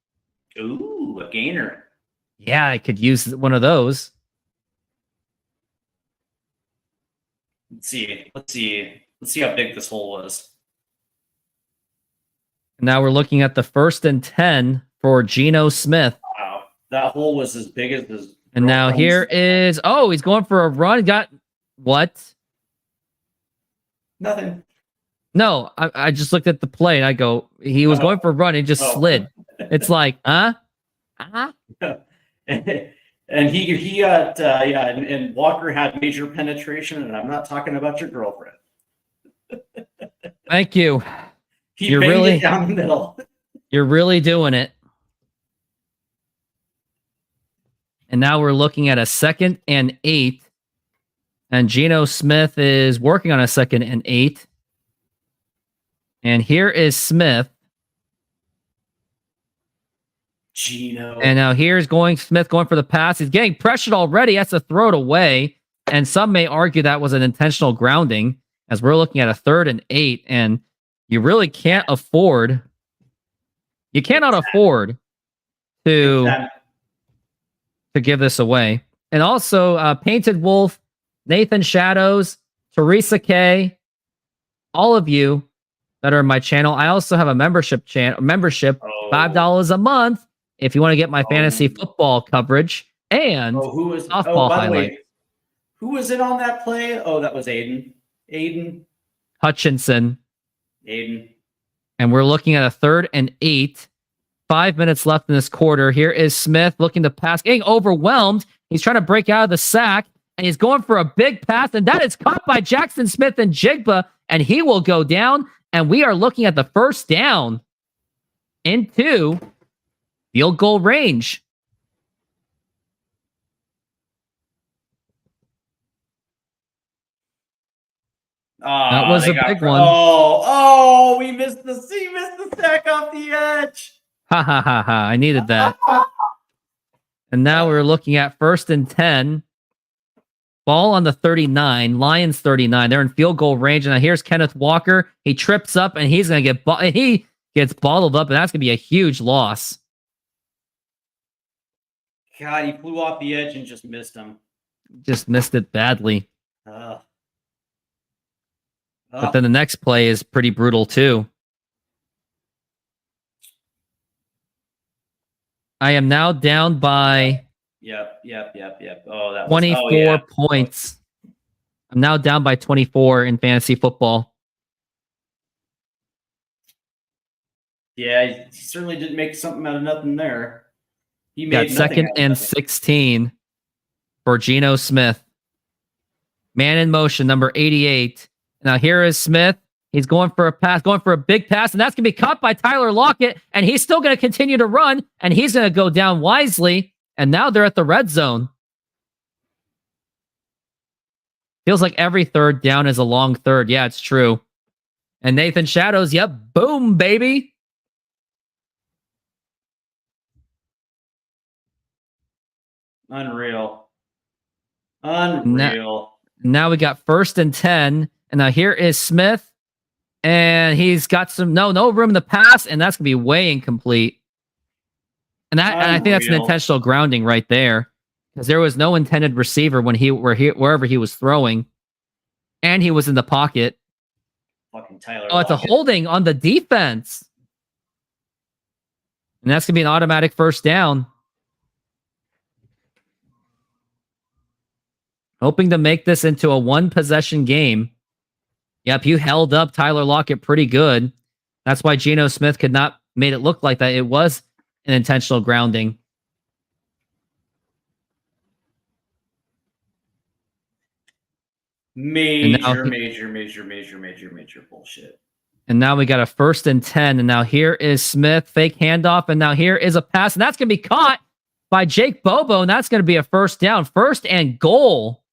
Ooh, a gainer. Yeah, I could use one of those. Let's see how big this hole was. Now we're looking at the 1st and 10 for Geno Smith. Wow, that hole was as big as this. And now here is, he's going for a run. Got what? Nothing. No, I just looked at the play and I go, he was going for a run. He just slid. It's like, huh? And he got, and Walker had major penetration, and I'm not talking about your girlfriend. Thank you. You're really down the middle. You're really doing it. And now we're looking at a 2nd and 8. And Geno Smith is working on a 2nd and 8. And here is Smith. Geno. And now here's Smith going for the pass. He's getting pressured already. He has to throw it away. And some may argue that was an intentional grounding, as we're looking at a 3rd and 8. And you really can't afford. You cannot afford to give this away. And also, Painted Wolf, Nathan Shadows, Teresa K, all of you that are in my channel. I also have a membership $5 a month if you want to get my fantasy football coverage and softball highlights. Who was it on that play? Oh, that was Aiden Hutchinson. Aiden. And we're looking at a 3rd and 8. 5 minutes left in this quarter. Here is Smith looking to pass, getting overwhelmed. He's trying to break out of the sack, and he's going for a big pass, and that is caught by Jackson Smith and Jigba, and he will go down, and we are looking at the 1st down into field goal range. That was a big one. We missed the sack off the edge. Ha ha ha ha. I needed that. And now we're looking at 1st and 10. Ball on the 39. Lions 39. They're in field goal range. And now here's Kenneth Walker. He trips up and he's going to he gets bottled up, and that's going to be a huge loss. God, he flew off the edge and just missed him. Just missed it badly. But then the next play is pretty brutal too. I am now down by Yep. Oh, that was 24 points. I'm now down by 24 in fantasy football. Yeah, he certainly didn't make something out of nothing there. He Got made nothing 2nd out of and nothing. 16 for Geno Smith. Man in motion, number 88. Now here is Smith. He's going for a pass, going for a big pass, and that's going to be caught by Tyler Lockett, and he's still going to continue to run, and he's going to go down wisely, and now they're at the red zone. Feels like every 3rd down is a long 3rd. Yeah, it's true. And Nathan Shadows, yep, boom, baby. Unreal. Now we got 1st and 10, and now here is Smith. And he's got no room to pass, and that's gonna be way incomplete. And I think that's an intentional grounding right there, because there was no intended receiver when wherever he was throwing, and he was in the pocket. Fucking Tyler. Oh, it's a holding on the defense, and that's gonna be an automatic 1st down. Hoping to make this into a 1-possession game. Yep, you held up Tyler Lockett pretty good. That's why Geno Smith could not made it look like that. It was an intentional grounding. Major bullshit. And now we got a 1st and 10. And now here is Smith, fake handoff. And now here is a pass. And that's going to be caught by Jake Bobo. And that's going to be a 1st down. 1st and goal.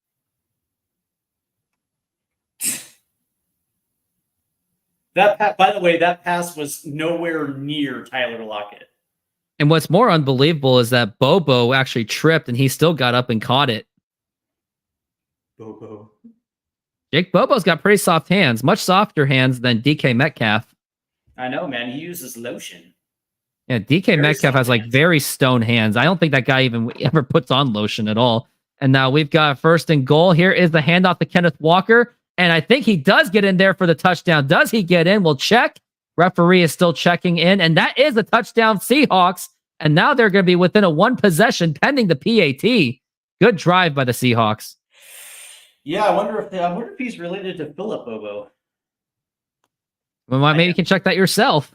By the way, that pass was nowhere near Tyler Lockett. And what's more unbelievable is that Bobo actually tripped and he still got up and caught it. Bobo. Jake Bobo's got pretty soft hands, much softer hands than DK Metcalf. I know, man. He uses lotion. Yeah, DK Metcalf has like very stone hands. I don't think that guy even ever puts on lotion at all. And now we've got 1st and goal. Here is the handoff to Kenneth Walker. And I think he does get in there for the touchdown. Does he get in? We'll check. Referee is still checking in. And that is a touchdown Seahawks. And now they're going to be within a 1 possession pending the PAT. Good drive by the Seahawks. Yeah, I wonder if he's related to Philip Bobo. Well, maybe you can check that yourself.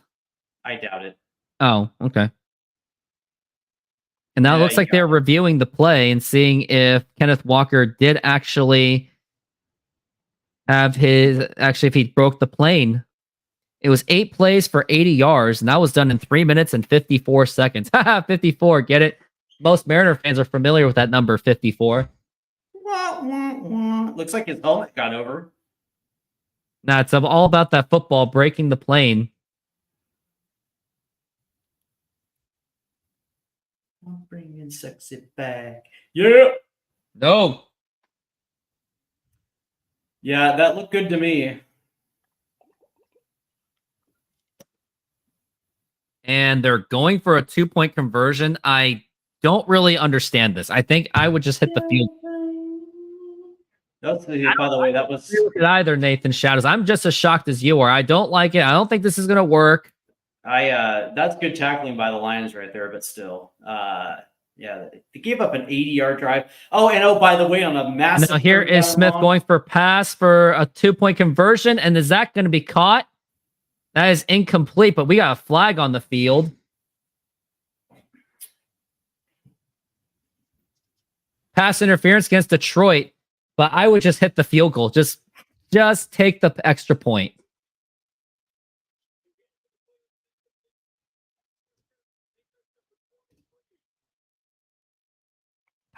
I doubt it. Oh, okay. And now it looks like they're reviewing the play and seeing if Kenneth Walker did actually have if he broke the plane. It was 8 plays for 80 yards, and that was done in 3 minutes and 54 seconds. Haha, 54, get it? Most Mariner fans are familiar with that number, 54. Looks like his helmet got over. Nah, it's all about that football breaking the plane. I'm bringing sexy back. Yeah. No. Yeah, that looked good to me. And they're going for a 2-point conversion. I don't really understand this. I think I would just hit the field. By the way, that was either Nathan Shadows. I'm just as shocked as you are. I don't like it. I don't think this is going to work. That's good tackling by the Lions right there, but still, yeah, they gave up an 80-yard drive. By the way, on a massive. Now here is Smith going for pass for a 2-point conversion, and is that going to be caught? That is incomplete, but we got a flag on the field. Pass interference against Detroit, but I would just hit the field goal. Just take the extra point.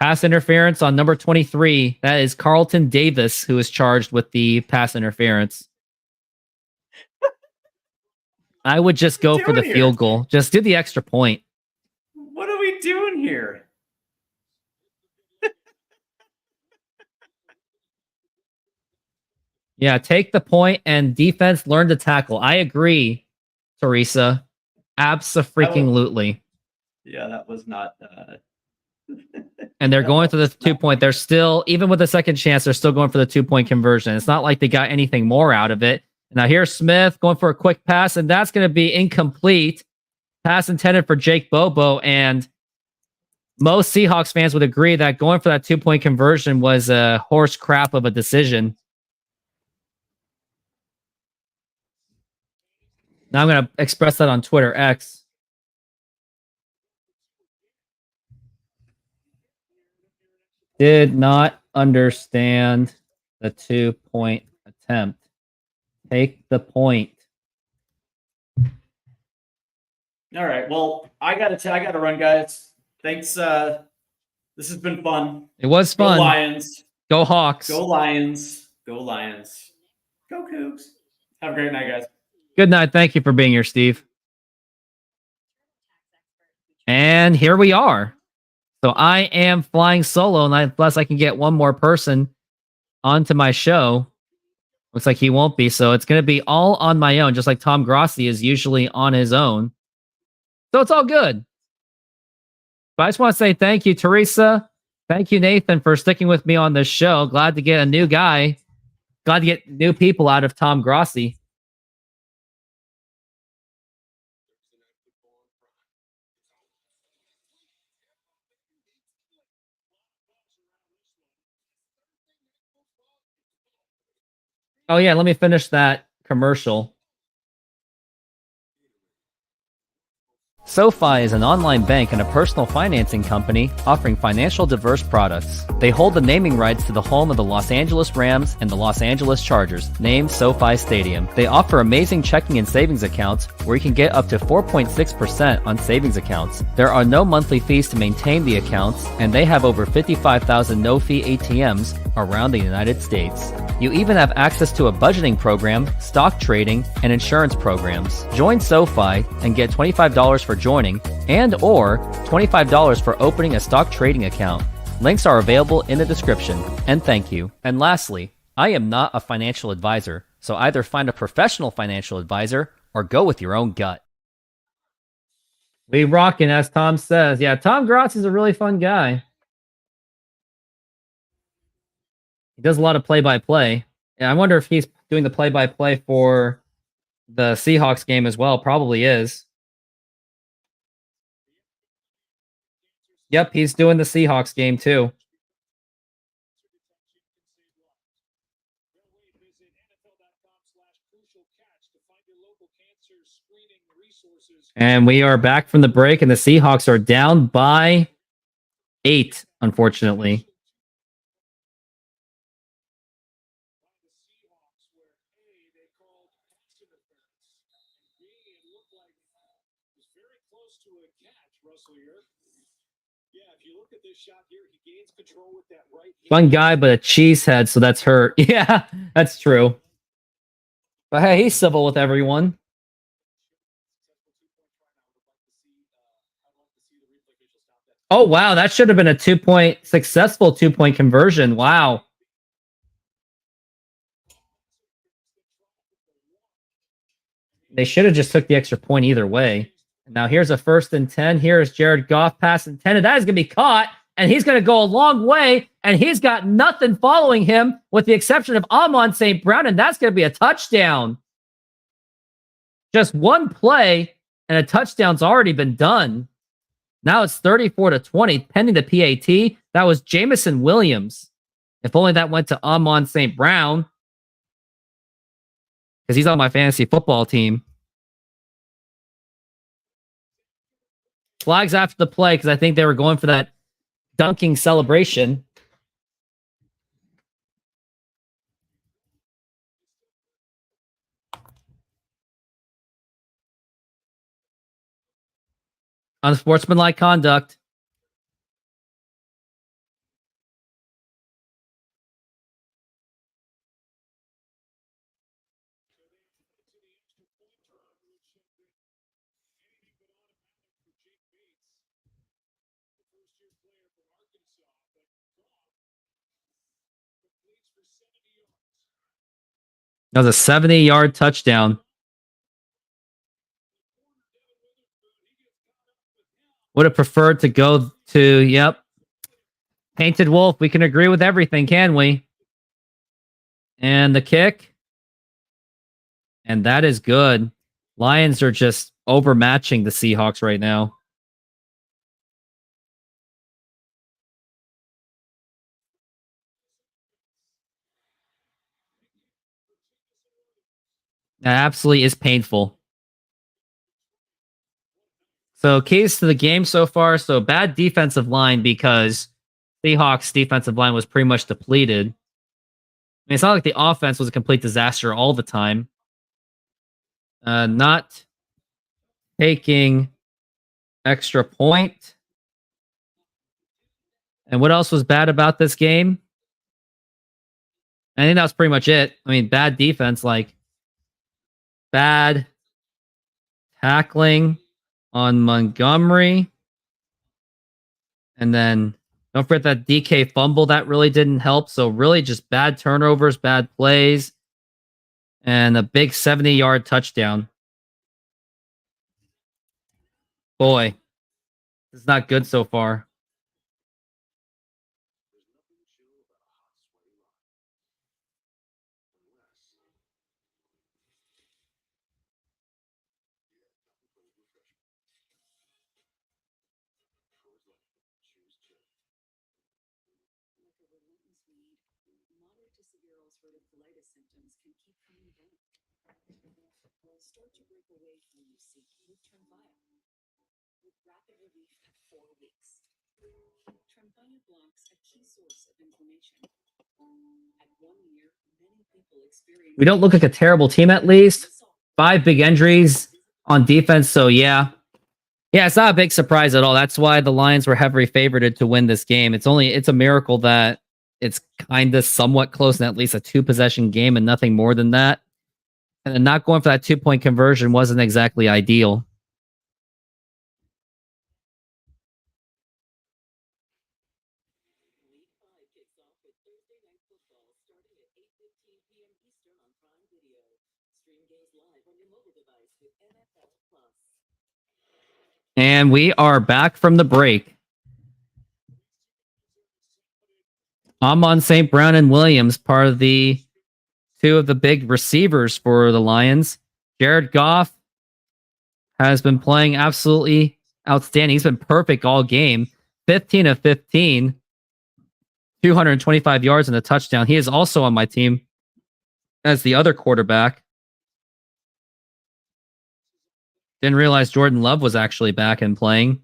Pass interference on number 23. That is Carlton Davis, who is charged with the pass interference. I would just go for the field goal. Just do the extra point. What are we doing here? Yeah, take the point and defense learn to tackle. I agree, Teresa. Abso-freaking-lutely. Yeah, that was not... And they're going for the 2-point. They're still, even with a second chance, they're still going for the 2-point conversion. It's not like they got anything more out of it. Now here's Smith going for a quick pass, and that's going to be incomplete. Pass intended for Jake Bobo, and most Seahawks fans would agree that going for that 2-point conversion was a horse crap of a decision. Now I'm going to express that on Twitter X. Did not understand the 2-point attempt. Take the point. All right. Well, I gotta run, guys. Thanks. This has been fun. It was fun. Go Lions. Go Hawks. Go Lions. Go Lions. Go Cougs. Have a great night, guys. Good night. Thank you for being here, Steve. And here we are. So I am flying solo, and unless I can get one more person onto my show. Looks like he won't be, so it's going to be all on my own, just like Tom Grossi is usually on his own. So it's all good. But I just want to say thank you, Teresa. Thank you, Nathan, for sticking with me on this show. Glad to get a new guy. Glad to get new people out of Tom Grossi. Oh, yeah, let me finish that commercial. SoFi is an online bank and a personal financing company offering financial diverse products. They hold the naming rights to the home of the Los Angeles Rams and the Los Angeles Chargers, named SoFi Stadium. They offer amazing checking and savings accounts where you can get up to 4.6% on savings accounts. There are no monthly fees to maintain the accounts, and they have over 55,000 no-fee ATMs around the United States. You even have access to a budgeting program, stock trading, and insurance programs. Join SoFi and get $25 for joining and or $25 for opening a stock trading account. Links are available in the description. And thank you. And lastly, I am not a financial advisor, so either find a professional financial advisor or go with your own gut. We rockin', as Tom says. Yeah, Tom Grotz is a really fun guy. He does a lot of play-by-play. And I wonder if he's doing the play-by-play for the Seahawks game as well. Probably is. Yep, he's doing the Seahawks game too. And we are back from the break, and the Seahawks are down by 8, unfortunately. Fun guy, but a cheesehead, so that's hurt. Yeah, that's true. But hey, he's civil with everyone. Oh, wow, that should have been a successful two-point conversion. Wow. They should have just took the extra point either way. Now here's a 1st and 10. Here's Jared Goff pass intended. That is going to be caught, and he's going to go a long way, and he's got nothing following him with the exception of Amon St. Brown, and that's going to be a touchdown. Just one play, and a touchdown's already been done. Now it's 34-20, pending the PAT. That was Jamison Williams. If only that went to Amon St. Brown, because he's on my fantasy football team. Flags after the play, because I think they were going for that dunking celebration. Unsportsmanlike conduct. That was a 70-yard touchdown. Would have preferred to go to, yep. Painted Wolf. We can agree with everything, can we? And the kick. And that is good. Lions are just overmatching the Seahawks right now. That absolutely is painful. So keys to the game so far. So bad defensive line because Seahawks defensive line was pretty much depleted. I mean, it's not like the offense was a complete disaster all the time. Not taking extra point. And what else was bad about this game? I think that was pretty much it. I mean, bad defense, like bad tackling on Montgomery. And then don't forget that DK fumble. That really didn't help. So really just bad turnovers, bad plays, and a big 70-yard touchdown. Boy, this is not good so far. with rapid relief in 4 weeks. Tremfya blocks a key source of inflammation. At 1 year, many people experience. We don't look like a terrible team, at least. 5 big injuries on defense, so yeah. Yeah, it's not a big surprise at all. That's why the Lions were heavily favored to win this game. It's a miracle that it's kind of somewhat close and at least a 2-possession game and nothing more than that. And then not going for that 2-point conversion wasn't exactly ideal. Week 5 kicks off with Thursday Night Football starting at 8:15 p.m. Eastern on Prime Video. Stream games live on your mobile device with NFL Plus. And we are back from the break. Amon St. Brown and Williams, part of the 2 of the big receivers for the Lions. Jared Goff has been playing absolutely outstanding. He's been perfect all game. 15 of 15. 225 yards and a touchdown. He is also on my team as the other quarterback. Didn't realize Jordan Love was actually back and playing.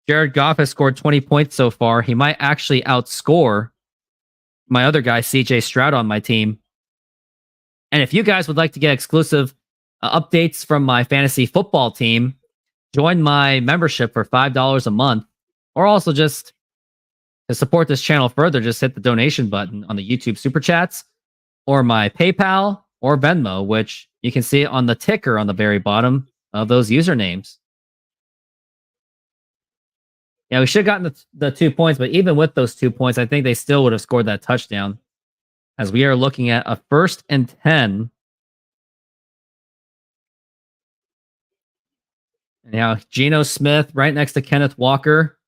Jared Goff has scored 20 points so far. He might actually outscore my other guy, CJ Stroud, on my team. And if you guys would like to get exclusive updates from my fantasy football team, join my membership for $5 a month. Or also just to support this channel further, just hit the donation button on the YouTube Super Chats or my PayPal or Venmo, which you can see on the ticker on the very bottom of those usernames. Yeah, we should have gotten the 2 points, but even with those 2 points, I think they still would have scored that touchdown. As we are looking at a 1st and 10. And now Geno Smith right next to Kenneth Walker.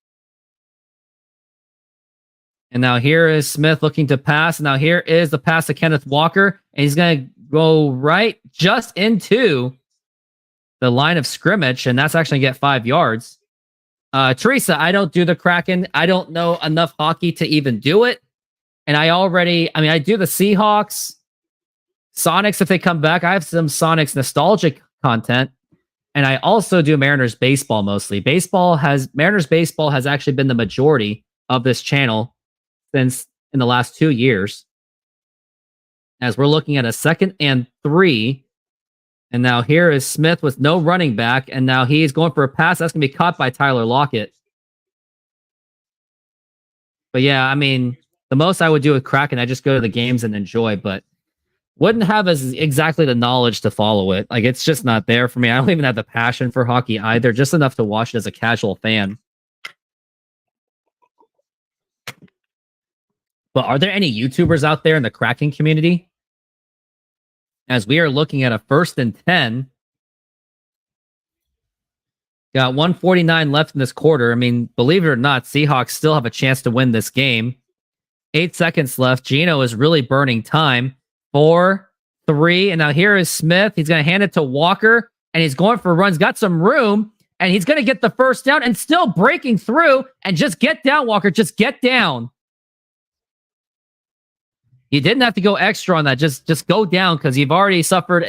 And now here is Smith looking to pass. And now here is the pass to Kenneth Walker. And he's going to go right just into the line of scrimmage. And that's actually going to get 5 yards. Teresa, I don't do the Kraken. I don't know enough hockey to even do it. And I do the Seahawks, Sonics if they come back. I have some Sonics nostalgic content. And I also do Mariners baseball mostly. Mariners baseball has actually been the majority of this channel since in the last 2 years. As we're looking at a 2nd and 3. And now here is Smith with no running back. And now he's going for a pass. That's going to be caught by Tyler Lockett. But yeah, I mean, the most I would do with Kraken, I just go to the games and enjoy, but wouldn't have exactly the knowledge to follow it. Like, it's just not there for me. I don't even have the passion for hockey either, just enough to watch it as a casual fan. But are there any YouTubers out there in the Kraken community? As we are looking at a 1st and 10. Got 149 left in this quarter. I mean, believe it or not, Seahawks still have a chance to win this game. 8 seconds left. Geno is really burning time. 4, 3, and now here is Smith. He's going to hand it to Walker, and he's going for runs. Got some room, and he's going to get the 1st down and still breaking through. And just get down, Walker. Just get down. You didn't have to go extra on that. Just go down because you've already suffered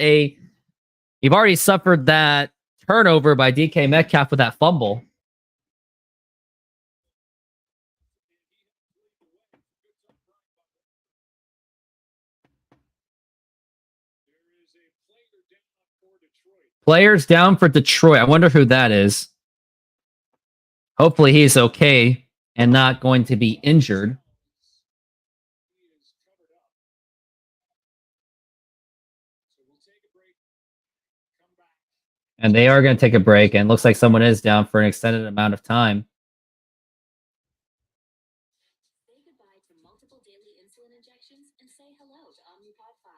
that turnover by DK Metcalf with that fumble. Players down for Detroit. I wonder who that is. Hopefully he's okay and not going to be injured. And they are going to take a break, and looks like someone is down for an extended amount of time. Say goodbye to multiple daily insulin injections and say hello to Omnipod 5.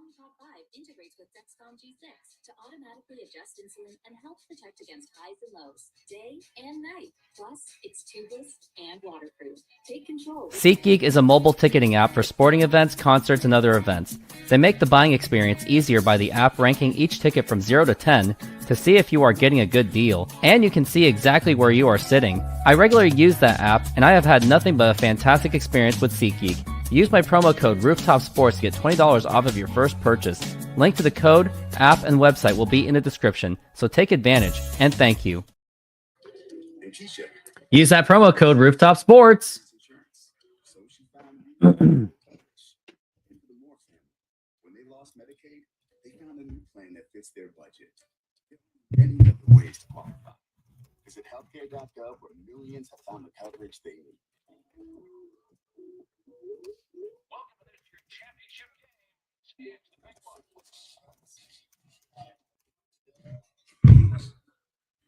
Omnipod 5 integrates with Dexcom G6 to automatically adjust insulin and help protect against highs and lows, day and night. Plus, it's tubeless and waterproof. Take control. SeatGeek is a mobile ticketing app for sporting events, concerts, and other events. They make the buying experience easier by the app ranking each ticket from 0 to 10 to see if you are getting a good deal, and you can see exactly where you are sitting. I regularly use that app, and I have had nothing but a fantastic experience with SeatGeek. Use my promo code RoofTopSports to get $20 off of your first purchase. Link to the code, app, and website will be in the description, so take advantage, and thank you. Use that promo code RoofTopSports. When they lost Medicaid, they found a new plan that fits their budget. Many other ways to qualify. Visit healthcare.gov where millions have found the coverage they need. Welcome to your championship game. It's the big one.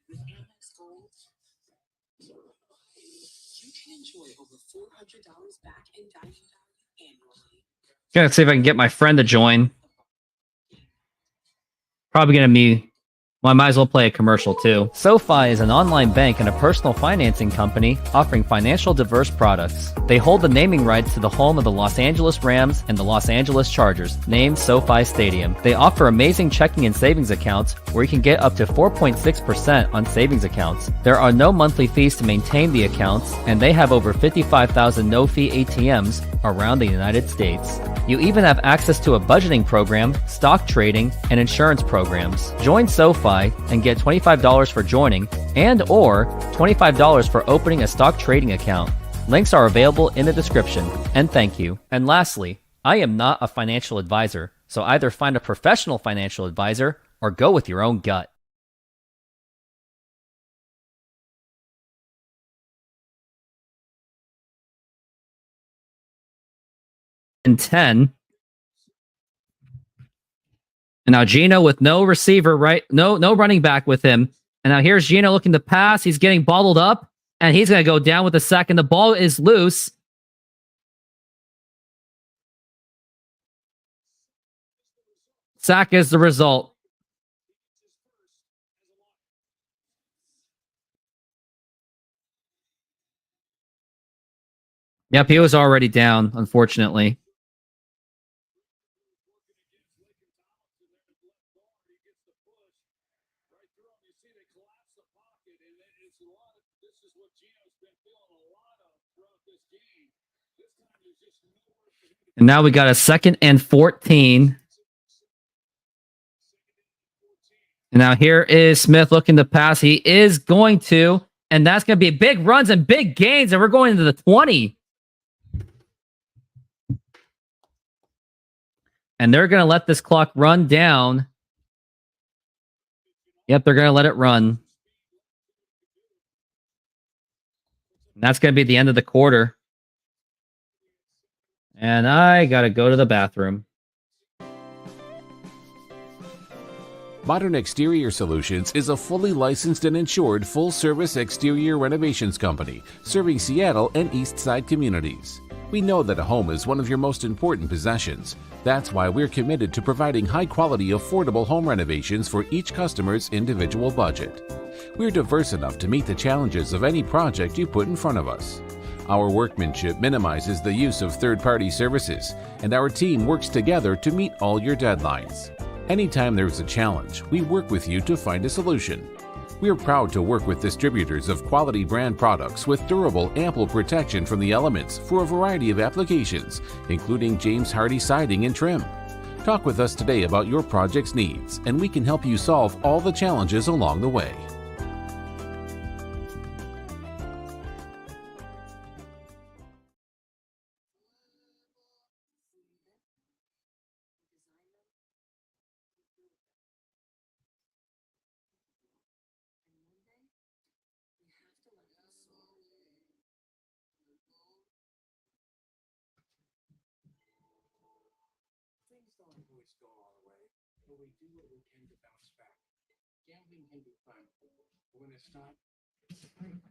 With Amex Gold, you can enjoy over $400 back in dining value annually. Gonna see if I can get my friend to join. Probably gonna be. Well, I might as well play a commercial too. SoFi is an online bank and a personal financing company offering financial diverse products. They hold the naming rights to the home of the Los Angeles Rams and the Los Angeles Chargers, named SoFi Stadium. They offer amazing checking and savings accounts where you can get up to 4.6% on savings accounts. There are no monthly fees to maintain the accounts, and they have over 55,000 no-fee ATMs around the United States. You even have access to a budgeting program, stock trading, and insurance programs. Join SoFi and get $25 for joining and or $25 for opening a stock trading account. Links are available in the description, and thank you. And lastly, I am not a financial advisor, so either find a professional financial advisor or go with your own gut. And 10. And now Gino with no receiver, right? No running back with him. And now here's Gino looking to pass. He's getting bottled up, and he's going to go down with a sack, and the ball is loose. Sack is the result. Yep, he was already down, unfortunately. And now we got a 2nd and 14. And now here is Smith looking to pass. He is going to, and that's going to be big runs and big gains, and we're going into the 20. And they're going to let this clock run down. Yep, they're going to let it run. And that's going to be the end of the quarter. And I got to go to the bathroom. Modern Exterior Solutions is a fully licensed and insured full-service exterior renovations company serving Seattle and East Side communities. We know that a home is one of your most important possessions. That's why we're committed to providing high-quality, affordable home renovations for each customer's individual budget. We're diverse enough to meet the challenges of any project you put in front of us. Our workmanship minimizes the use of third-party services, and our team works together to meet all your deadlines. Anytime there's a challenge, we work with you to find a solution. We're proud to work with distributors of quality brand products with durable, ample protection from the elements for a variety of applications, including James Hardie siding and trim. Talk with us today about your project's needs, and we can help you solve all the challenges along the way. Things don't always go our way, but we do what we can to bounce back. Gambling can be fun, but when it's not, it's free.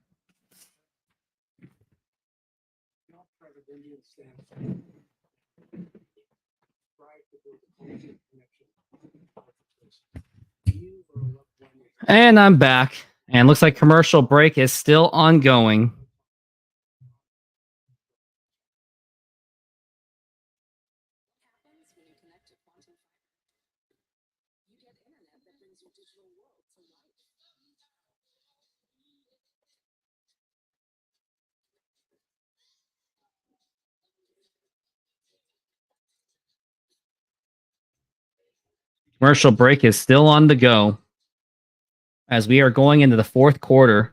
Not private Indian stand. Try to build a close connection. You or a loved one. And I'm back. And looks like commercial break is still ongoing. Commercial break is still on the go as we are going into the fourth quarter.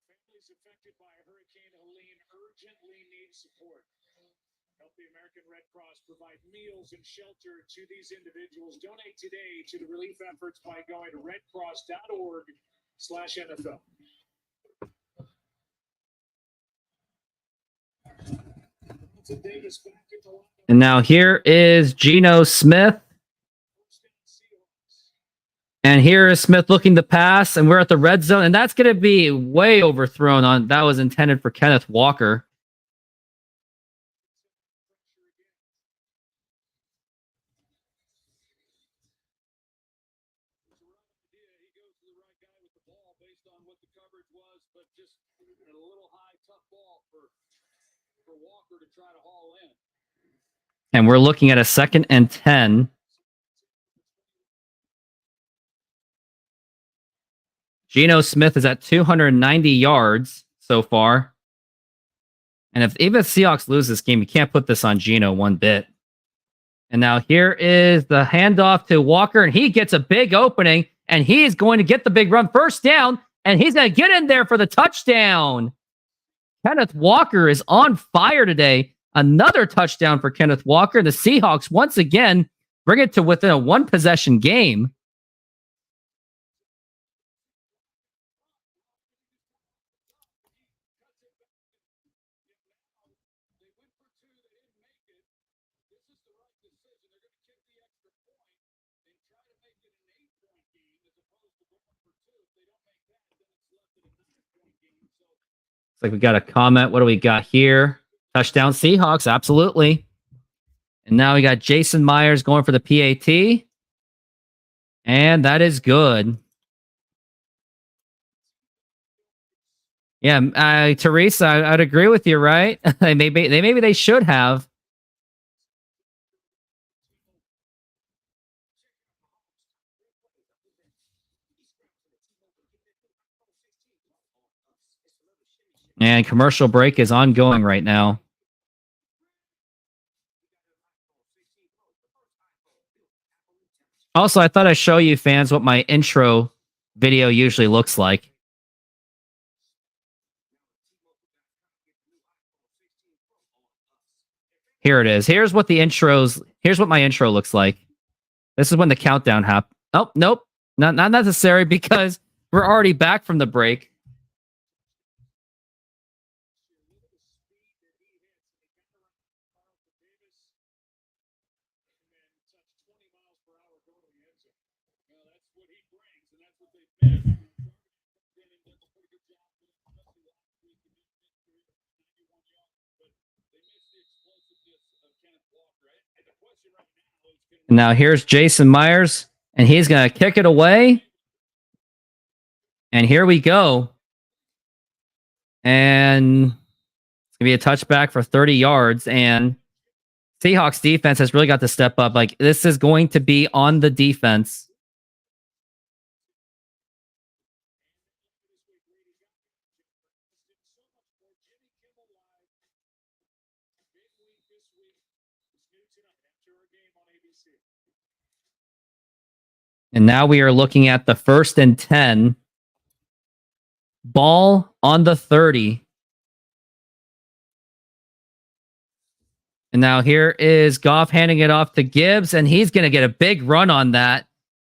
Families affected by Hurricane Helene urgently need support. Help the American Red Cross provide meals and shelter to these individuals. Donate today to the relief efforts by going to redcross.org/NFL. And now here is Geno Smith. And here is Smith looking to pass, and we're at the red zone, and that's going to be way overthrown on. That was intended for Kenneth Walker. And we're looking at a 2nd and 10. Geno Smith is at 290 yards so far. And if even Seahawks lose this game, you can't put this on Geno one bit. And now here is the handoff to Walker, and he gets a big opening, and he's going to get the big run. First down, and he's going to get in there for the touchdown. Kenneth Walker is on fire today. Another touchdown for Kenneth Walker. The Seahawks once again bring it to within a one-possession game. Looks like we got a comment. What do we got here? Touchdown Seahawks, absolutely. And now we got Jason Myers going for the PAT. And that is good. Yeah, Teresa, I'd agree with you, right? maybe they should have. And commercial break is ongoing right now. Also, I thought I'd show you fans what my intro video usually looks like. Here it is. Here's what my intro looks like. This is when the countdown happens. Oh, nope. Not necessary because we're already back from the break. Now here's Jason Myers, and he's going to kick it away. And here we go. And it's going to be a touchback for 30 yards. And Seahawks defense has really got to step up. Like, this is going to be on the defense. And now we are looking at the 1st and 10. Ball on the 30. And now here is Goff handing it off to Gibbs, and he's going to get a big run on that.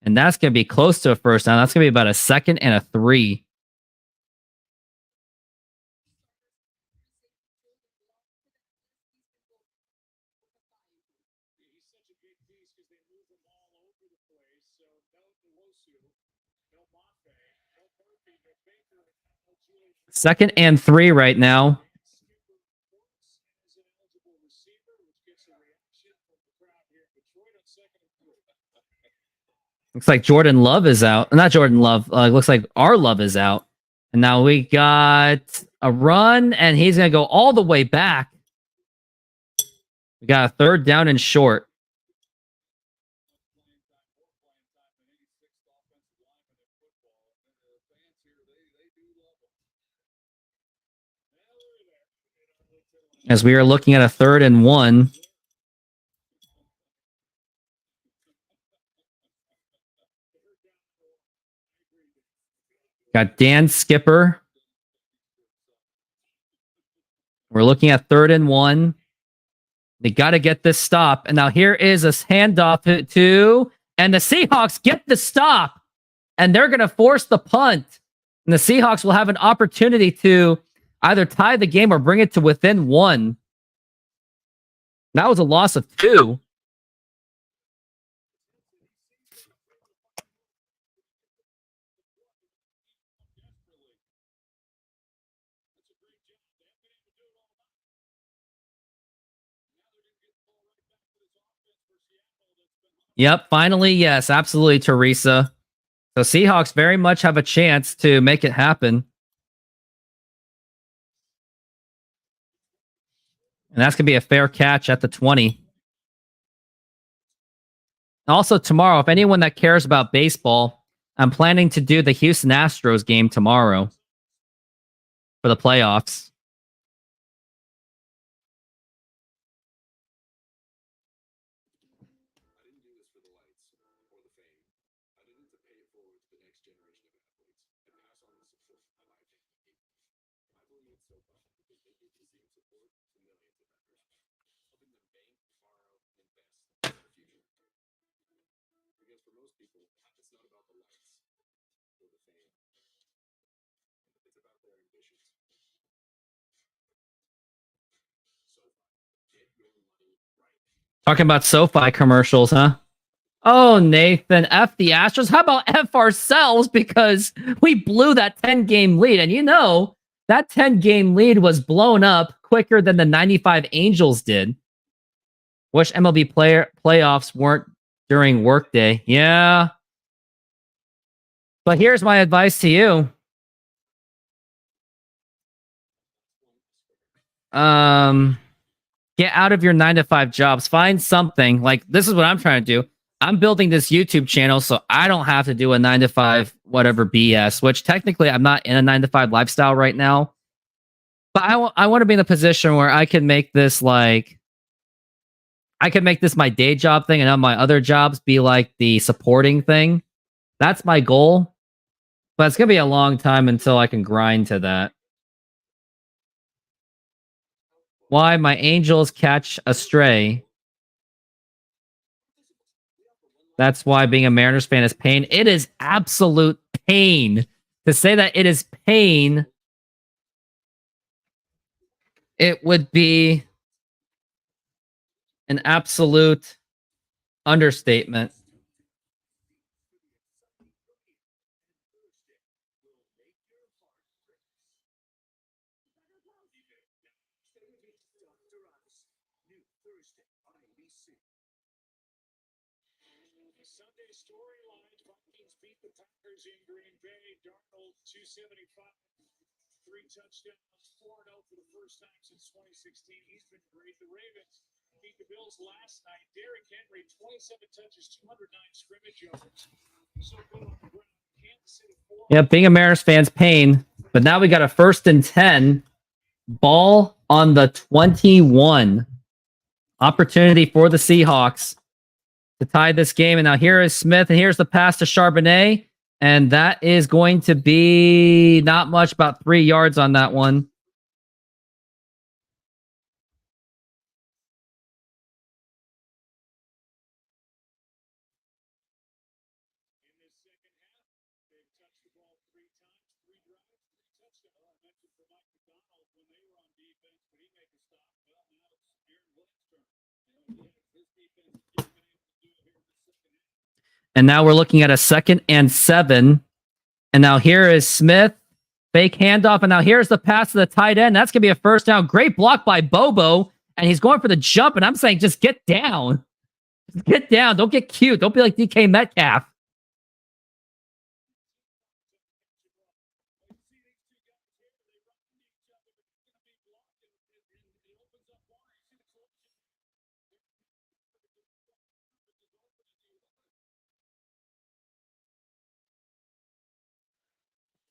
And that's going to be close to a first down. That's going to be about a 2nd and a 3. Second and 3 right now. Looks like Jordan Love is out. Not Jordan Love. Looks like our Love is out. And now we got a run, and he's going to go all the way back. We got a 3rd down and short. As we are looking at a 3rd and 1. Got Dan Skipper. We're looking at 3rd and 1. They got to get this stop. And now here is a handoff to, and the Seahawks get the stop. And they're going to force the punt. And the Seahawks will have an opportunity to either tie the game or bring it to within 1. That was a loss of 2. Yep, finally, yes, absolutely, Teresa. So Seahawks very much have a chance to make it happen. And that's going to be a fair catch at the 20. Also, tomorrow, if anyone that cares about baseball, I'm planning to do the Houston Astros game tomorrow for the playoffs. Talking about SoFi commercials, huh? Oh, Nathan, F the Astros. How about F ourselves because we blew that 10-game lead? And you know, that 10-game lead was blown up quicker than the 95 Angels did. Wish MLB playoffs weren't during workday. Yeah. But here's my advice to you. Get out of your 9-to-5 jobs. Find something. Like, this is what I'm trying to do. I'm building this YouTube channel so I don't have to do a 9-to-5 whatever BS, which technically I'm not in a 9-to-5 lifestyle right now. But I want to be in a position where I can make this like... I could make this my day job thing and have my other jobs be like the supporting thing. That's my goal. But it's going to be a long time until I can grind to that. Why my Angels catch a stray. That's why being a Mariners fan is pain. It is absolute pain. To say that it is pain, it would be an absolute understatement. Sunday storylines: Vikings beat the Packers in Green Bay. Darnold 275, 3 touchdowns, 4-0 for the first time since 2016. He's been great. The Ravens beat the Bills last night. Derrick Henry 27 touches, 209 scrimmage yards. So good on the ground. Kansas City 4. Yeah, being a Mariners fan's pain. But now we got a 1st and 10. Ball on the 21. Opportunity for the Seahawks to tie this game. And now here is Smith, and here's the pass to Charbonnet. And that is going to be not much, about 3 yards on that one. And now we're looking at a 2nd and 7. And now here is Smith. Fake handoff. And now here's the pass to the tight end. That's going to be a first down. Great block by Bobo. And he's going for the jump. And I'm saying just get down. Just get down. Don't get cute. Don't be like DK Metcalf.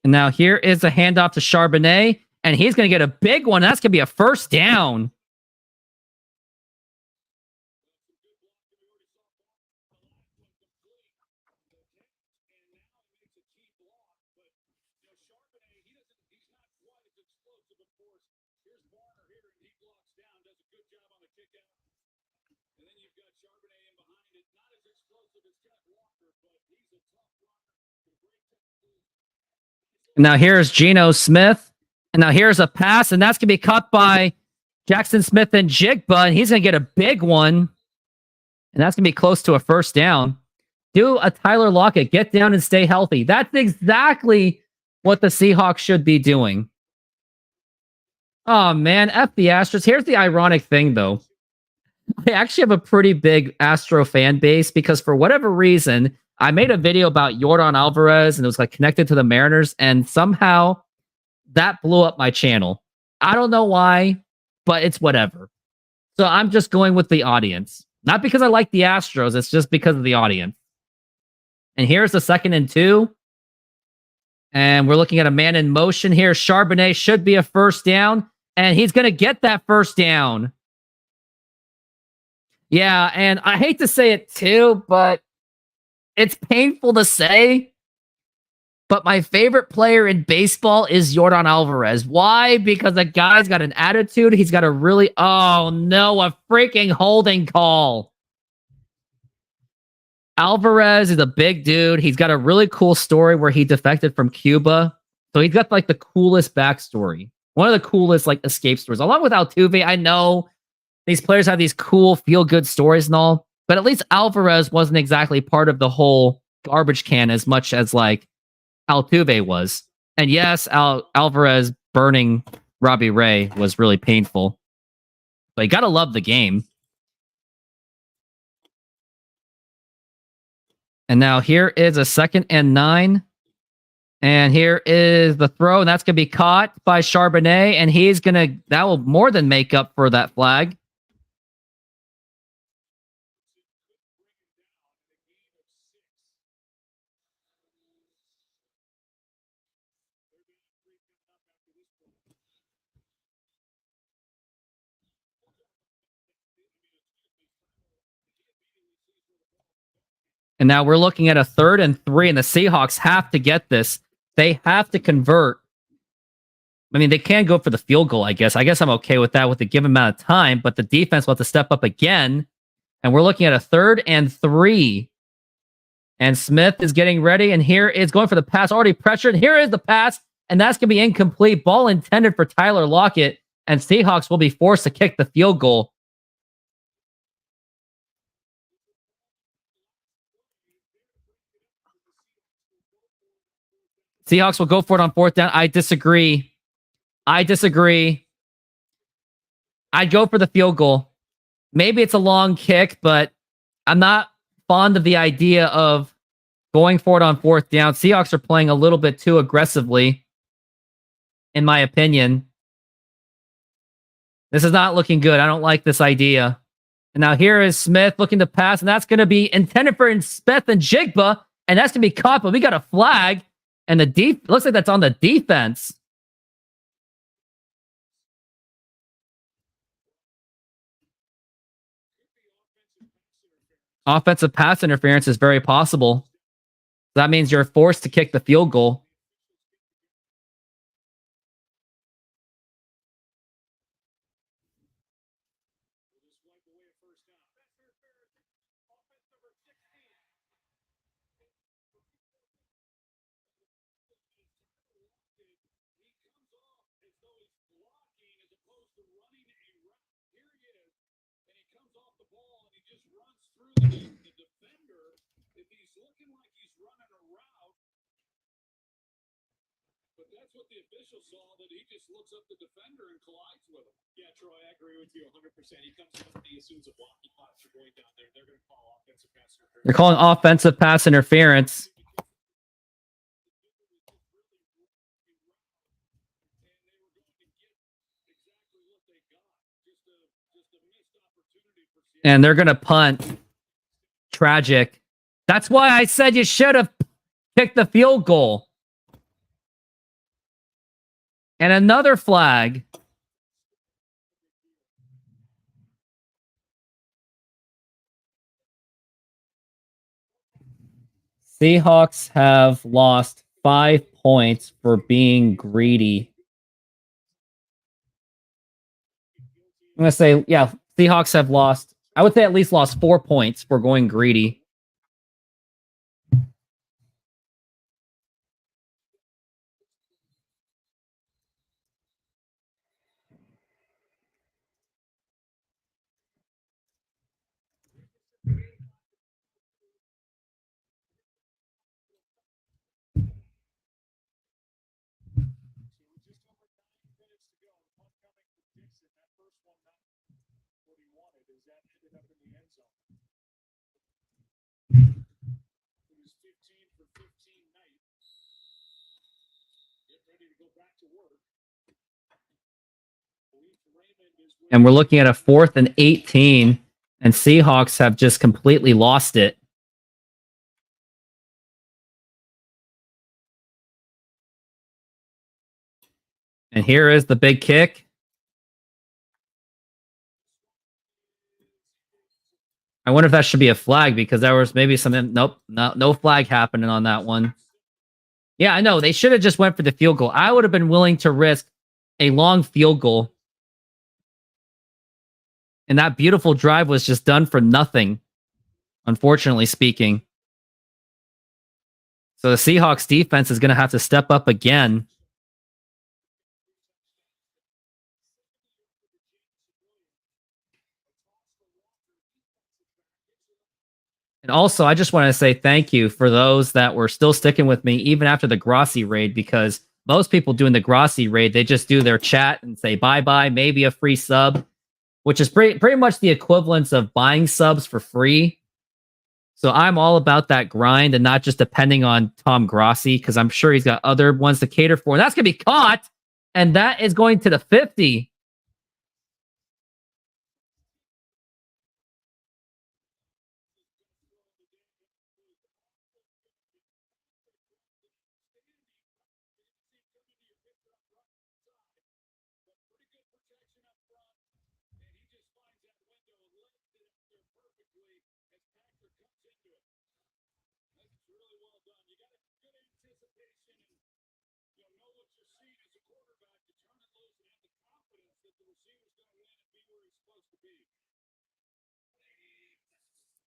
And now here is a handoff to Charbonnet. And he's going to get a big one. That's going to be a first down. Now here's Geno Smith. And now here's a pass, and that's going to be caught by Jackson Smith and Jigba, and he's going to get a big one. And that's going to be close to a first down. Do a Tyler Lockett. Get down and stay healthy. That's exactly what the Seahawks should be doing. Oh, man. F the Astros. Here's the ironic thing, though. I actually have a pretty big Astro fan base because for whatever reason, I made a video about Yordan Alvarez, and it was like connected to the Mariners, and somehow that blew up my channel. I don't know why, but it's whatever. So I'm just going with the audience. Not because I like the Astros, it's just because of the audience. And here's the 2nd and 2. And we're looking at a man in motion here. Charbonnet should be a first down, and he's going to get that first down. Yeah, and I hate to say it too, but it's painful to say, but my favorite player in baseball is Yordan Alvarez. Why? Because the guy's got an attitude. He's got a really... Oh, no, a freaking holding call. Alvarez is a big dude. He's got a really cool story where he defected from Cuba. So he's got, like, the coolest backstory. One of the coolest, like, escape stories. Along with Altuve, I know these players have these cool, feel-good stories and all, but at least Alvarez wasn't exactly part of the whole garbage can as much as, like, Altuve was. And yes, Alvarez burning Robbie Ray was really painful. But you gotta love the game. And now here is a 2nd and 9. And here is the throw, and that's gonna be caught by Charbonnet, and that will more than make up for that flag. And now we're looking at a 3rd and 3, and the Seahawks have to get this. They have to convert. I mean, they can go for the field goal, I guess. I guess I'm okay with that with the given amount of time, but the defense will have to step up again. And we're looking at a 3rd and 3. And Smith is getting ready, and here is going for the pass, already pressured. Here is the pass, and that's going to be incomplete. Ball intended for Tyler Lockett, and Seahawks will be forced to kick the field goal. Seahawks will go for it on 4th down. I disagree. I'd go for the field goal. Maybe it's a long kick, but I'm not fond of the idea of going for it on 4th down. Seahawks are playing a little bit too aggressively, in my opinion. This is not looking good. I don't like this idea. And now here is Smith looking to pass, and that's going to be intended for Smith and Jigba, and that's going to be caught, but we got a flag. And looks like that's on the defense. Offensive pass interference is very possible. That means you're forced to kick the field goal. Saw that he just looks up the defender and collides with him. Yeah, Troy, I agree with you 100%. He comes up with the ASUS of blocking pots are going down there. They're going to call offensive pass interference. They're calling offensive pass interference. And they're going to punt. Tragic. That's why I said you should have kicked the field goal. And another flag. Seahawks have lost 5 points for being greedy. I'm going to say, yeah, Seahawks have lost, I would say at least lost 4 points for going greedy. And we're looking at a 4th and 18, and Seahawks have just completely lost it. And here is the big kick. I wonder if that should be a flag because there was maybe something. Nope, no flag happening on that one. Yeah, I know. They should have just went for the field goal. I would have been willing to risk a long field goal. And that beautiful drive was just done for nothing, unfortunately speaking. So the Seahawks defense is going to have to step up again. And also, I just want to say thank you for those that were still sticking with me even after the Grossi raid, because most people doing the Grossi raid, they just do their chat and say bye-bye, maybe a free sub, which is pretty much the equivalence of buying subs for free. So I'm all about that grind and not just depending on Tom Grossi, because I'm sure he's got other ones to cater for. And that's going to be caught, and that is going to the 50.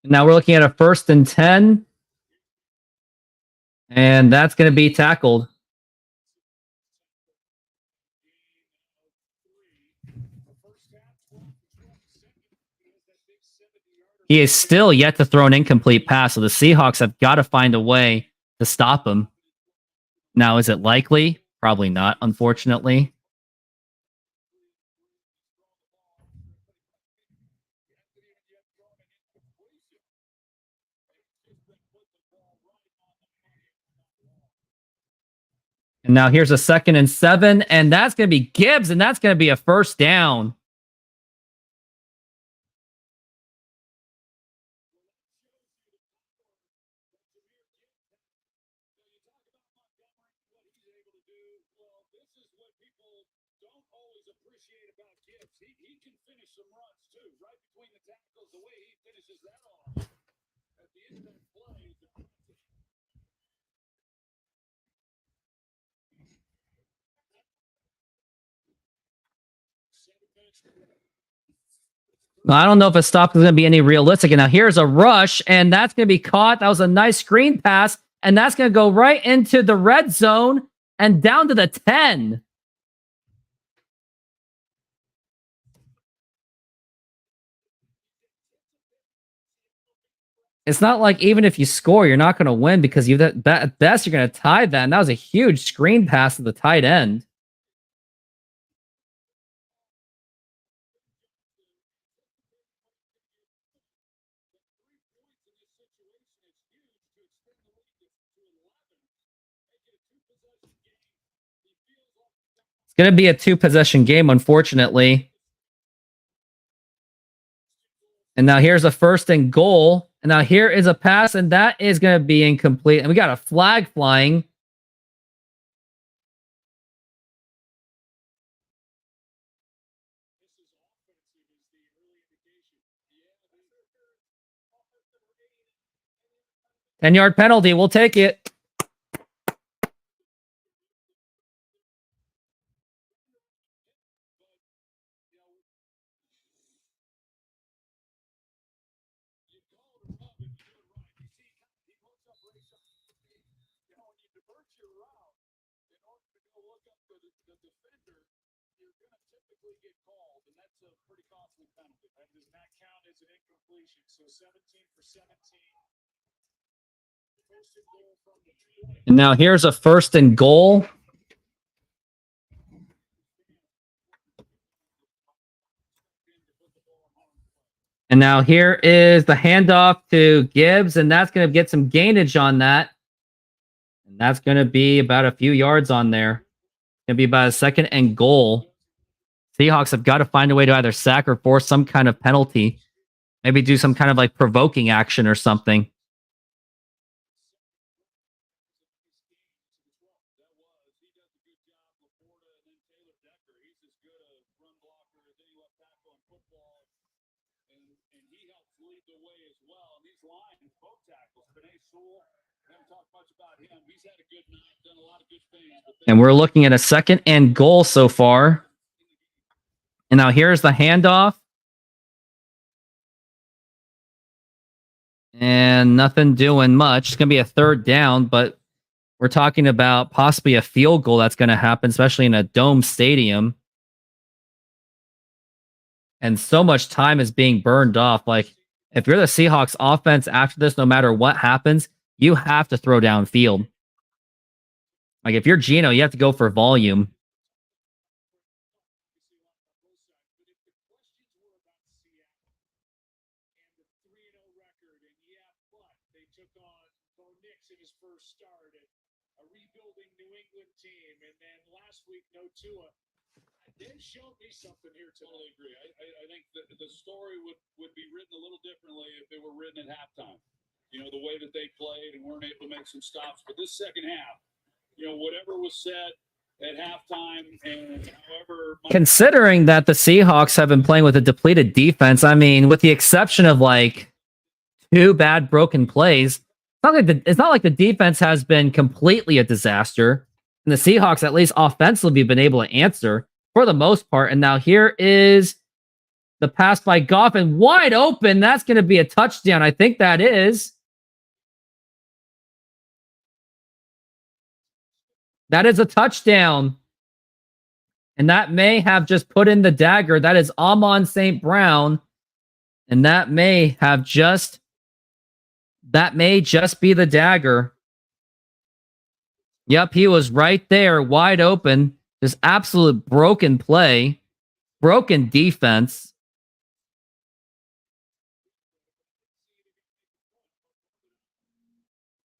Now we're looking at a 1st and 10. And that's going to be tackled. He is still yet to throw an incomplete pass, so the Seahawks have got to find a way to stop him. Now, is it likely? Probably not, unfortunately. And now here's a 2nd and 7, and that's going to be Gibbs, and that's going to be a 1st down. I don't know if a stop is going to be any realistic. And now here's a rush, and that's going to be caught. That was a nice screen pass, and that's going to go right into the red zone and down to the 10. It's not like even if you score, you're not going to win because at best you're going to tie that. And that was a huge screen pass to the tight end. It's going to be a 2-possession game, unfortunately. And now here's a 1st and goal. And now here is a pass, and that is going to be incomplete. And we got a flag flying. Ten-yard penalty. We'll take it. And now here's a 1st and goal. And now here is the handoff to Gibbs, and that's going to get some gainage on that. And that's going to be about a few yards on there. It's going to be about a 2nd and goal. Seahawks have got to find a way to either sack or force some kind of penalty. Maybe do some kind of like provoking action or something. And we're looking at a 2nd and goal so far. And now here's the handoff. And nothing doing much. It's going to be a 3rd down, but we're talking about possibly a field goal that's going to happen, especially in a dome stadium. And so much time is being burned off. Like, if you're the Seahawks offense after this, no matter what happens, you have to throw downfield. Like, if you're Geno, you have to go for volume. They showed me something here totally agree. I think the story would be written a little differently if it were written at halftime. You know, the way that they played and weren't able to make some stops. But this second half, you know, whatever was said at halftime and however... Considering that the Seahawks have been playing with a depleted defense, I mean, with the exception of like 2 bad broken plays, it's not like the defense has been completely a disaster. And the Seahawks, at least offensively, have been able to answer for the most part. And now here is the pass by Goff, and wide open. That's going to be a touchdown. I think that is. That is a touchdown. And that may have just put in the dagger. That is Amon St. Brown. And that may just be the dagger. Yep, he was right there, wide open. Just absolute broken play, broken defense.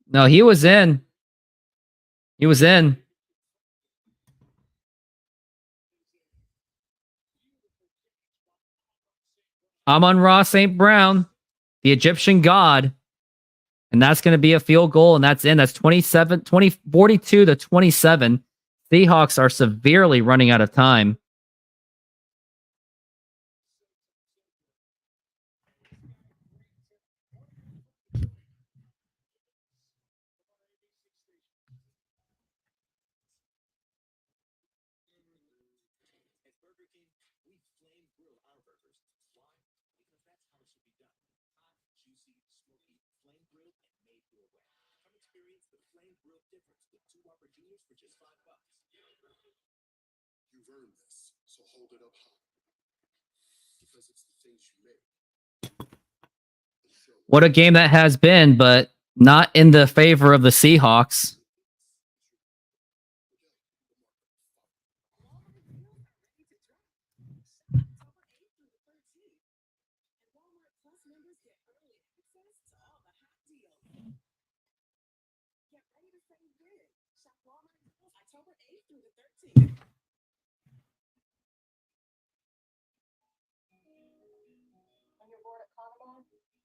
No, he was in. He was in. Amon-Ra St. Brown, the Egyptian god. And that's going to be a field goal, and that's in. That's 42 to 27. Seahawks are severely running out of time. You've earned this, so hold it up high. Because it's the things you make. What a game that has been, but not in the favor of the Seahawks.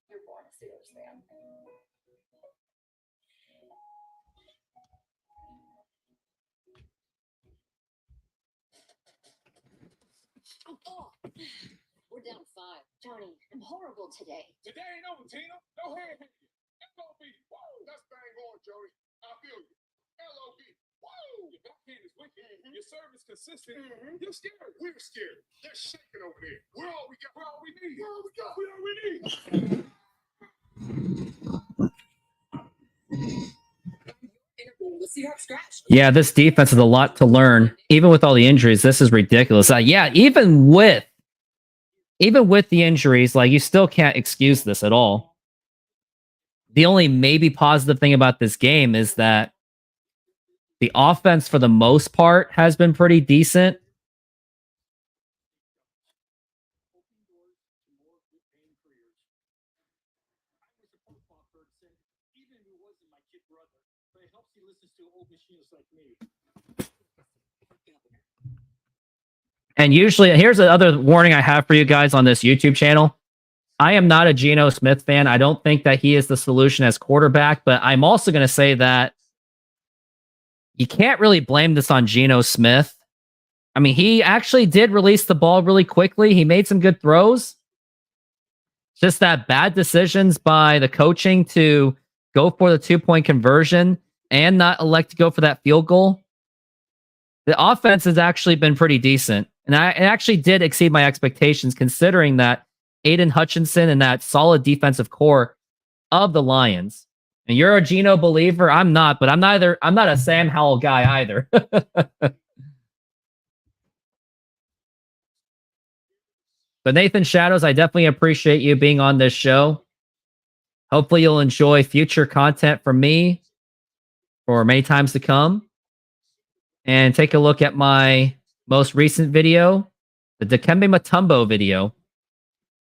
You're born a Steelers fan. Oh, we're down 5. Johnny, I'm horrible today. Today ain't over, Tina. No hand. LOB. Woo! That's bang on, Jody. I feel you. LOB. Woo! Your backhand is wicked. Your serve is consistent. You're scared. We're scared. They're shaking over there. We're all we got. We're all we need. We're all we got. We're all we need. Yeah, this defense is a lot to learn. Even with all the injuries, this is ridiculous. Yeah, even with the injuries, like, you still can't excuse this at all. The only maybe positive thing about this game is that the offense, for the most part, has been pretty decent. And usually, here's the other warning I have for you guys on this YouTube channel. I am not a Geno Smith fan. I don't think that he is the solution as quarterback, but I'm also going to say that you can't really blame this on Geno Smith. I mean, he actually did release the ball really quickly. He made some good throws. Just that bad decisions by the coaching to go for the 2-point conversion and not elect to go for that field goal. The offense has actually been pretty decent. And it actually did exceed my expectations, considering that Aiden Hutchinson and that solid defensive core of the Lions. And you're a Geno believer. I'm not, but I'm not a Sam Howell guy either. But Nathan Shadows, I definitely appreciate you being on this show. Hopefully you'll enjoy future content from me for many times to come. And take a look at my most recent video, the Dikembe Mutombo video.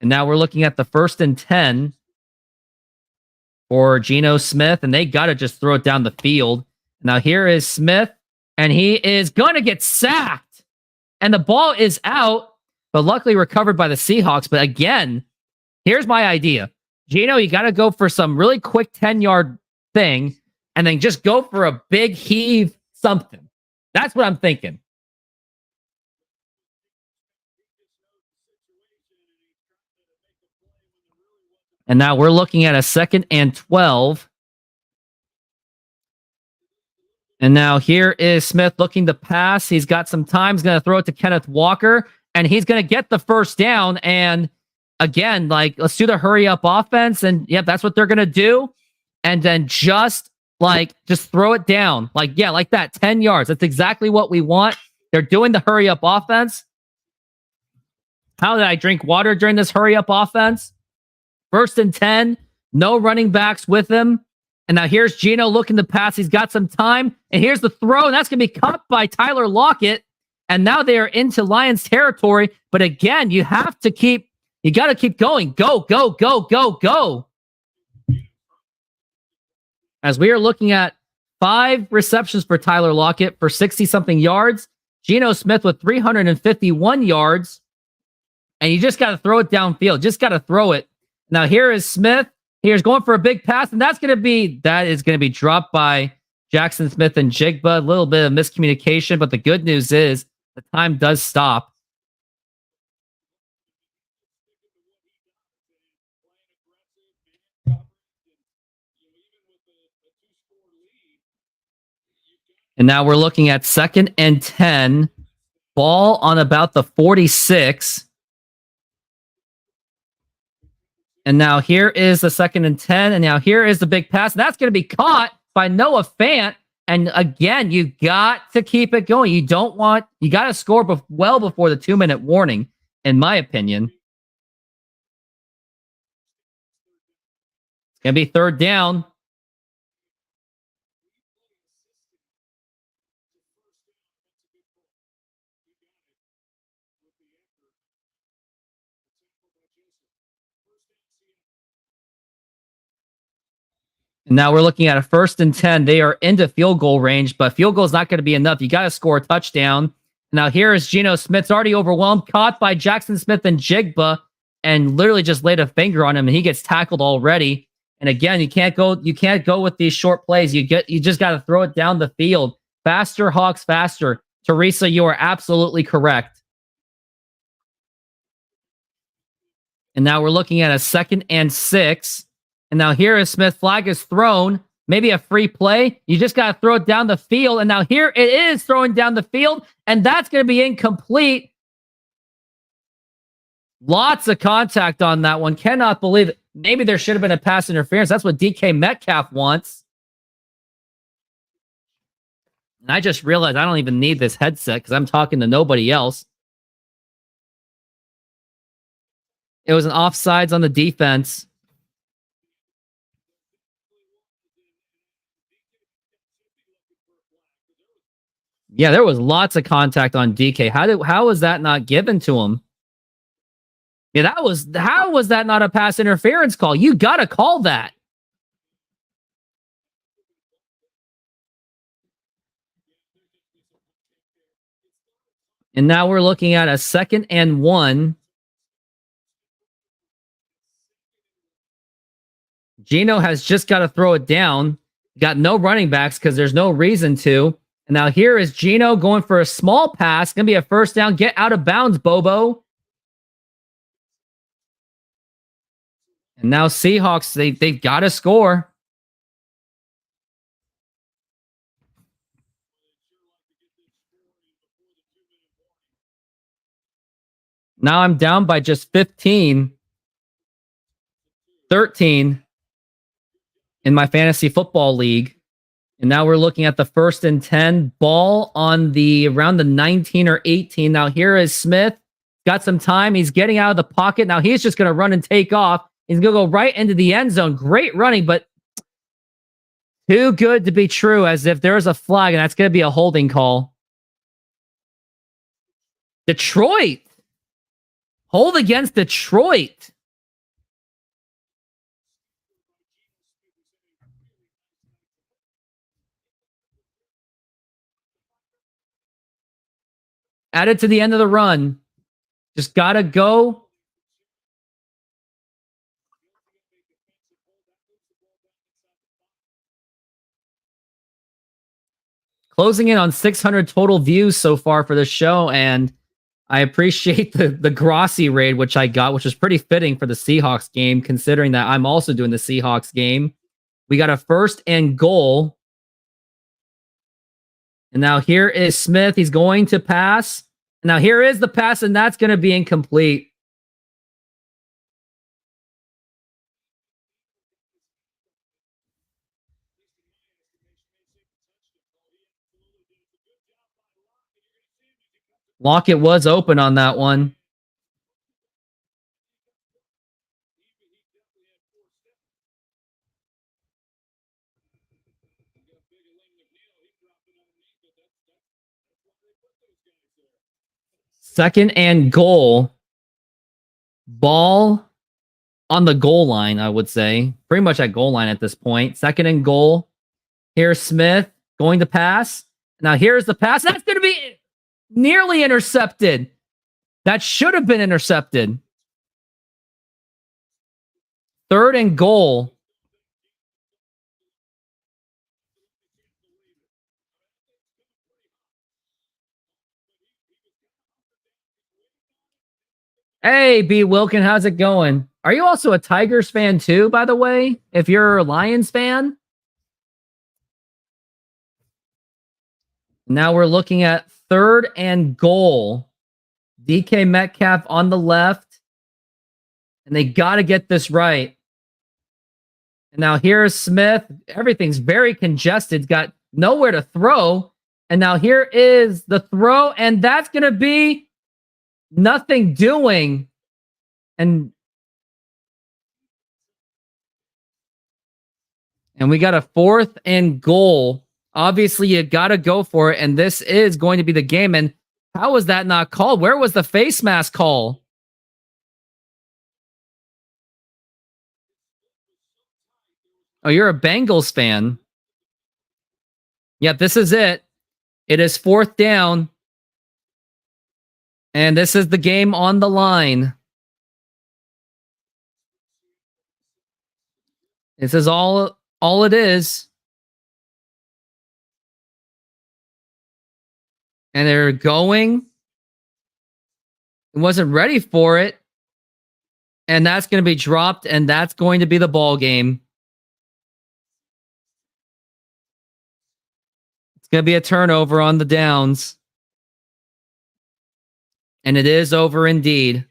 And now we're looking at the 1st and 10 for Geno Smith, and they got to just throw it down the field. Now here is Smith, and he is going to get sacked. And the ball is out, but luckily recovered by the Seahawks. But again, here's my idea. Geno, you got to go for some really quick 10-yard thing, and then just go for a big heave something. That's what I'm thinking. And now we're looking at a 2nd and 12. And now here is Smith looking to pass. He's got some time. He's going to throw it to Kenneth Walker, and he's going to get the first down. And again, like, let's do the hurry up offense. And yep, that's what they're going to do. And then just throw it down. Like that, 10 yards. That's exactly what we want. They're doing the hurry up offense. How did I drink water during this hurry up offense? 1st and 10, no running backs with him. And now here's Geno looking to pass. He's got some time. And here's the throw, and that's going to be caught by Tyler Lockett. And now they are into Lions territory. But again, you got to keep going. Go, go, go, go, go. As we are looking at 5 receptions for Tyler Lockett for 60-something yards. Geno Smith with 351 yards. And you just got to throw it downfield. Just got to throw it. Now here is Smith. Here's going for a big pass, and that is going to be dropped by Jackson Smith and Jigba. A little bit of miscommunication, but the good news is the time does stop. And now we're looking at 2nd and 10. Ball on about the 46. And now here is the 2nd and 10. And now here is the big pass. And that's going to be caught by Noah Fant. And again, you got to keep it going. You got to score well before the 2-minute warning, in my opinion. It's going to be 3rd down. And now we're looking at a 1st and 10. They are into field goal range, but field goal is not going to be enough. You got to score a touchdown. Now here is Geno Smith's already overwhelmed, caught by Jackson Smith and Jigba, and literally just laid a finger on him, and he gets tackled already. And again, you can't go with these short plays. You just got to throw it down the field. Faster, Hawks, faster. Teresa, you are absolutely correct. And now we're looking at a 2nd and 6. And now here is Smith. Flag is thrown. Maybe a free play. You just got to throw it down the field. And now here it is throwing down the field. And that's going to be incomplete. Lots of contact on that one. Cannot believe it. Maybe there should have been a pass interference. That's what DK Metcalf wants. And I just realized I don't even need this headset because I'm talking to nobody else. It was an offsides on the defense. Yeah, there was lots of contact on DK. How was that not given to him? Yeah, how was that not a pass interference call? You got to call that. And now we're looking at a 2nd and 1. Geno has just got to throw it down. Got no running backs because there's no reason to. And now here is Geno going for a small pass. Going to be a first down. Get out of bounds, Bobo. And now Seahawks, they've got to score. Now I'm down by just 15. 13 in my fantasy football league. And now we're looking at the 1st and 10. Ball on around the 19 or 18. Now here is Smith. Got some time. He's getting out of the pocket. Now he's just going to run and take off. He's going to go right into the end zone. Great running, but too good to be true, as if there's a flag, and that's going to be a holding call. Detroit. Hold against Detroit. Add it to the end of the run. Just got to go. Closing in on 600 total views so far for the show, and I appreciate the Grossi raid, which I got, which was pretty fitting for the Seahawks game, considering that I'm also doing the Seahawks game. We got a 1st and goal. And now here is Smith. He's going to pass. Now here is the pass, and that's going to be incomplete. Lockett was open on that one. Second and goal. Ball on the goal line, I would say. Pretty much at goal line at this point. 2nd and goal. Here's Smith going to pass. Now here's the pass. That's going to be nearly intercepted. That should have been intercepted. 3rd and goal. Hey, B. Wilkin, how's it going? Are you also a Tigers fan too, by the way? If you're a Lions fan? Now we're looking at 3rd and goal. DK Metcalf on the left. And they got to get this right. And now here's Smith. Everything's very congested. Got nowhere to throw. And now here is the throw. And that's going to be nothing doing. And we got a 4th and goal. Obviously, you got to go for it. And this is going to be the game. And how was that not called? Where was the face mask call? Oh, you're a Bengals fan. Yeah, this is it. It is 4th down. And this is the game on the line. This is all it is. And they're going. It wasn't ready for it. And that's going to be dropped, and that's going to be the ball game. It's going to be a turnover on the downs. And it is over indeed.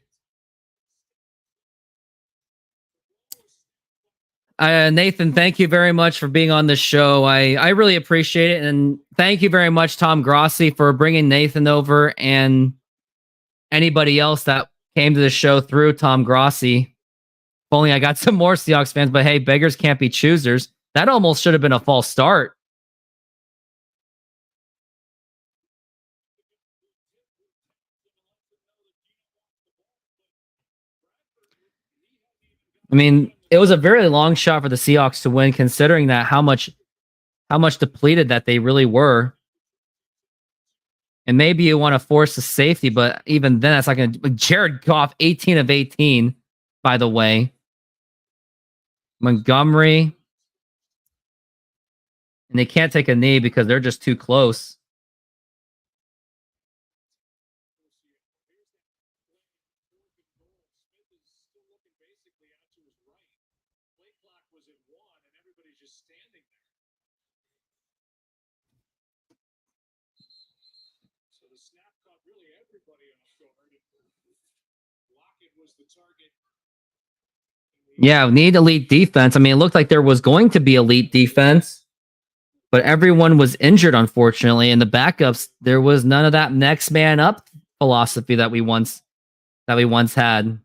Nathan, thank you very much for being on the show. I really appreciate it. And thank you very much, Tom Grossi, for bringing Nathan over and anybody else that came to the show through Tom Grossi. If only I got some more Seahawks fans, but hey, beggars can't be choosers. That almost should have been a false start. I mean, it was a very long shot for the Seahawks to win, considering that how much depleted that they really were. And maybe you want to force a safety, but even then, that's like Jared Goff, 18 of 18, by the way. Montgomery. And they can't take a knee because they're just too close. Yeah, we need elite defense. I mean, it looked like there was going to be elite defense, but everyone was injured, unfortunately. And the backups, there was none of that next man up philosophy that we once had.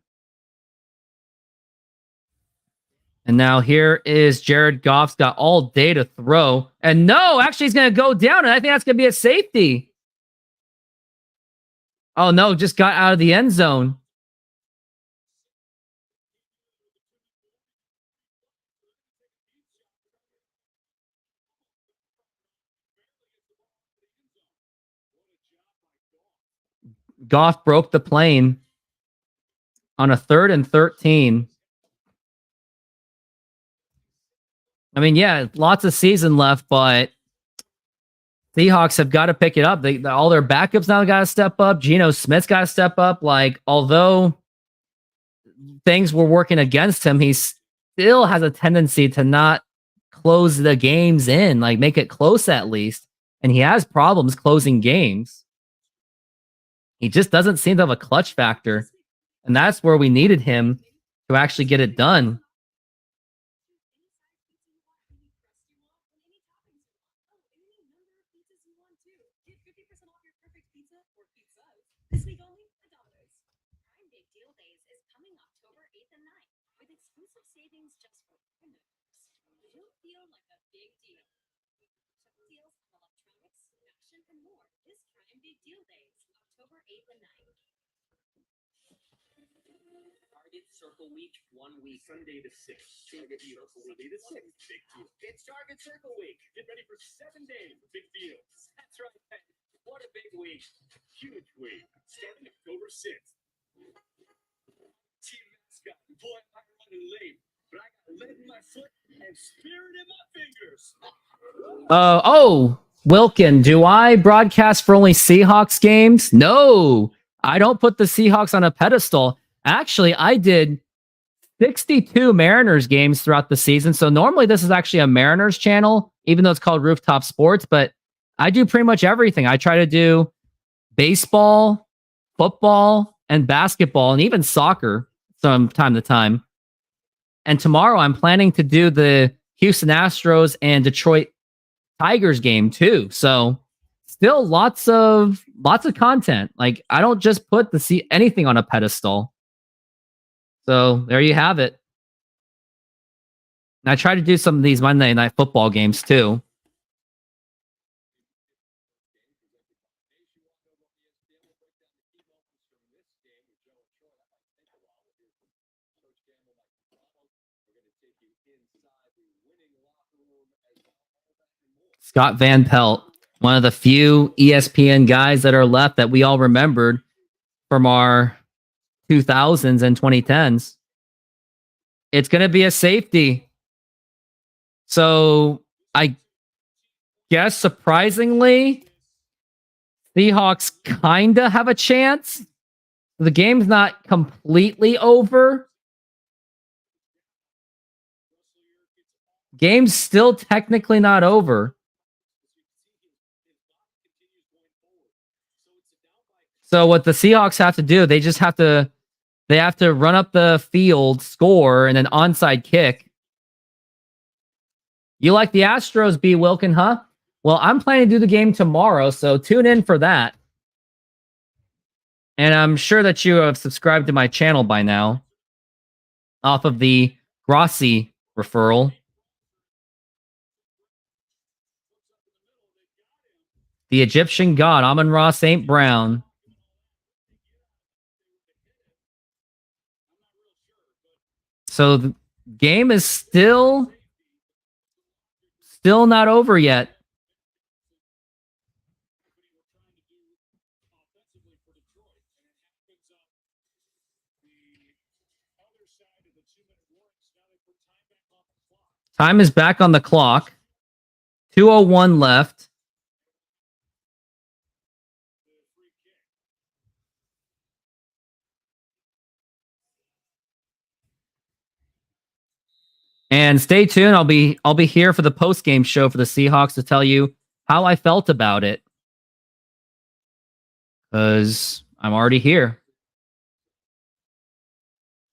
And now here is Jared Goff's got all day to throw. And no, actually he's going to go down, and I think that's going to be a safety. Oh no, just got out of the end zone. Goff broke the plane on a 3rd and 13. I mean, yeah, lots of season left, but Seahawks have got to pick it up. All their backups now got to step up. Geno Smith's got to step up. Like, although things were working against him, he still has a tendency to not close the games in, like make it close at least. And he has problems closing games. He just doesn't seem to have a clutch factor. And that's where we needed him to actually get it done. This week only at Domino's. Prime Big Deal Days is coming October 8th and 9th with exclusive savings just for Prime members. You'll feel like a big deal. Top deals on electronics, fashion, and more this Prime Big Deal Days, October 8th and 9th. Target Circle Week, 1 week. Sunday the 6th. Target Circle Week the 6th. Big deal. It's Target Circle Week. Get ready for 7 days of big deals. That's right. What a big week. Huge week. Starting October 6th. Team mascot. Boy, I'm running late. But I got lead in my foot and spirit in my fingers. Wilkin, do I broadcast for only Seahawks games? No, I don't put the Seahawks on a pedestal. Actually, I did 62 Mariners games throughout the season. So normally this is actually a Mariners channel, even though it's called Rooftop Sports, but I do pretty much everything. I try to do baseball, football, and basketball, and even soccer from time to time. And tomorrow I'm planning to do the Houston Astros and Detroit Tigers game too. So still lots of content. Like, I don't just put anything on a pedestal. So there you have it. And I try to do some of these Monday Night Football games too. Scott Van Pelt, one of the few ESPN guys that are left that we all remembered from our 2000s and 2010s. It's going to be a safety. So I guess surprisingly, Seahawks kind of have a chance. The game's not completely over, Game's still technically not over. So what the Seahawks have to do, they have to run up the field, score, and an onside kick. You like the Astros, B. Wilkin, huh? Well, I'm planning to do the game tomorrow, so tune in for that. And I'm sure that you have subscribed to my channel by now off of the Grossi referral. The Egyptian god, Amon-Ra St. Brown. So the game is still not over yet. Time is back on the clock. 2:01 left. And stay tuned. I'll be here for the post-game show for the Seahawks to tell you how I felt about it. Because I'm already here.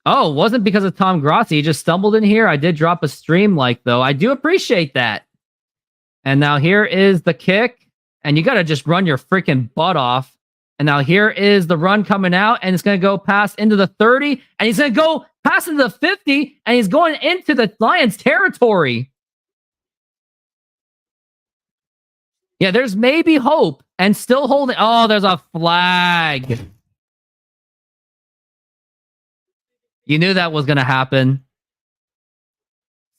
Oh, it wasn't because of Tom Grossi. He just stumbled in here. I did drop a stream like, though. I do appreciate that. And now here is the kick. And you got to just run your freaking butt off. And now here is the run coming out. And it's going to go past into the 30. And he's going to go past into the 50. And he's going into the Lions territory. Yeah, there's maybe hope. And still holding. Oh, there's a flag. You knew that was going to happen.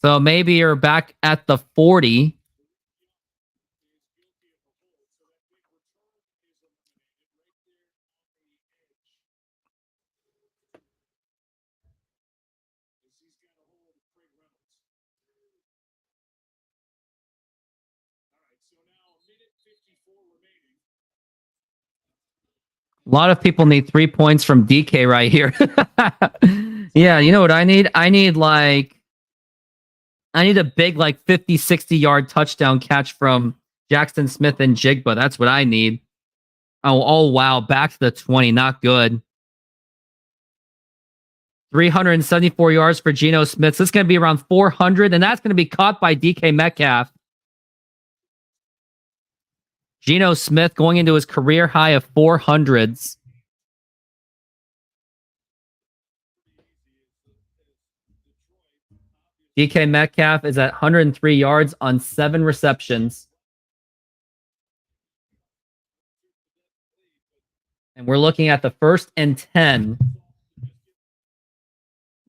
So maybe you're back at the 40. A lot of people need 3 points from DK right here. Yeah, you know what I need? I need a big 50, 60-yard touchdown catch from Jackson Smith and Jigba. That's what I need. Oh, wow. Back to the 20. Not good. 374 yards for Geno Smith. So it's going to be around 400, and that's going to be caught by DK Metcalf. Geno Smith going into his career high of 400s. DK Metcalf is at 103 yards on 7 receptions. And we're looking at the 1st and 10.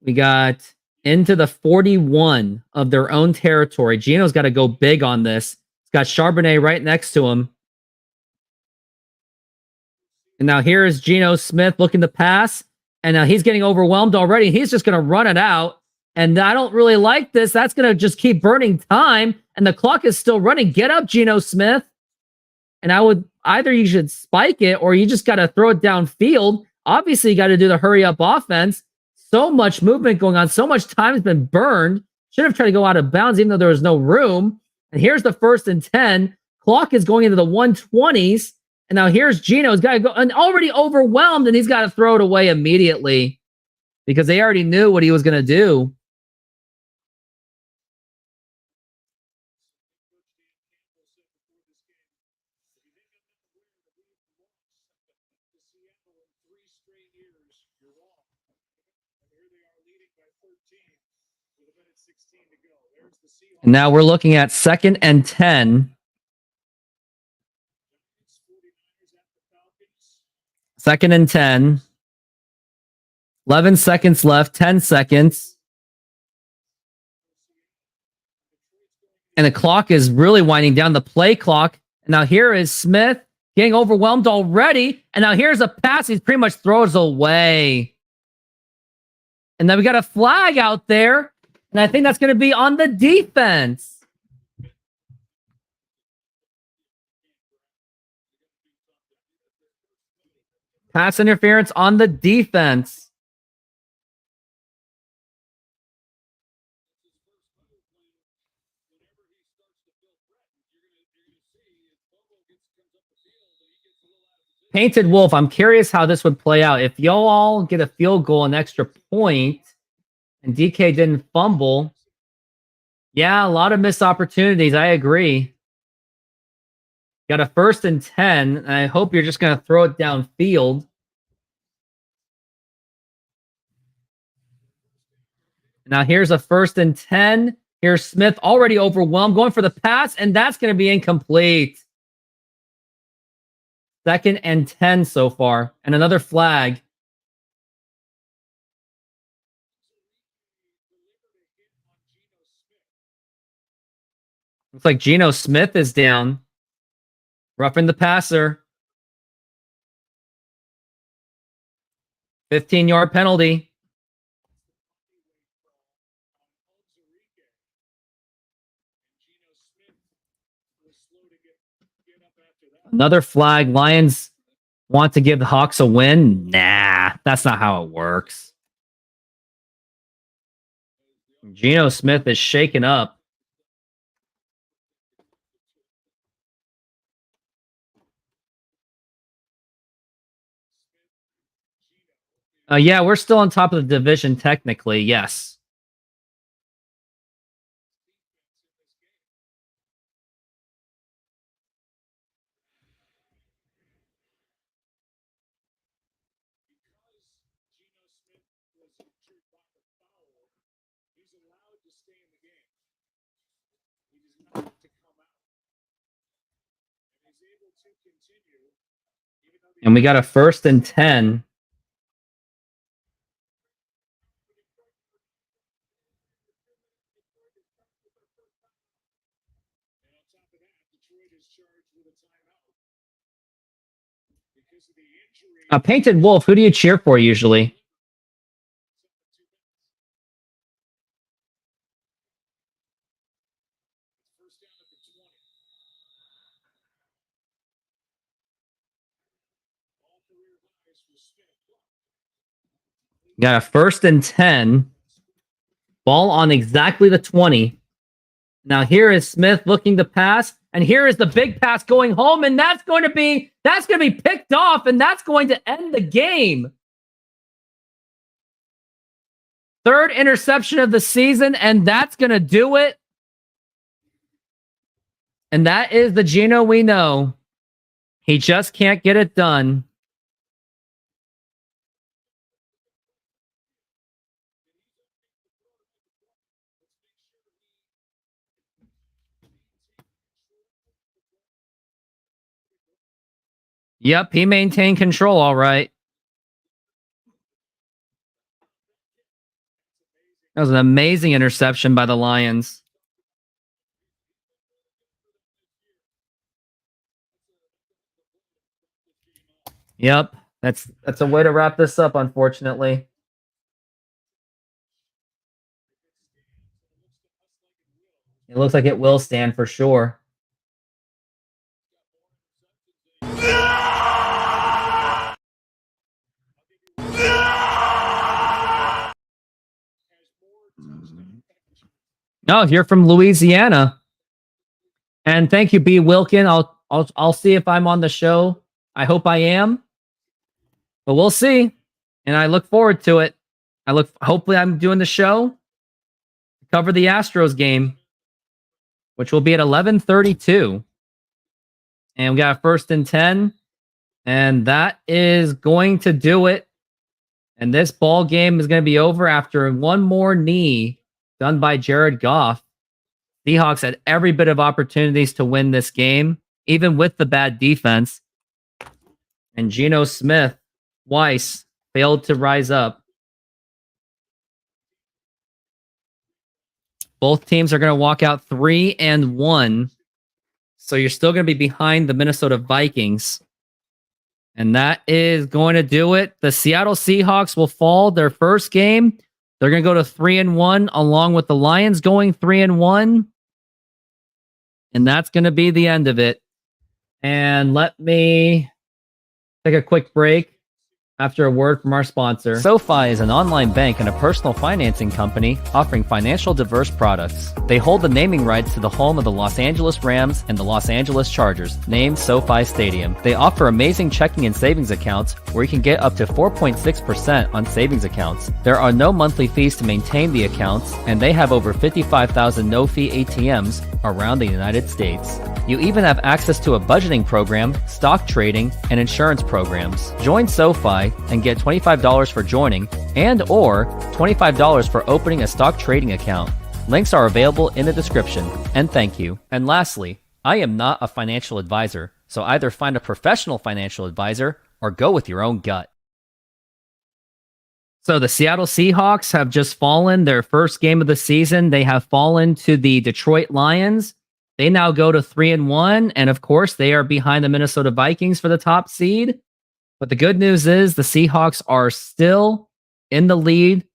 We got into the 41 of their own territory. Geno's got to go big on this. He's got Charbonnet right next to him. And now here is Geno Smith looking to pass. And now he's getting overwhelmed already. He's just going to run it out. And I don't really like this. That's going to just keep burning time. And the clock is still running. Get up, Geno Smith. And I would either you should spike it or you just got to throw it downfield. Obviously, you got to do the hurry up offense. So much movement going on. So much time has been burned. Should have tried to go out of bounds even though there was no room. And here's the 1st and 10. Clock is going into the 120s. And now here's Geno. He's got to go and already overwhelmed. And he's got to throw it away immediately because they already knew what he was going to do. And now we're looking at 2nd and 10. 2nd and 10. 11 seconds left. 10 seconds. And the clock is really winding down. The play clock. And now here is Smith getting overwhelmed already. And now here's a pass. He pretty much throws away. And then we got a flag out there. And I think that's going to be on the defense. Pass interference on the defense. Painted Wolf, I'm curious how this would play out. If y'all all get a field goal, an extra point, and DK didn't fumble, yeah, a lot of missed opportunities. I agree. Got a 1st and 10, and I hope you're just going to throw it downfield. Now here's a 1st and 10. Here's Smith already overwhelmed, going for the pass, and that's going to be incomplete. 2nd and 10 so far, and another flag. Looks like Geno Smith is down. Roughing the passer. 15-yard penalty. Another flag. Lions want to give the Hawks a win? Nah, that's not how it works. Geno Smith is shaken up. Yeah, we're still on top of the division technically, yes. And we got a 1st and 10. Painted Wolf, who do you cheer for usually? Got a 1st and 10. Ball on exactly the 20. Now here is Smith looking to pass, and here is the big pass going home, and that's going to be picked off, and that's going to end the game. 3rd interception of the season, and that's going to do it. And that is the Geno we know. He just can't get it done. Yep, he maintained control all right. That was an amazing interception by the Lions. Yep, that's a way to wrap this up, unfortunately. It looks like it will stand for sure. Oh, you're from Louisiana. And thank you, B. Wilkin. I'll see if I'm on the show. I hope I am. But we'll see. And I look forward to it. Hopefully I'm doing the show to cover the Astros game, which will be at 11:32. And we got a 1st and 10. And that is going to do it. And this ball game is going to be over after one more knee done by Jared Goff. Seahawks had every bit of opportunities to win this game, even with the bad defense. And Geno Smith, twice, failed to rise up. Both teams are going to walk out 3-1. So you're still going to be behind the Minnesota Vikings. And that is going to do it. The Seattle Seahawks will fall their first game. They're going to go to 3-1 along with the Lions going 3-1. And that's going to be the end of it. And let me take a quick break. after a word from our sponsor. SoFi is an online bank and a personal financing company offering financial diverse products. They hold the naming rights to the home of the Los Angeles Rams and the Los Angeles Chargers, named SoFi Stadium. They offer amazing checking and savings accounts where you can get up to 4.6% on savings accounts. There are no monthly fees to maintain the accounts, and they have over 55,000 no-fee ATMs around the United States. You even have access to a budgeting program, stock trading, and insurance programs. Join SoFi and get $25 for joining and or $25 for opening a stock trading account. Links are available in the description. And thank you. And lastly, I am not a financial advisor, so either find a professional financial advisor or go with your own gut. So the Seattle Seahawks have just fallen their first game of the season. They have fallen to the Detroit Lions. They now go to 3-1, and of course, they are behind the Minnesota Vikings for the top seed. But the good news is the Seahawks are still in the lead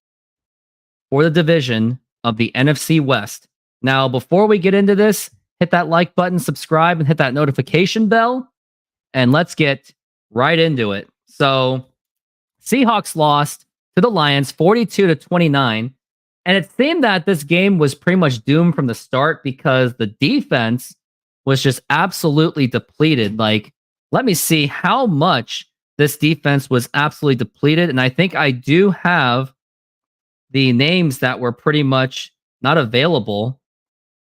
for the division of the NFC West. Now, before we get into this, hit that like button, subscribe, and hit that notification bell, and let's get right into it. So, Seahawks lost to the Lions 42-29. And it seemed that this game was pretty much doomed from the start because the defense was just absolutely depleted. Like, let me see how much this defense was absolutely depleted. And I think I do have the names that were pretty much not available.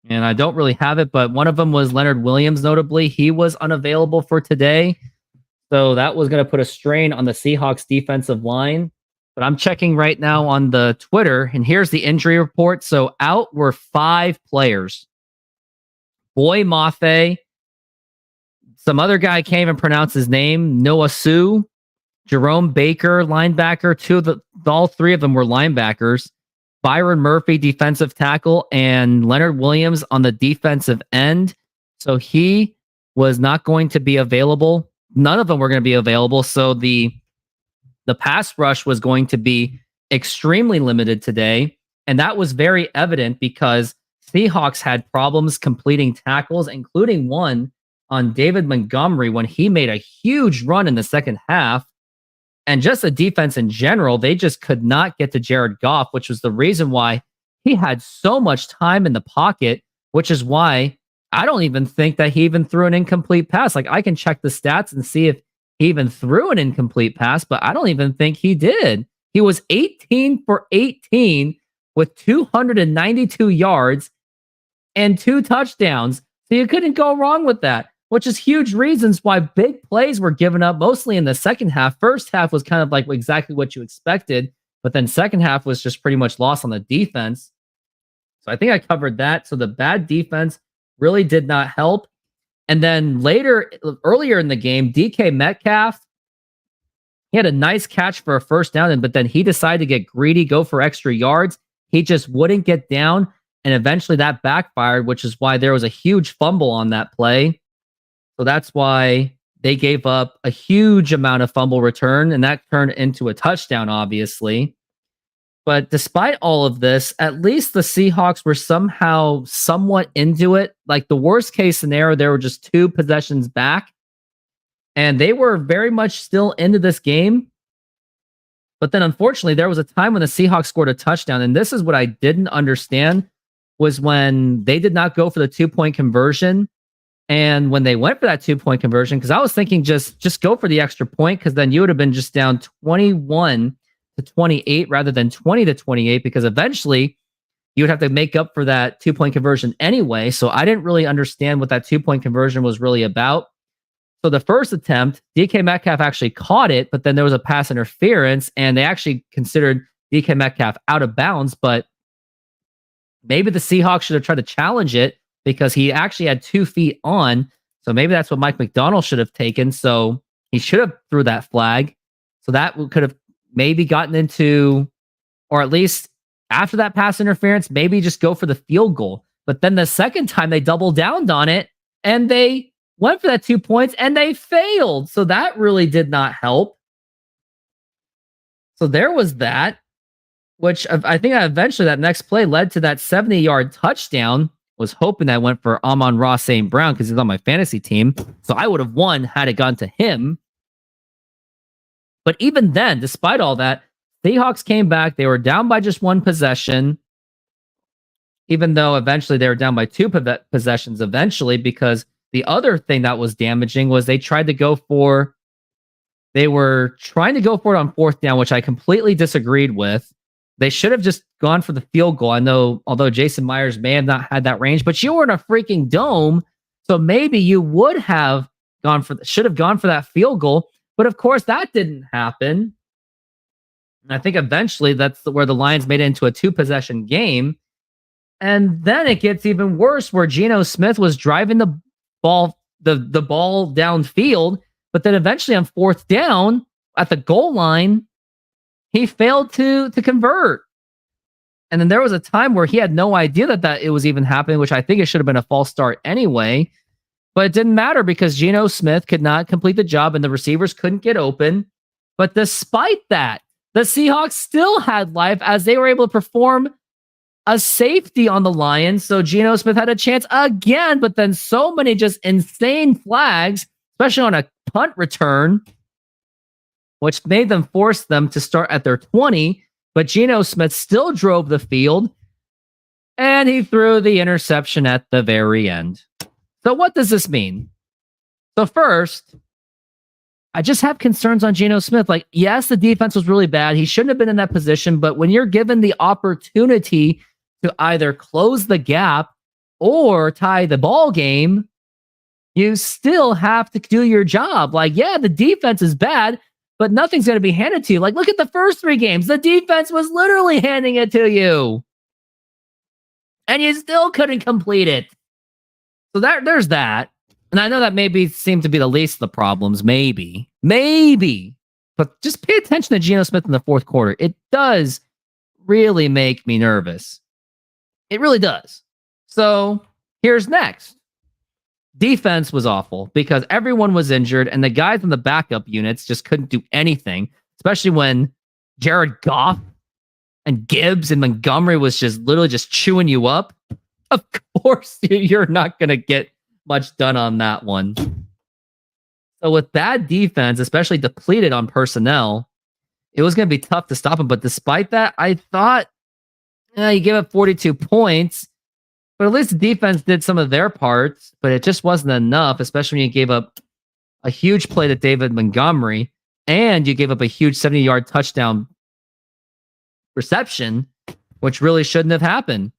And I don't really have it, but one of them was Leonard Williams, notably. He was unavailable for today. So that was going to put a strain on the Seahawks defensive line. But I'm checking right now on the Twitter, and here's the injury report. So out were 5 players. Boy Mafe, some other guy can't even pronounce his name, Noah Sue, Jerome Baker, linebacker. All 3 of them were linebackers. Byron Murphy, defensive tackle, and Leonard Williams on the defensive end. So he was not going to be available. None of them were going to be available. So the pass rush was going to be extremely limited today. And that was very evident because Seahawks had problems completing tackles, including one on David Montgomery when he made a huge run in the second half. And just the defense in general, they just could not get to Jared Goff, which was the reason why he had so much time in the pocket, which is why I don't even think that he even threw an incomplete pass. Like, I can check the stats and see if he even threw an incomplete pass, but I don't even think he did. He was 18 for 18 with 292 yards and 2 touchdowns. So you couldn't go wrong with that, which is huge reasons why big plays were given up mostly in the second half. First half was kind of like exactly what you expected, but then second half was just pretty much lost on the defense. So I think I covered that. So the bad defense really did not help. And then earlier in the game, DK Metcalf, he had a nice catch for a first down, but then he decided to get greedy, go for extra yards. He just wouldn't get down, and eventually that backfired, which is why there was a huge fumble on that play. So that's why they gave up a huge amount of fumble return, and that turned into a touchdown, obviously. But despite all of this, at least the Seahawks were somehow somewhat into it. Like, the worst case scenario, there were just 2 possessions back. And they were very much still into this game. But then, unfortunately, there was a time when the Seahawks scored a touchdown. And this is what I didn't understand, was when they did not go for the 2-point conversion. And when they went for that 2-point conversion, because I was thinking just go for the extra point, because then you would have been just down 21-28 rather than 20-28, because eventually you would have to make up for that 2-point conversion anyway. So I didn't really understand what that 2-point conversion was really about. So the first attempt, DK Metcalf actually caught it, but then there was a pass interference, and they actually considered DK Metcalf out of bounds. But maybe the Seahawks should have tried to challenge it, because he actually had 2 feet on. So maybe that's what Mike McDonald should have taken. So he should have threw that flag. So that could have maybe gotten into, or at least after that pass interference, maybe just go for the field goal. But then the second time they doubled down on it, and they went for that 2 points, and they failed. So that really did not help. So there was that, which I think eventually that next play led to that 70-yard touchdown. Was hoping that went for Amon-Ra St. Brown because he's on my fantasy team. So I would have won had it gone to him. But even then, despite all that, Seahawks came back. They were down by just one possession, even though eventually they were down by two possessions eventually, because the other thing that was damaging was they were trying to go for it on fourth down, which I completely disagreed with. They should have just gone for the field goal. I know, although Jason Myers may have not had that range, but you were in a freaking dome, so maybe you would have should have gone for that field goal. But of course, that didn't happen. And I think eventually that's where the Lions made it into a 2-possession game. And then it gets even worse, where Geno Smith was driving the ball downfield, but then eventually on fourth down at the goal line, he failed to convert. And then there was a time where he had no idea that it was even happening, which I think it should have been a false start anyway. But it didn't matter because Geno Smith could not complete the job and the receivers couldn't get open. But despite that, the Seahawks still had life as they were able to perform a safety on the Lions. So Geno Smith had a chance again, but then so many just insane flags, especially on a punt return, which made them force them to start at their 20. But Geno Smith still drove the field, and he threw the interception at the very end. So what does this mean? So first, I just have concerns on Geno Smith. Like, yes, the defense was really bad. He shouldn't have been in that position, but when you're given the opportunity to either close the gap or tie the ball game, you still have to do your job. Like, yeah, the defense is bad, but nothing's going to be handed to you. Like, look at the first 3 games. The defense was literally handing it to you, and you still couldn't complete it. So there's that. And I know that maybe seemed to be the least of the problems. Maybe. But just pay attention to Geno Smith in the fourth quarter. It does really make me nervous. It really does. So here's next. Defense was awful because everyone was injured and the guys in the backup units just couldn't do anything, especially when Jared Goff and Gibbs and Montgomery was just literally just chewing you up. Of course, you're not going to get much done on that one. So with bad defense, especially depleted on personnel, it was going to be tough to stop him. But despite that, I thought you gave up 42 points, but at least the defense did some of their parts, but it just wasn't enough, especially when you gave up a huge play to David Montgomery and you gave up a huge 70-yard touchdown reception, which really shouldn't have happened.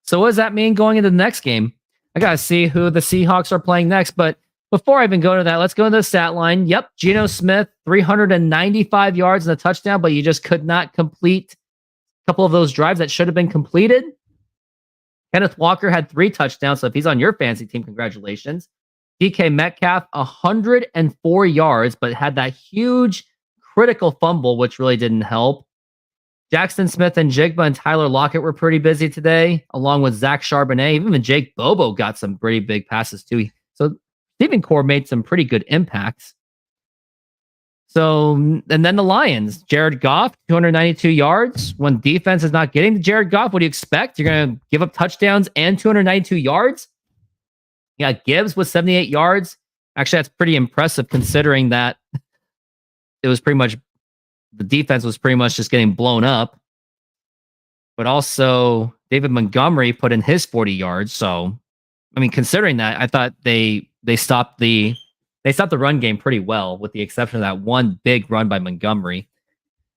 So what does that mean going into the next game? I got to see who the Seahawks are playing next. But before I even go to that, let's go to the stat line. Yep, Geno Smith, 395 yards and a touchdown, but you just could not complete a couple of those drives that should have been completed. Kenneth Walker had 3 touchdowns, so if he's on your fantasy team, congratulations. DK Metcalf, 104 yards, but had that huge critical fumble, which really didn't help. Jackson Smith and Jigba and Tyler Lockett were pretty busy today, along with Zach Charbonnet. Even Jake Bobo got some pretty big passes too. So Stephen Core made some pretty good impacts. So, and then the Lions, Jared Goff, 292 yards. When defense is not getting to Jared Goff, what do you expect? You're going to give up touchdowns and 292 yards? You got Gibbs with 78 yards. Actually, that's pretty impressive considering that it was pretty much the defense was pretty much just getting blown up. But also, David Montgomery put in his 40 yards. So, I mean, considering that, I thought they stopped the run game pretty well, with the exception of that one big run by Montgomery.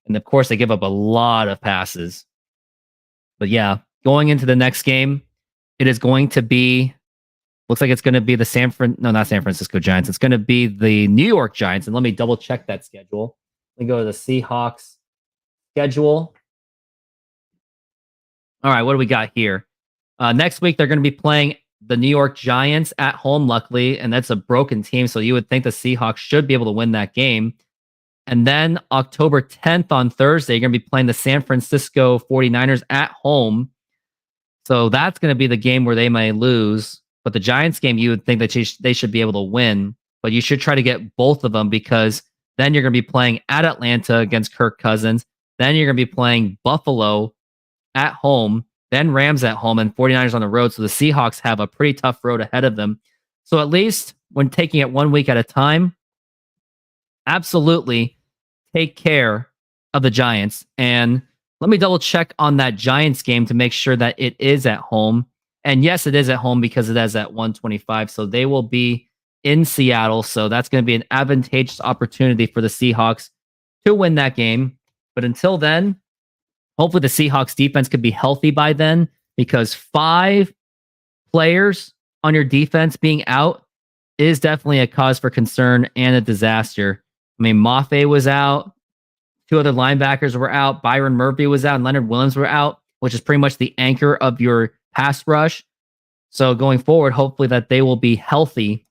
And of course, they give up a lot of passes. But yeah, going into the next game, it is going to be, looks like it's going to be the not San Francisco Giants. It's going to be the New York Giants. And let me double check that schedule. Let me go to the Seahawks schedule. All right, what do we got here? Next week, they're going to be playing the New York Giants at home, luckily, and that's a broken team, so you would think the Seahawks should be able to win that game. And then October 10th on Thursday, you're going to be playing the San Francisco 49ers at home. So that's going to be the game where they may lose. But the Giants game, you would think that they should be able to win, but you should try to get both of them, because then you're going to be playing at Atlanta against Kirk Cousins. Then you're going to be playing Buffalo at home, then Rams at home, and 49ers on the road. So the Seahawks have a pretty tough road ahead of them. So at least when taking it 1 week at a time, absolutely take care of the Giants. And let me double check on that Giants game to make sure that it is at home. And yes, it is at home because it is at 125. So they will be in Seattle. So that's going to be an advantageous opportunity for the Seahawks to win that game. But until then, hopefully the Seahawks defense could be healthy by then, because 5 players on your defense being out is definitely a cause for concern and a disaster. I mean, Mafe was out. 2 other linebackers were out. Byron Murphy was out and Leonard Williams were out, which is pretty much the anchor of your pass rush. So going forward, hopefully that they will be healthy.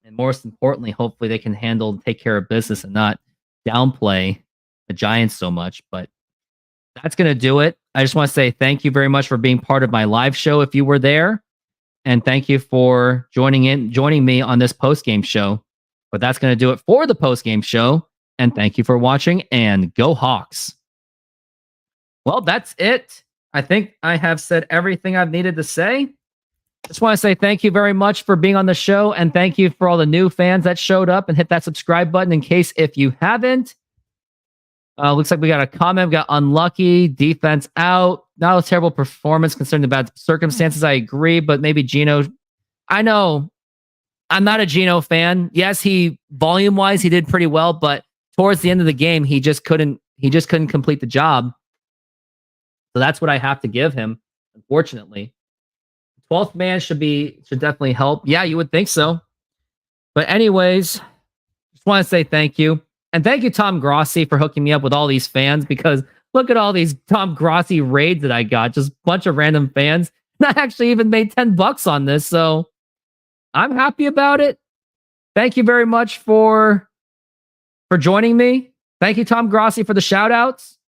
And most importantly, hopefully they can handle and take care of business and not downplay the Giants so much. But that's going to do it. I just want to say thank you very much for being part of my live show if you were there. And thank you for joining me on this post-game show. But that's going to do it for the post-game show. And thank you for watching, and go Hawks. Well, that's it. I think I have said everything I've needed to say. Just want to say thank you very much for being on the show, and thank you for all the new fans that showed up and hit that subscribe button in case if you haven't. Looks like we got a comment. We got unlucky, defense out. Not a terrible performance considering the bad circumstances. I agree, but maybe Geno. I know I'm not a Geno fan. Yes, volume-wise, he did pretty well, but towards the end of the game, he just couldn't complete the job. So that's what I have to give him, unfortunately. 12th man should definitely help. Yeah, you would think so. But anyways, just want to say thank you. And thank you, Tom Grossi, for hooking me up with all these fans, because look at all these Tom Grossi raids that I got. Just a bunch of random fans. And I actually even made $10 on this. So I'm happy about it. Thank you very much for joining me. Thank you, Tom Grossi, for the shout outs.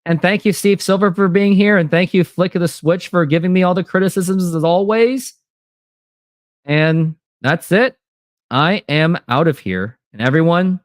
And thank you, Steve Silver, for being here. And thank you, Flick of the Switch, for giving me all the criticisms as always. And that's it. I am out of here. And everyone,